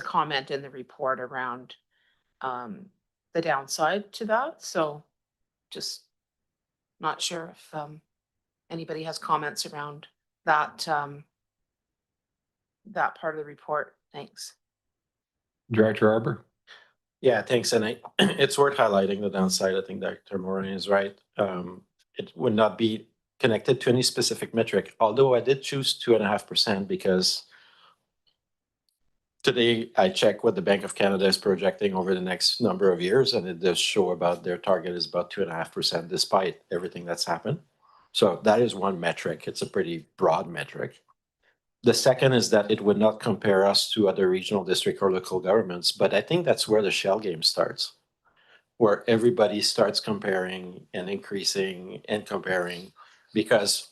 comment in the report around the downside to that. So just not sure if anybody has comments around that that part of the report. Thanks. Director Arbor? Yeah, thanks. And it's worth highlighting the downside. I think Dr. Morin is right. It would not be connected to any specific metric, although I did choose 2.5% because today I checked what the Bank of Canada is projecting over the next number of years, and it does show about their target is about 2.5% despite everything that's happened. So that is one metric. It's a pretty broad metric. The second is that it would not compare us to other regional district or local governments, but I think that's where the shell game starts, where everybody starts comparing and increasing and comparing, because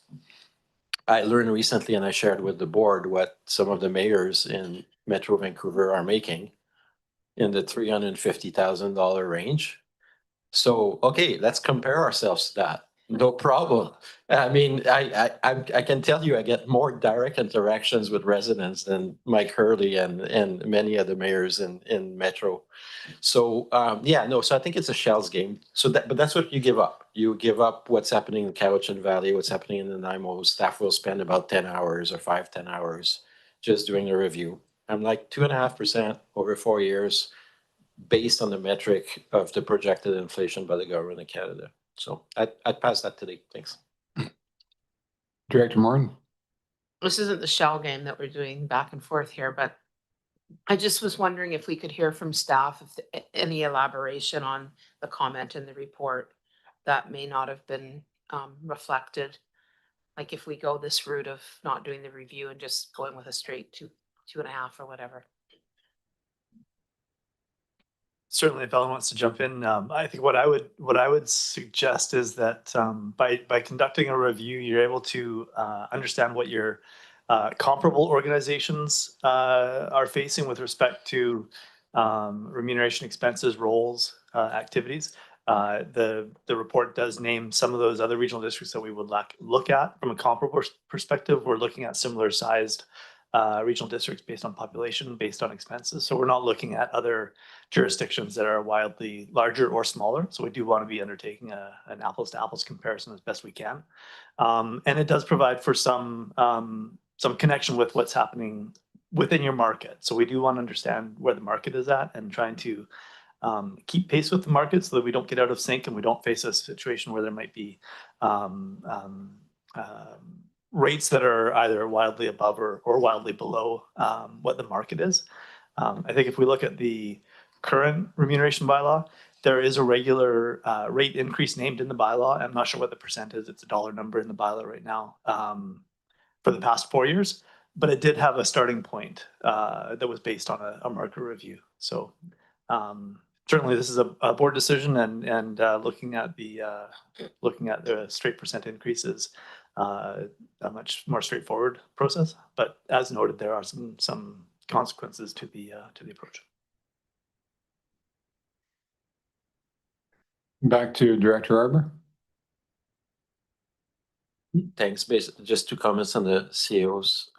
I learned recently and I shared with the board what some of the mayors in Metro Vancouver are making in the $350,000 range. So, okay, let's compare ourselves to that. No problem. I mean, I can tell you I get more direct interactions with residents than Mike Hurley and many other mayors in Metro. So yeah, no, so I think it's a shells game. So but that's what you give up. You give up what's happening in Cowichan Valley, what's happening in Nanaimo. Staff will spend about 10 hours or 10 hours just doing a review. I'm like 2.5% over 4 years based on the metric of the projected inflation by the government of Canada. So I'd pass that today. Thanks. Director Morin. This isn't the shell game that we're doing back and forth here, but I just was wondering if we could hear from staff if any elaboration on the comment in the report that may not have been reflected. Like if we go this route of not doing the review and just going with a straight 2.5 or whatever. Certainly, if Ellen wants to jump in, I think what I would suggest is that by conducting a review, you're able to understand what your comparable organizations are facing with respect to remuneration expenses, roles, activities. The report does name some of those other regional districts that we would look at from a comparable perspective. We're looking at similar sized regional districts based on population, based on expenses. So we're not looking at other jurisdictions that are wildly larger or smaller. So we do want to be undertaking an apples to apples comparison as best we can. And it does provide for some connection with what's happening within your market. So we do want to understand where the market is at and trying to keep pace with the market so that we don't get out of sync and we don't face a situation where there might be rates that are either wildly above or wildly below what the market is. I think if we look at the current remuneration bylaw, there is a regular rate increase named in the bylaw. I'm not sure what the percent is. It's a dollar number in the bylaw right now for the past 4 years, but it did have a starting point that was based on a market review. So certainly this is a board decision and looking at the straight percent increases a much more straightforward process. But as noted, there are some consequences to the approach. Back to Director Arbour. Thanks. Basically, just 2 comments on the CEO's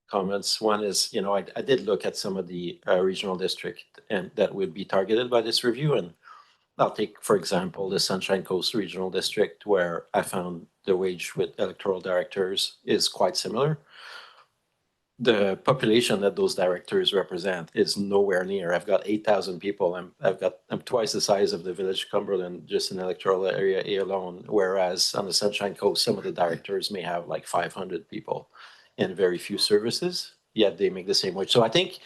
comments. One is, you know, I did look at some of the regional district and that would be targeted by this review. And I'll take, for example, the Sunshine Coast Regional District, where I found the wage with electoral directors is quite similar. The population that those directors represent is nowhere near. I've got 8,000 people. I'm twice the size of the village of Cumberland just in the electoral area A alone. Whereas on the Sunshine Coast, some of the directors may have like 500 people and very few services, yet they make the same wage. So I think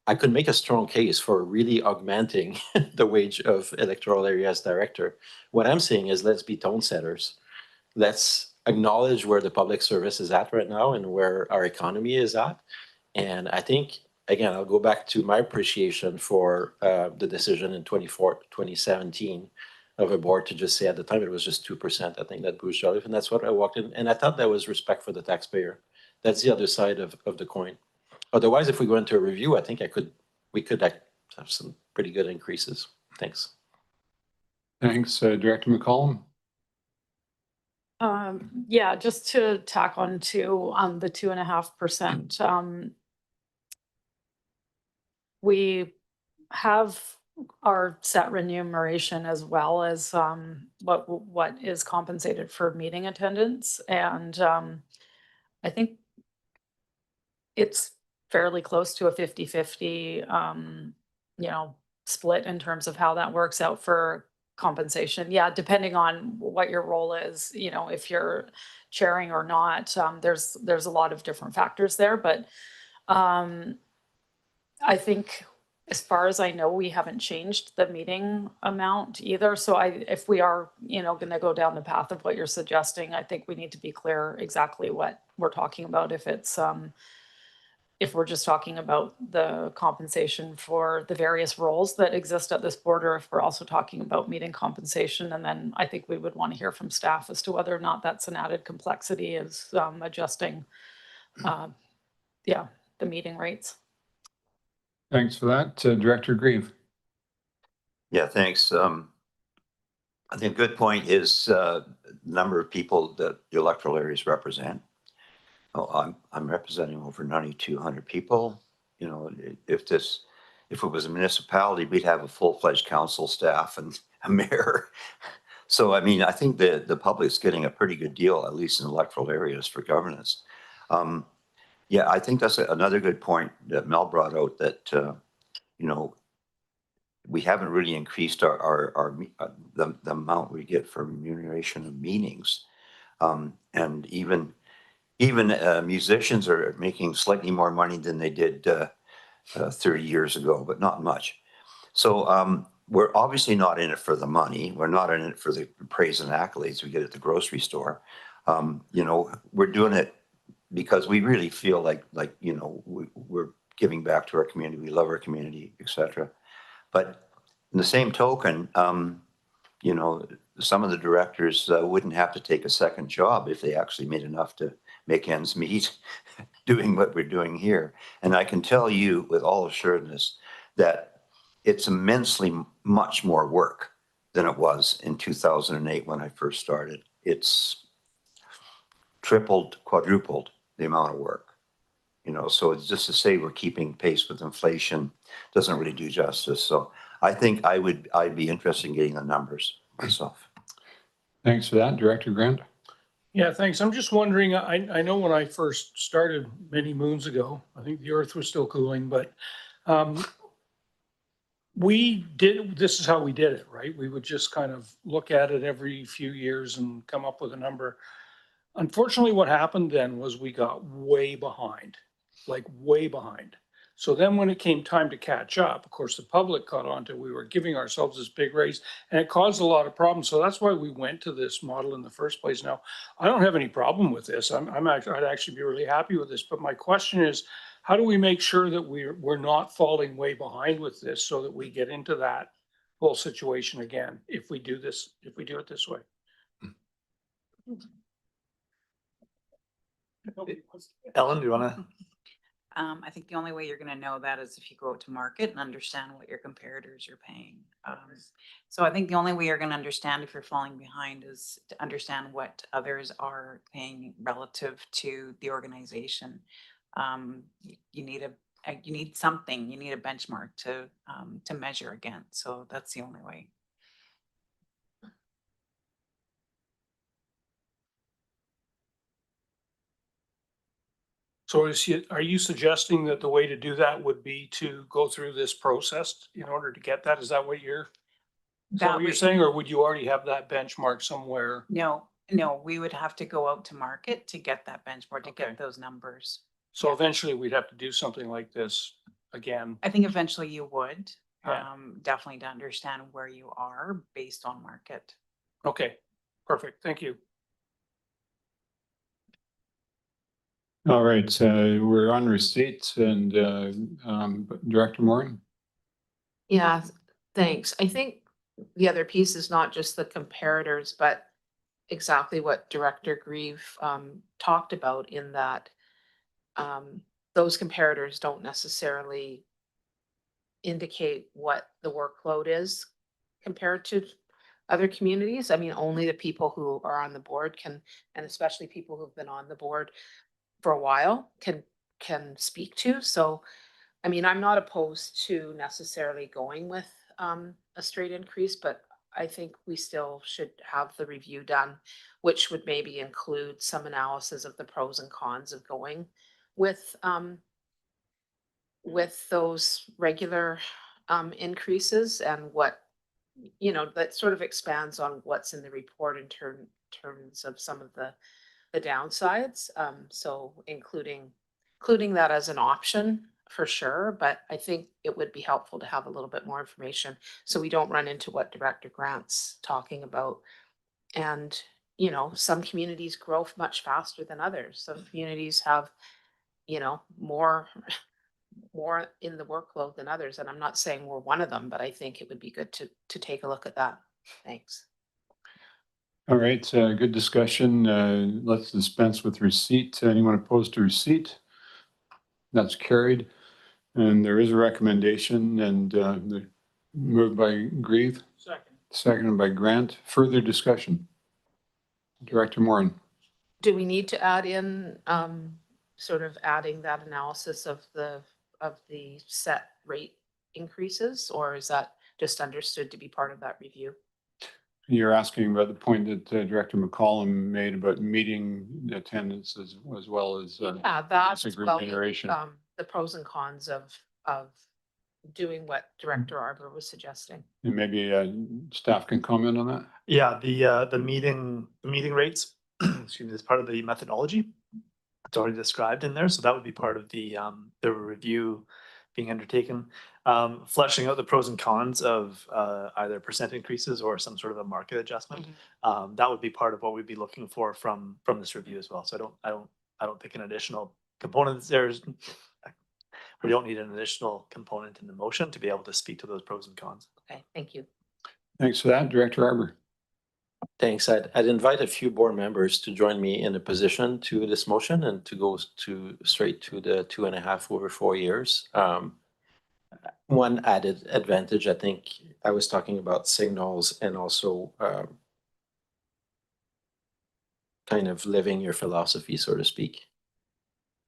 I could make a strong case for really augmenting the wage of electoral areas director. What I'm saying is let's be tone setters. Let's acknowledge where the public service is at right now and where our economy is at. And I think, again, I'll go back to my appreciation for the decision in 2017 of a board to just say at the time it was just 2%. I think that Bruce Jolliffe, and that's what I walked in. And I thought that was respect for the taxpayer. That's the other side of the coin. Otherwise, if we go into a review, I think we could have some pretty good increases. Thanks. Thanks, Director McCollum. Yeah, just to tack on to the 2.5%. We have our set remuneration as well as what is compensated for meeting attendance, and I think it's fairly close to a 50-50 split in terms of how that works out for compensation. Yeah, depending on what your role is, you know, if you're chairing or not, there's a lot of different factors there, but I think as far as I know, we haven't changed the meeting amount either. So if we are, you know, gonna go down the path of what you're suggesting, I think we need to be clear exactly what we're talking about. If we're just talking about the compensation for the various roles that exist at this board, or if we're also talking about meeting compensation, and then I think we would want to hear from staff as to whether or not that's an added complexity is adjusting, yeah, the meeting rates. Thanks for that. Director Grieve. Yeah, thanks. I think a good point is number of people that the electoral areas represent. Oh, I'm representing over 9,200 people. You know, if it was a municipality, we'd have a full-fledged council staff and a mayor. So, I mean, I think the public's getting a pretty good deal, at least in electoral areas, for governance. Yeah, I think that's another good point that Mel brought out, that, you know, we haven't really increased the amount we get for remuneration of meetings. And even musicians are making slightly more money than they did 30 years ago, but not much. So we're obviously not in it for the money. We're not in it for the praise and accolades we get at the grocery store. You know, we're doing it because we really feel like you know, we're giving back to our community. We love our community, etc. But in the same token, you know, some of the directors wouldn't have to take a second job if they actually made enough to make ends meet doing what we're doing here. And I can tell you with all assuredness that it's immensely much more work than it was in 2008 when I first started. It's tripled, quadrupled the amount of work. You know, so it's just to say we're keeping pace with inflation doesn't really do justice. So I think I'd be interested in getting the numbers myself. Thanks for that. Director Grant. Yeah, thanks. I'm just wondering, I know when I first started many moons ago, I think the earth was still cooling, but this is how we did it, right? We would just kind of look at it every few years and come up with a number. Unfortunately, what happened then was we got way behind, like way behind. So then when it came time to catch up, of course, the public caught on to, we were giving ourselves this big raise, and it caused a lot of problems. So that's why we went to this model in the first place. Now, I don't have any problem with this. I'd actually be really happy with this. But my question is, how do we make sure that we're not falling way behind with this, so that we get into that whole situation again if we do it this way? Ellen, do you want to? I think the only way you're gonna know that is if you go out to market and understand what your comparators are paying. So I think the only way you're gonna understand if you're falling behind is to understand what others are paying relative to the organization. You need something, you need a benchmark to measure against. So that's the only way. So are you suggesting that the way to do that would be to go through this process in order to get that? Is that what you're saying, or would you already have that benchmark somewhere? No, we would have to go out to market to get that benchmark, to get those numbers. So eventually we'd have to do something like this again. I think eventually you would, Yeah. definitely to understand where you are based on market. Okay, perfect. Thank you. All right, we're on receipts and Director Morin. Yeah, thanks. I think the other piece is not just the comparators, but exactly what Director Grieve talked about, in that those comparators don't necessarily indicate what the workload is compared to other communities. I mean, only the people who are on the board can, and especially people who've been on the board for a while, can speak to. So, I mean, I'm not opposed to necessarily going with a straight increase, but I think we still should have the review done, which would maybe include some analysis of the pros and cons of going with those regular increases, and what that sort of expands on what's in the report in terms of some of the downsides. So including that as an option for sure, but I think it would be helpful to have a little bit more information so we don't run into what Director Grant's talking about. And, some communities grow much faster than others. Some communities have, more in the workload than others. And I'm not saying we're one of them, but I think it would be good to take a look at that. Thanks. All right, good discussion. Let's dispense with receipt. Anyone opposed to receipt? That's carried. And there is a recommendation and moved by Grieve, seconded by Grant. Further discussion? Director Morin. Do we need to add in, sort of adding that analysis of the set rate increases, or is that just understood to be part of that review? You're asking about the point that Director McCollum made about meeting attendance as well as That's remuneration. The pros and cons of doing what Director Arbor was suggesting. And maybe staff can comment on that. Yeah, the meeting rates, excuse me, is part of the methodology. It's already described in there, so that would be part of the review being undertaken. Fleshing out the pros and cons of either percent increases or some sort of a market adjustment. That would be part of what we'd be looking for from this review as well. So I don't think an additional component we don't need an additional component in the motion to be able to speak to those pros and cons. Okay, thank you. Thanks for that, Director Arbor. Thanks. I'd invite a few board members to join me in opposition to this motion and to go straight to the 2.5 over 4 years. One added advantage, I think I was talking about signals and also kind of living your philosophy, so to speak.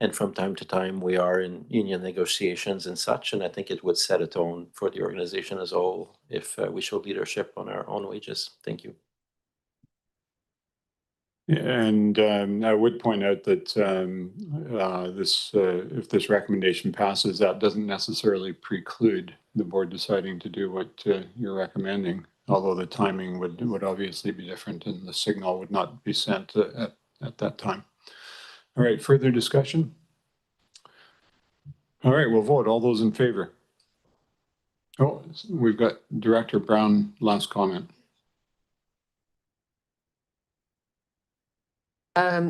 And from time to time, we are in union negotiations and such, and I think it would set a tone for the organization as a whole if we show leadership on our own wages. Thank you. And I would point out that if this recommendation passes, that doesn't necessarily preclude the board deciding to do what you're recommending, although the timing would obviously be different and the signal would not be sent at that time. All right, further discussion? All right, we'll vote. All those in favor? Oh, we've got Director Brown, last comment.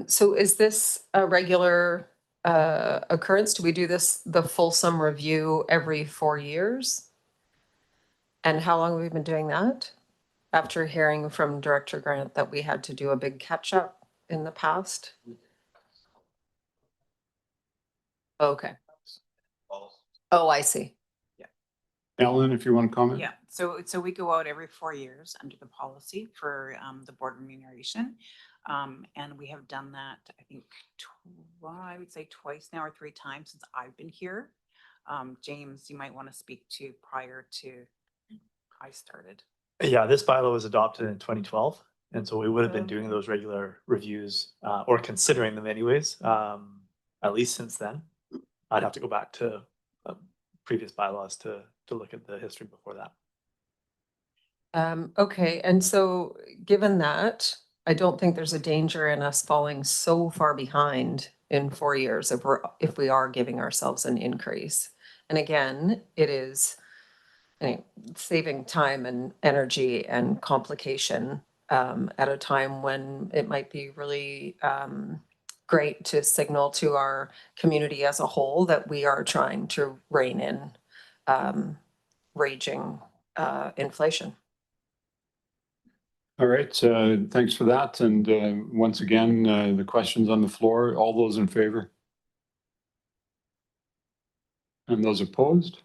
So is this a regular occurrence? Do we do the fulsome review every 4 years? And how long have we been doing that? After hearing from Director Grant that we had to do a big catch up in the past? Okay. Oh, I see. Ellen, if you want to comment? Yeah, so we go out every 4 years under the policy for the board remuneration. And we have done that, I think, I would say twice now or 3 times since I've been here. James, you might want to speak to prior to I started. Yeah, this bylaw was adopted in 2012. And so we would have been doing those regular reviews or considering them anyways, at least since then. I'd have to go back to previous bylaws to look at the history before that. Okay, and so given that, I don't think there's a danger in us falling so far behind in 4 years if we are giving ourselves an increase. And again, it is saving time and energy and complication at a time when it might be really great to signal to our community as a whole that we are trying to rein in raging inflation. All right, thanks for that. And once again, the questions on the floor, all those in favor? And those opposed?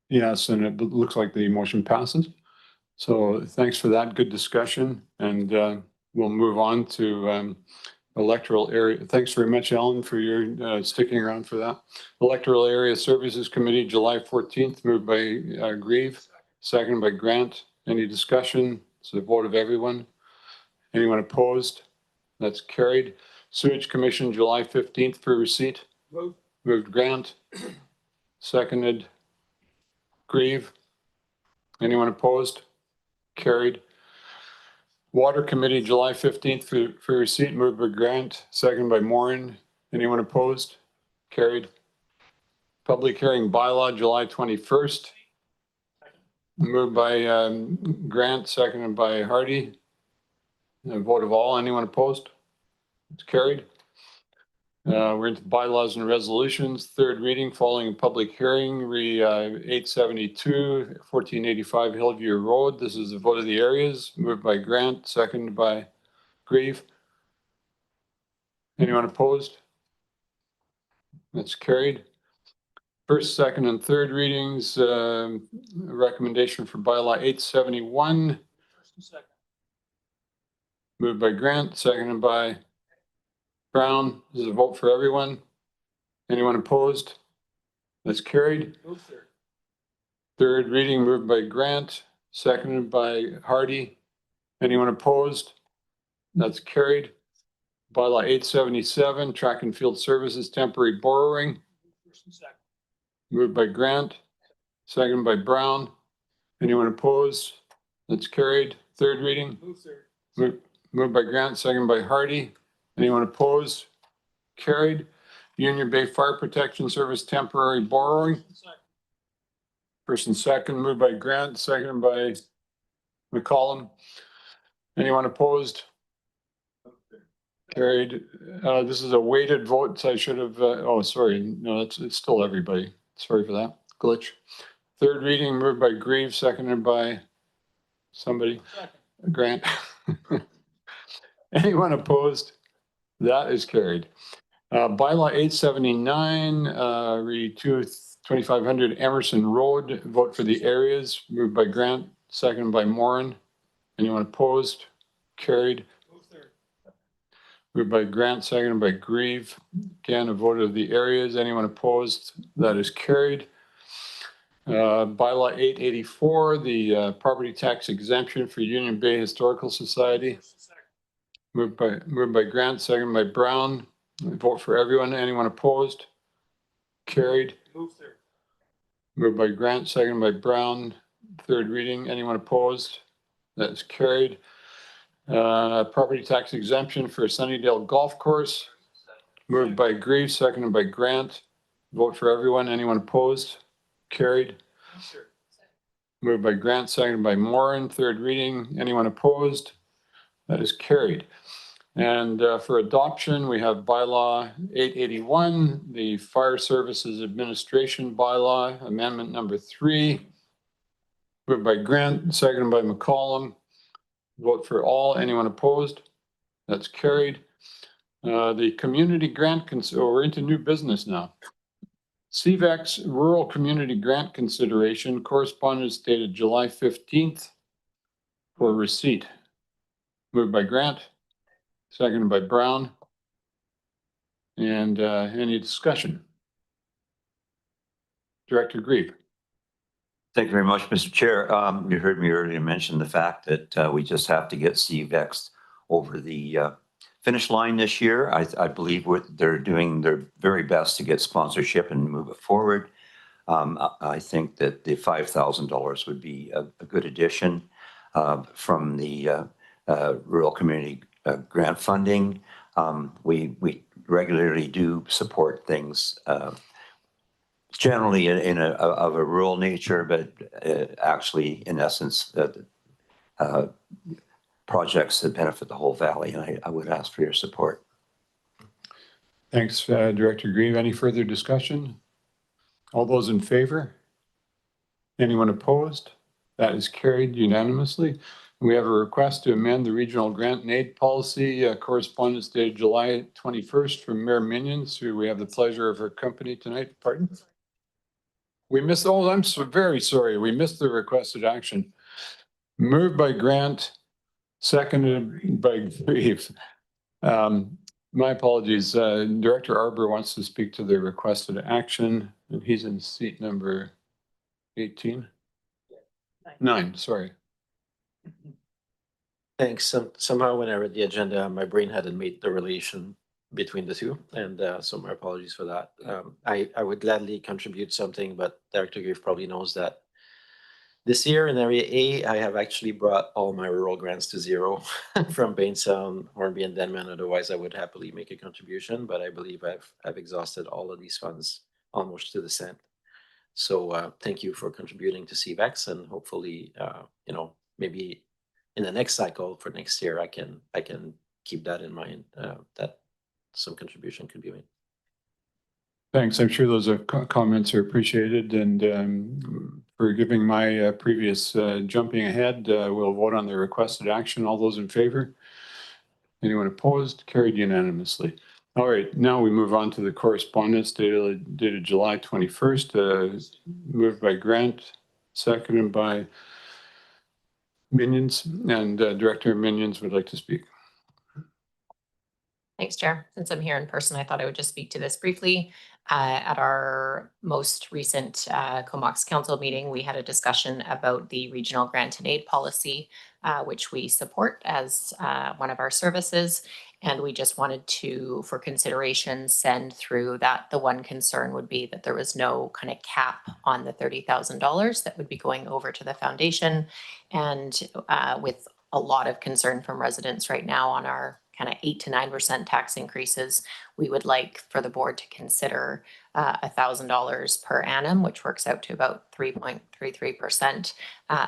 Yes, and it looks like the motion passes. So thanks for that good discussion. And we'll move on to electoral area. Thanks very much, Ellen, for your sticking around for that. Electoral Area Services Committee, July 14th, moved by Grieve, seconded by Grant. Any discussion? It's a vote of everyone. Anyone opposed? That's carried. Sewage Commission, July 15th for receipt. Moved Grant, seconded Grieve. Anyone opposed? Carried. Water Committee, July 15th for receipt, moved by Grant, second by Morin. Anyone opposed? Carried. Public hearing bylaw, July 21st. Moved by Grant, seconded by Hardy. A vote of all. Anyone opposed? It's carried. We're into bylaws and resolutions. Third reading following a public hearing, 872, 1485 Hillview Road. This is the vote of the areas. Moved by Grant, seconded by Grieve. Anyone opposed? That's carried. First, second, and third readings, recommendation for bylaw 871. Moved by Grant, seconded by Brown. This is a vote for everyone. Anyone opposed? That's carried. Third reading, moved by Grant, seconded by Hardy. Anyone opposed? That's carried. Bylaw 877, track and field services, temporary borrowing. Moved by Grant, seconded by Brown. Anyone opposed? That's carried. Third reading. Moved by Grant, seconded by Hardy. Anyone opposed? Carried. Union Bay Fire Protection Service temporary borrowing. First and second, moved by Grant, seconded by McCollum. Anyone opposed? Carried. This is a weighted vote, so I should have, oh, sorry. No, it's still everybody. Sorry for that glitch. Third reading, moved by Grieve, seconded by somebody. Grant. Anyone opposed? That is carried. Bylaw 879, read 2500 Emerson Road, vote for the areas, moved by Grant, seconded by Morin. Anyone opposed? Carried. Moved by Grant, seconded by Grieve. Again, a vote of the areas. Anyone opposed? That is carried. Bylaw 884, the property tax exemption for Union Bay Historical Society. Moved by Grant, seconded by Brown. Vote for everyone. Anyone opposed? Carried. Moved by Grant, seconded by Brown. Third reading. Anyone opposed? That's carried. Property tax exemption for Sunnydale Golf Course. Moved by Grieve, seconded by Grant. Vote for everyone. Anyone opposed? Carried. Moved by Grant, seconded by Morin. Third reading. Anyone opposed? That is carried. And for adoption, we have bylaw 881, the Fire Services Administration bylaw, amendment number 3. Moved by Grant, seconded by McCollum. Vote for all. Anyone opposed? That's carried. The community grant, we're into new business now. CVEX Rural Community Grant Consideration, correspondence dated July 15th for receipt. Moved by Grant, seconded by Brown. And any discussion? Director Grieve. Thank you very much, Mr. Chair. You heard me earlier mention the fact that we just have to get CVEX over the finish line this year. I believe they're doing their very best to get sponsorship and move it forward. I think that the $5,000 would be a good addition from the rural community grant funding. We regularly do support things generally of a rural nature, but actually, in essence, projects that benefit the whole valley. And I would ask for your support. Thanks, Director Grieve. Any further discussion? All those in favor? Anyone opposed? That is carried unanimously. We have a request to amend the regional grant and aid policy, correspondence dated July 21st from Mayor Minions, who we have the pleasure of her company tonight. Pardon? We missed, oh, I'm so very sorry. We missed the requested action. Moved by Grant, seconded by Grieve. My apologies. Director Arbor wants to speak to the requested action, and he's in seat number 18. 9, sorry. Thanks. Somehow when I read the agenda, my brain hadn't made the relation between the two, and so my apologies for that. I would gladly contribute something, but Director Grieve probably knows that This year in area A, I have actually brought all my rural grants to zero from Bainstown, Hornby, and Denman. Otherwise, I would happily make a contribution, but I believe I've exhausted all of these funds almost to the cent. So thank you for contributing to CVEX, and hopefully, maybe in the next cycle for next year, I can keep that in mind, that some contribution could be made. Thanks. I'm sure those comments are appreciated, and forgiving my previous jumping ahead, we'll vote on the requested action. All those in favor? Anyone opposed? Carried unanimously. All right, now we move on to the correspondence dated July 21st, moved by Grant, seconded by Minions, and Director Minions would like to speak. Thanks, Chair. Since I'm here in person, I thought I would just speak to this briefly. At our most recent Comox Council meeting, we had a discussion about the regional grant and aid policy, which we support as one of our services. And we just wanted to, for consideration, send through that. The one concern would be that there was no kind of cap on the $30,000 that would be going over to the foundation. And with a lot of concern from residents right now on our kind of 8 to 9% tax increases, we would like for the board to consider $1,000 per annum, which works out to about 3.33%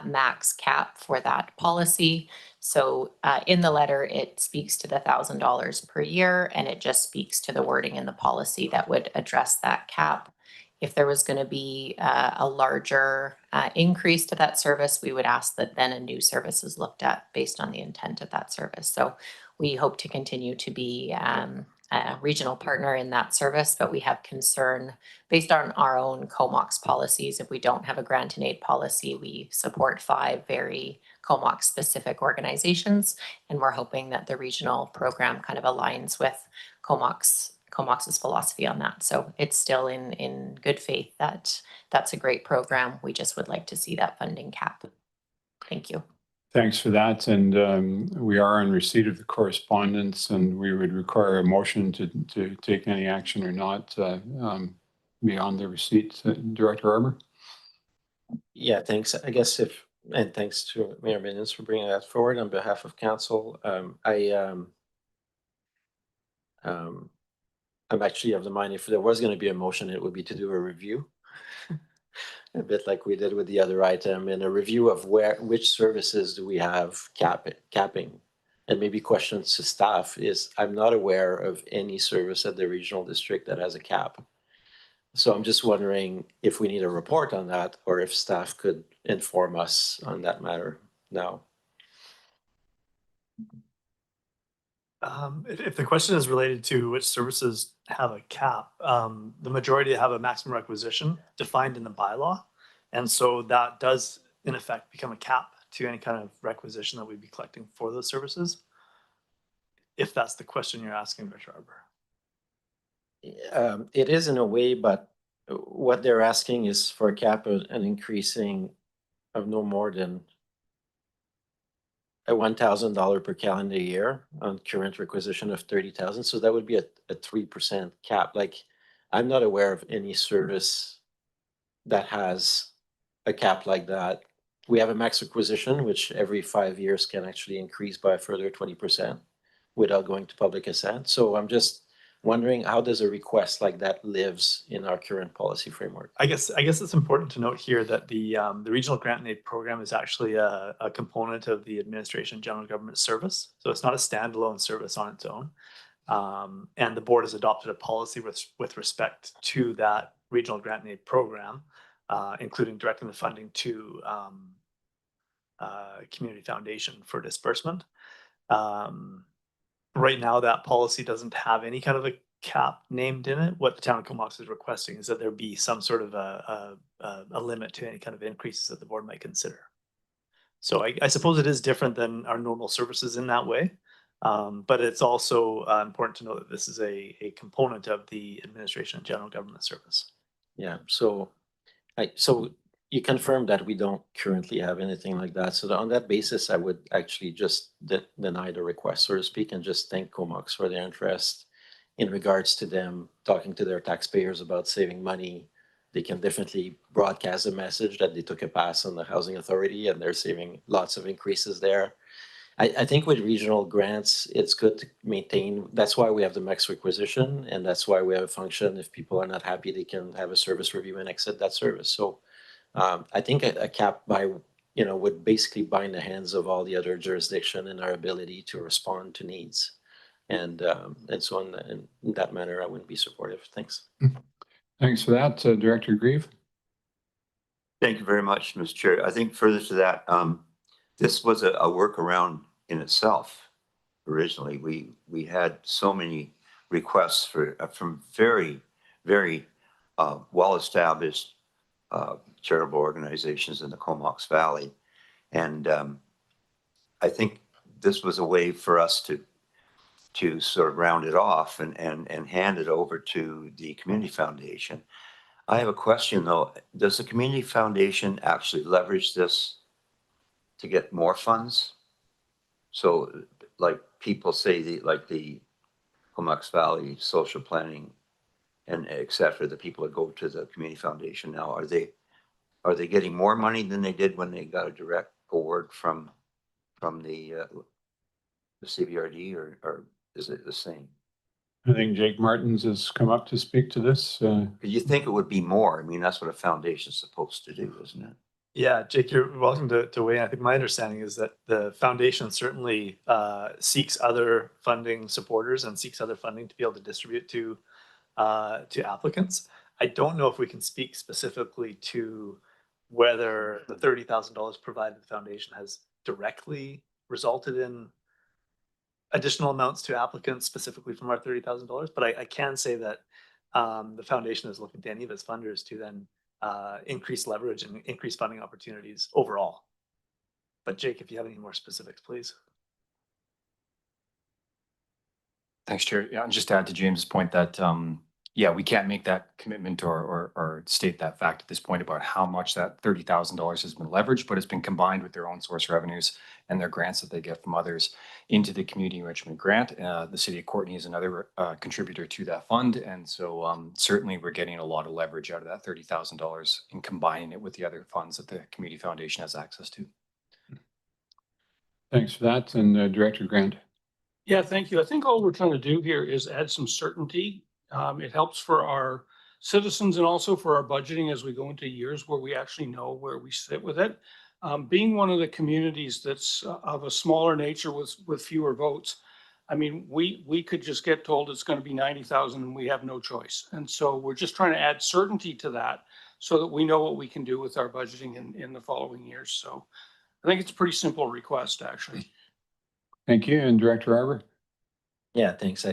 max cap for that policy. So in the letter, it speaks to the $1,000 per year, and it just speaks to the wording in the policy that would address that cap. If there was going to be a larger increase to that service, we would ask that then a new service is looked at based on the intent of that service. So we hope to continue to be a regional partner in that service, but we have concern based on our own Comox policies. If we don't have a grant and aid policy, we support 5 very Comox specific organizations, and we're hoping that the regional program kind of aligns with Comox's philosophy on that. So it's still in good faith that that's a great program. We just would like to see that funding cap. Thank you. Thanks for that. And we are in receipt of the correspondence, and we would require a motion to take any action or not beyond the receipt. Director Arbor? Yeah, thanks. I guess and thanks to Mayor Minions for bringing that forward on behalf of council. I'm actually of the mind, if there was going to be a motion, it would be to do a review. A bit like we did with the other item, and a review of which services do we have capping. And maybe questions to staff is, I'm not aware of any service at the regional district that has a cap. So I'm just wondering if we need a report on that, or if staff could inform us on that matter now. If the question is related to which services have a cap, the majority have a maximum requisition defined in the bylaw. And so that does, in effect, become a cap to any kind of requisition that we'd be collecting for those services. If that's the question you're asking, Director Arbor. It is in a way, but what they're asking is for a cap of an increasing of no more than a $1,000 per calendar year on current requisition of 30,000. So that would be a 3% cap. Like, I'm not aware of any service that has a cap like that. We have a max requisition, which every 5 years can actually increase by a further 20% without going to public assent. So I'm just wondering, how does a request like that lives in our current policy framework? I guess it's important to note here that the regional grant and aid program is actually a component of the administration general government service. So it's not a standalone service on its own. And the board has adopted a policy with respect to that regional grant and aid program, including directing the funding to community foundation for disbursement. Right now, that policy doesn't have any kind of a cap named in it. What the town of Comox is requesting is that there be some sort of a limit to any kind of increases that the board might consider. So I suppose it is different than our normal services in that way. But it's also important to know that this is a component of the administration and general government service. Yeah, so you confirm that we don't currently have anything like that. So on that basis, I would actually just deny the request, so to speak, and just thank Comox for their interest in regards to them talking to their taxpayers about saving money, they can definitely broadcast a message that they took a pass on the housing authority and they're saving lots of increases there. I think with regional grants, it's good to maintain, that's why we have the max requisition, and that's why we have a function. If people are not happy, they can have a service review and exit that service. So I think a cap would basically bind the hands of all the other jurisdiction in our ability to respond to needs. And so in that manner, I wouldn't be supportive. Thanks. Thanks for that, Director Grieve. Thank you very much, Mr. Chair. I think further to that, this was a workaround in itself. Originally, we had so many requests from very, very well-established charitable organizations in the Comox Valley. And I think this was a way for us to sort of round it off and hand it over to the Community Foundation. I have a question though. Does the Community Foundation actually leverage this to get more funds? So like people say, the Comox Valley social planning and et cetera, the people that go to the Community Foundation now, are they getting more money than they did when they got a direct award from the CVRD, or is it the same? I think Jake Martins has come up to speak to this. You think it would be more? I mean, that's what a foundation's supposed to do, isn't it? Yeah, Jake, you're welcome to weigh in. I think my understanding is that the foundation certainly seeks other funding supporters and seeks other funding to be able to distribute to applicants. I don't know if we can speak specifically to whether the $30,000 provided the foundation has directly resulted in additional amounts to applicants specifically from our $30,000, but I can say that the foundation is looking to any of its funders to then increase leverage and increase funding opportunities overall. But Jake, if you have any more specifics, please. Thanks, Chair. Yeah, and just to add to James' point that, yeah, we can't make that commitment or state that fact at this point about how much that $30,000 has been leveraged, but it's been combined with their own source revenues and their grants that they get from others into the community enrichment grant. The city of Courtenay is another contributor to that fund. And so certainly we're getting a lot of leverage out of that $30,000 and combining it with the other funds that the Community Foundation has access to. Thanks for that. And Director Grant. Yeah, thank you. I think all we're trying to do here is add some certainty. It helps for our citizens and also for our budgeting as we go into years where we actually know where we sit with it. Being one of the communities that's of a smaller nature with fewer votes, I mean, we could just get told it's going to be 90,000 and we have no choice. And so we're just trying to add certainty to that so that we know what we can do with our budgeting in the following years. So I think it's a pretty simple request, actually. Thank you. And Director Arbor. Yeah, thanks.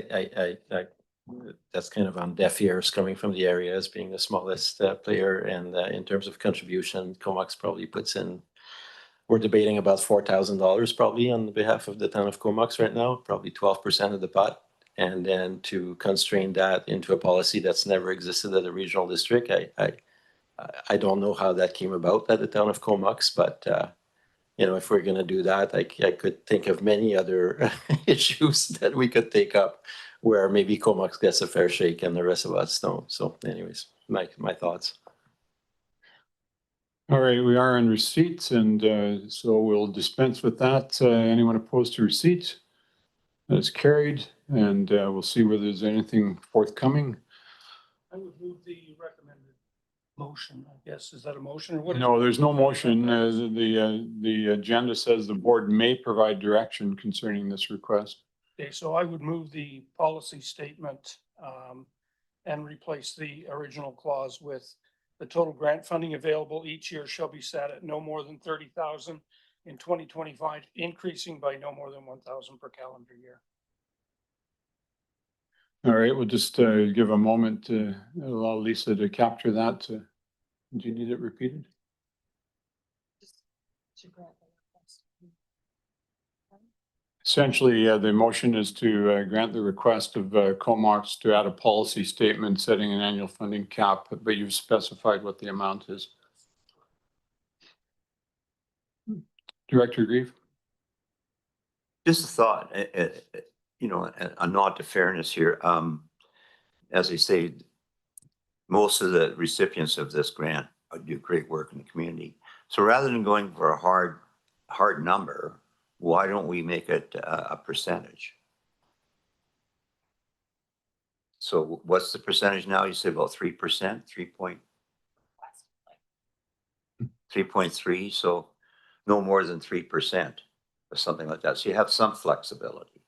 That's kind of on deaf ears coming from the area as being the smallest player. And in terms of contribution, Comox probably puts in, we're debating about $4,000 probably on behalf of the town of Comox right now, probably 12% of the pot. And then to constrain that into a policy that's never existed at a regional district, I don't know how that came about at the town of Comox, but if we're going to do that, I could think of many other issues that we could take up where maybe Comox gets a fair shake and the rest of us don't. So anyways, my thoughts. All right, we are on receipts, and so we'll dispense with that. Anyone opposed to receipts? That's carried, and we'll see whether there's anything forthcoming. I would move the recommended motion, I guess. Is that a motion or what? No, there's no motion. The agenda says the board may provide direction concerning this request. Okay, so I would move the policy statement and replace the original clause with the total grant funding available each year shall be set at no more than 30,000 in 2025, increasing by no more than 1,000 per calendar year. All right, we'll just give a moment to allow Lisa to capture that. Do you need it repeated? Essentially, the motion is to grant the request of Comox to add a policy statement setting an annual funding cap, but you've specified what the amount is. Director Grieve. Just a thought, a nod to fairness here. As I say, most of the recipients of this grant do great work in the community. So rather than going for a hard number, why don't we make it a percentage? So what's the percentage now? You said about 3%, 3.3, so no more than 3% or something like that. So you have some flexibility.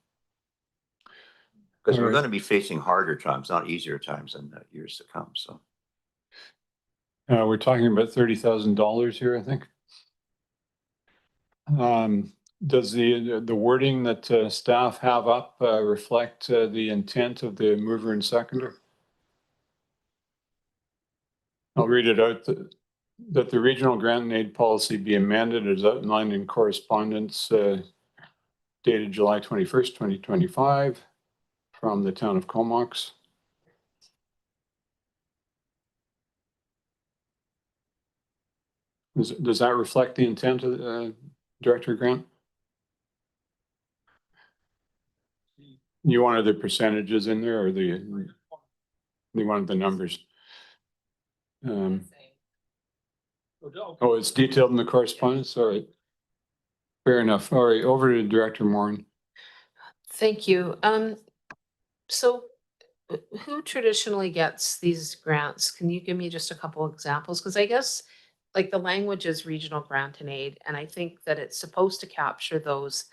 Because we're going to be facing harder times, not easier times in the years to come, so. We're talking about $30,000 here, I think. Does the wording that staff have up reflect the intent of the mover and seconder? I'll read it out. That the regional grant and aid policy be amended as outlined in correspondence dated July 21st, 2025 from the town of Comox. Does that reflect the intent of Director Grant? You wanted the percentages in there, or you wanted the numbers? Oh, it's detailed in the correspondence. All right. Fair enough. All right, over to Director Morin. Thank you. So who traditionally gets these grants? Can you give me just a couple examples? Because I guess like the language is regional grant and aid, and I think that it's supposed to capture those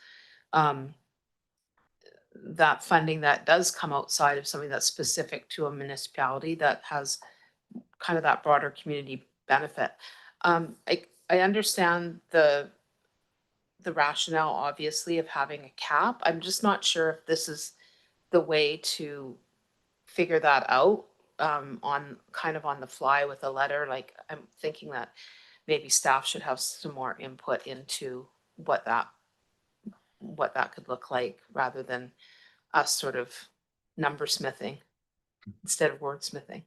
that funding that does come outside of something that's specific to a municipality that has kind of that broader community benefit. I understand the rationale, obviously, of having a cap. I'm just not sure if this is the way to figure that out on kind of on the fly with a letter. Like, I'm thinking that maybe staff should have some more input into what that could look like, rather than us sort of number smithing instead of wordsmithing.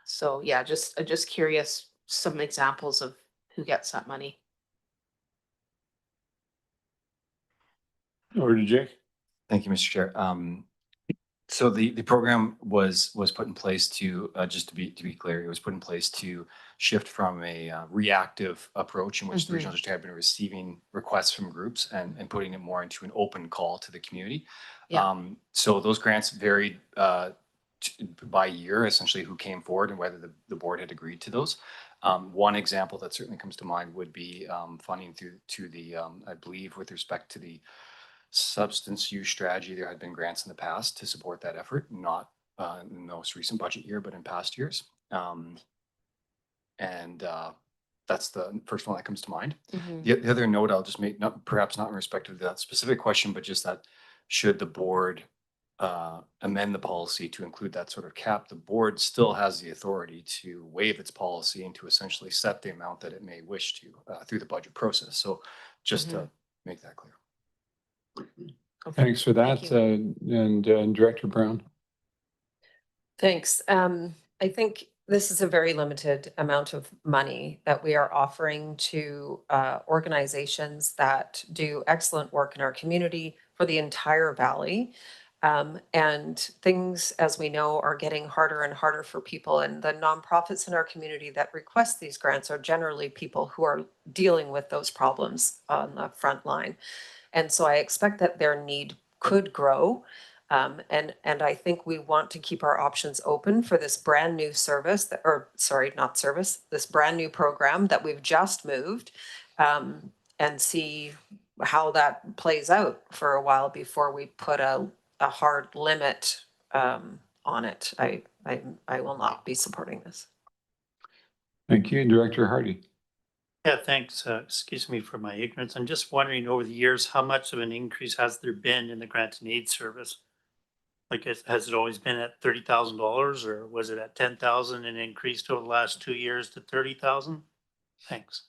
So yeah, just curious, some examples of who gets that money. Over to Jake. Thank you, Mr. Chair. So the program was put in place to just to be clear, it was put in place to shift from a reactive approach in which the regional district had been receiving requests from groups and putting it more into an open call to the community. Yeah. So those grants varied by year, essentially who came forward and whether the board had agreed to those. One example that certainly comes to mind would be funding to the I believe with respect to the substance use strategy, there had been grants in the past to support that effort, not in the most recent budget year, but in past years. That's the first one that comes to mind. The other note I'll just make, perhaps not in respect of that specific question, but just that should the board amend the policy to include that sort of cap, the board still has the authority to waive its policy and to essentially set the amount that it may wish to through the budget process. So just to make that clear. Thanks for that. And Director Brown. Thanks. I think this is a very limited amount of money that we are offering to organizations that do excellent work in our community for the entire valley. And things, as we know, are getting harder and harder for people. And the nonprofits in our community that request these grants are generally people who are dealing with those problems on the front line. And so I expect that their need could grow. And I think we want to keep our options open for this brand new service that, or sorry, not service, this brand new program that we've just moved, and see how that plays out for a while before we put a hard limit on it. I will not be supporting this. Thank you, Director Hardy. Yeah, thanks. Excuse me for my ignorance. I'm just wondering, over the years, how much of an increase has there been in the grant and aid service? Like, has it always been at $30,000, or was it at 10,000 and increased over the last 2 years to 30,000? Thanks.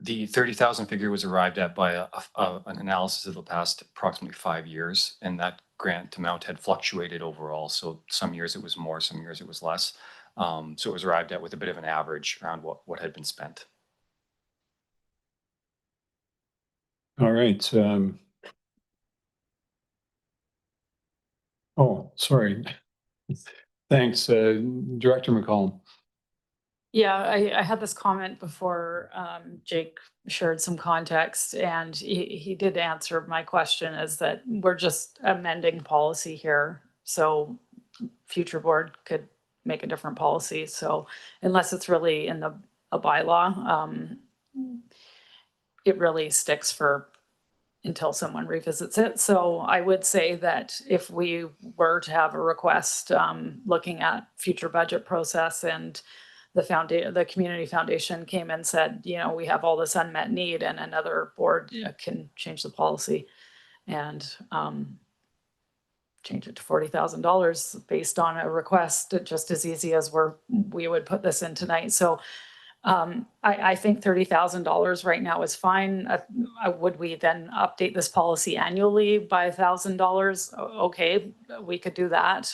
The 30,000 figure was arrived at by an analysis of the past approximately 5 years, and that grant amount had fluctuated overall. So some years it was more, some years it was less. So it was arrived at with a bit of an average around what had been spent. All right. Oh, sorry. Thanks, Director McCollum. Yeah, I had this comment before Jake shared some context, and he did answer my question, is that we're just amending policy here. So future board could make a different policy. So unless it's really in a bylaw, it really sticks for until someone revisits it. So I would say that if we were to have a request looking at future budget process, and the community foundation came and said, you know, we have all this unmet need, and another board can change the policy and change it to $40,000 based on a request, just as easy as we would put this in tonight. So I think $30,000 right now is fine. Would we then update this policy annually by $1,000? Okay, we could do that.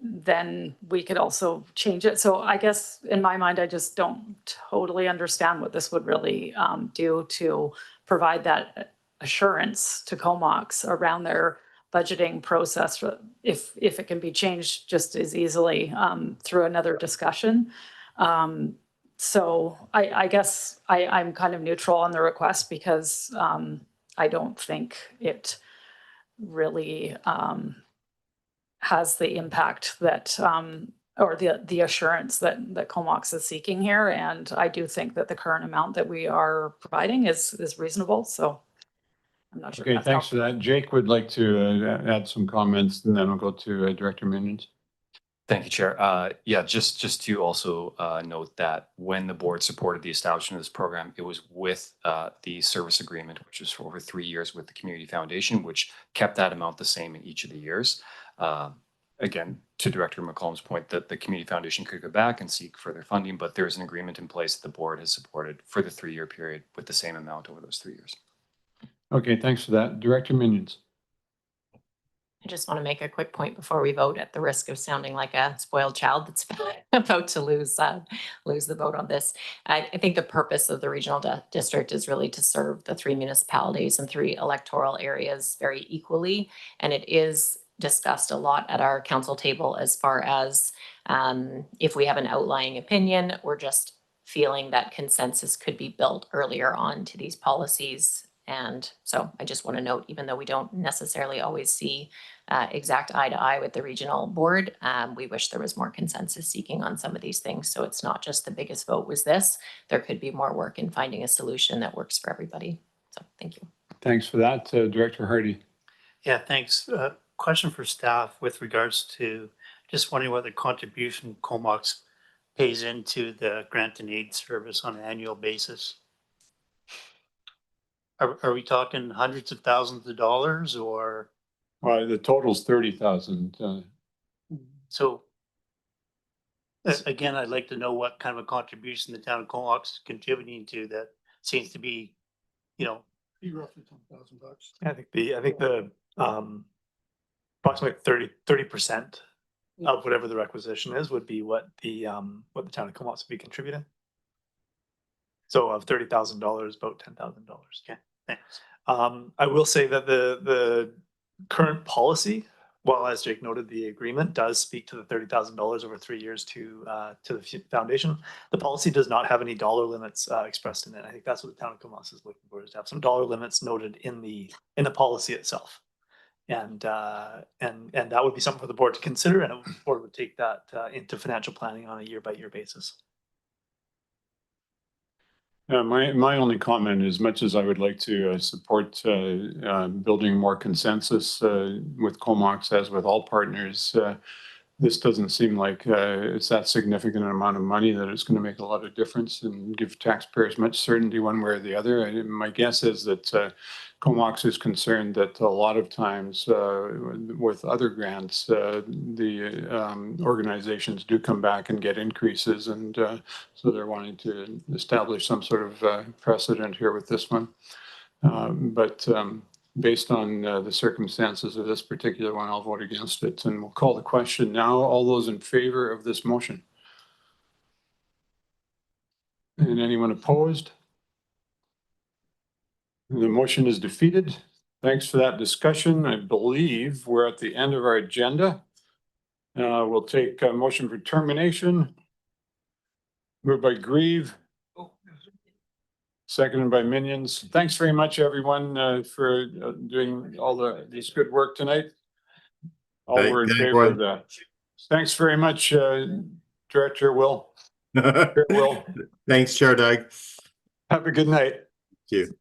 Then we could also change it. So I guess in my mind, I just don't totally understand what this would really do to provide that assurance to Comox around their budgeting process, if it can be changed just as easily through another discussion. So I guess I'm kind of neutral on the request, because I don't think it really has the impact that or the assurance that Comox is seeking here. And I do think that the current amount that we are providing is reasonable. So I'm not sure. Okay, thanks for that. Jake would like to add some comments, and then we'll go to Director Minions. Thank you, Chair. Yeah, just to also note that when the board supported the establishment of this program, it was with the service agreement, which was for over 3 years with the Community Foundation, which kept that amount the same in each of the years. Again, to Director McCollum's point, that the Community Foundation could go back and seek further funding, but there's an agreement in place that the board has supported for the 3-year period with the same amount over those 3 years. Okay, thanks for that. Director Minions. I just want to make a quick point before we vote, at the risk of sounding like a spoiled child that's about to lose the vote on this. I think the purpose of the regional district is really to serve the 3 municipalities and 3 electoral areas very equally. And it is discussed a lot at our council table as far as if we have an outlying opinion, we're just feeling that consensus could be built earlier on to these policies. And so I just want to note, even though we don't necessarily always see exact eye to eye with the regional board, we wish there was more consensus seeking on some of these things. So it's not just the biggest vote was this. There could be more work in finding a solution that works for everybody. So thank you. Thanks for that. Director Hardy. Yeah, thanks. Question for staff with regards to just wondering what the contribution Comox pays into the grant and aid service on an annual basis. Are we talking hundreds of thousands of dollars, or? Well, the total's 30,000. So again, I'd like to know what kind of a contribution the town of Comox is contributing to that seems to be, you know. Be roughly $10,000. I think the approximately 30% of whatever the requisition is would be what the town of Comox would be contributing. So of $30,000, about $10,000. Okay, thanks. I will say that the current policy, well, as Jake noted, the agreement does speak to the $30,000 over 3 years to the foundation. The policy does not have any dollar limits expressed in it. I think that's what the town of Comox is looking for, is to have some dollar limits noted in the policy itself. And that would be something for the board to consider, and the board would take that into financial planning on a year-by-year basis. My only comment, as much as I would like to support building more consensus with Comox, as with all partners, this doesn't seem like it's that significant an amount of money that it's going to make a lot of difference and give taxpayers much certainty one way or the other. My guess is that Comox is concerned that a lot of times with other grants, the organizations do come back and get increases, and so they're wanting to establish some sort of precedent here with this one. But based on the circumstances of this particular one, I'll vote against it, and we'll call the question now. All those in favor of this motion? And anyone opposed? The motion is defeated. Thanks for that discussion. I believe we're at the end of our agenda. We'll take a motion for termination. Moved by Grieve. Seconded by Minions. Thanks very much, everyone, for doing all this good work tonight. All were in favor of that. Thanks very much, Director Will. Will. Thanks, Chair Doug. Have a good night. Thank you.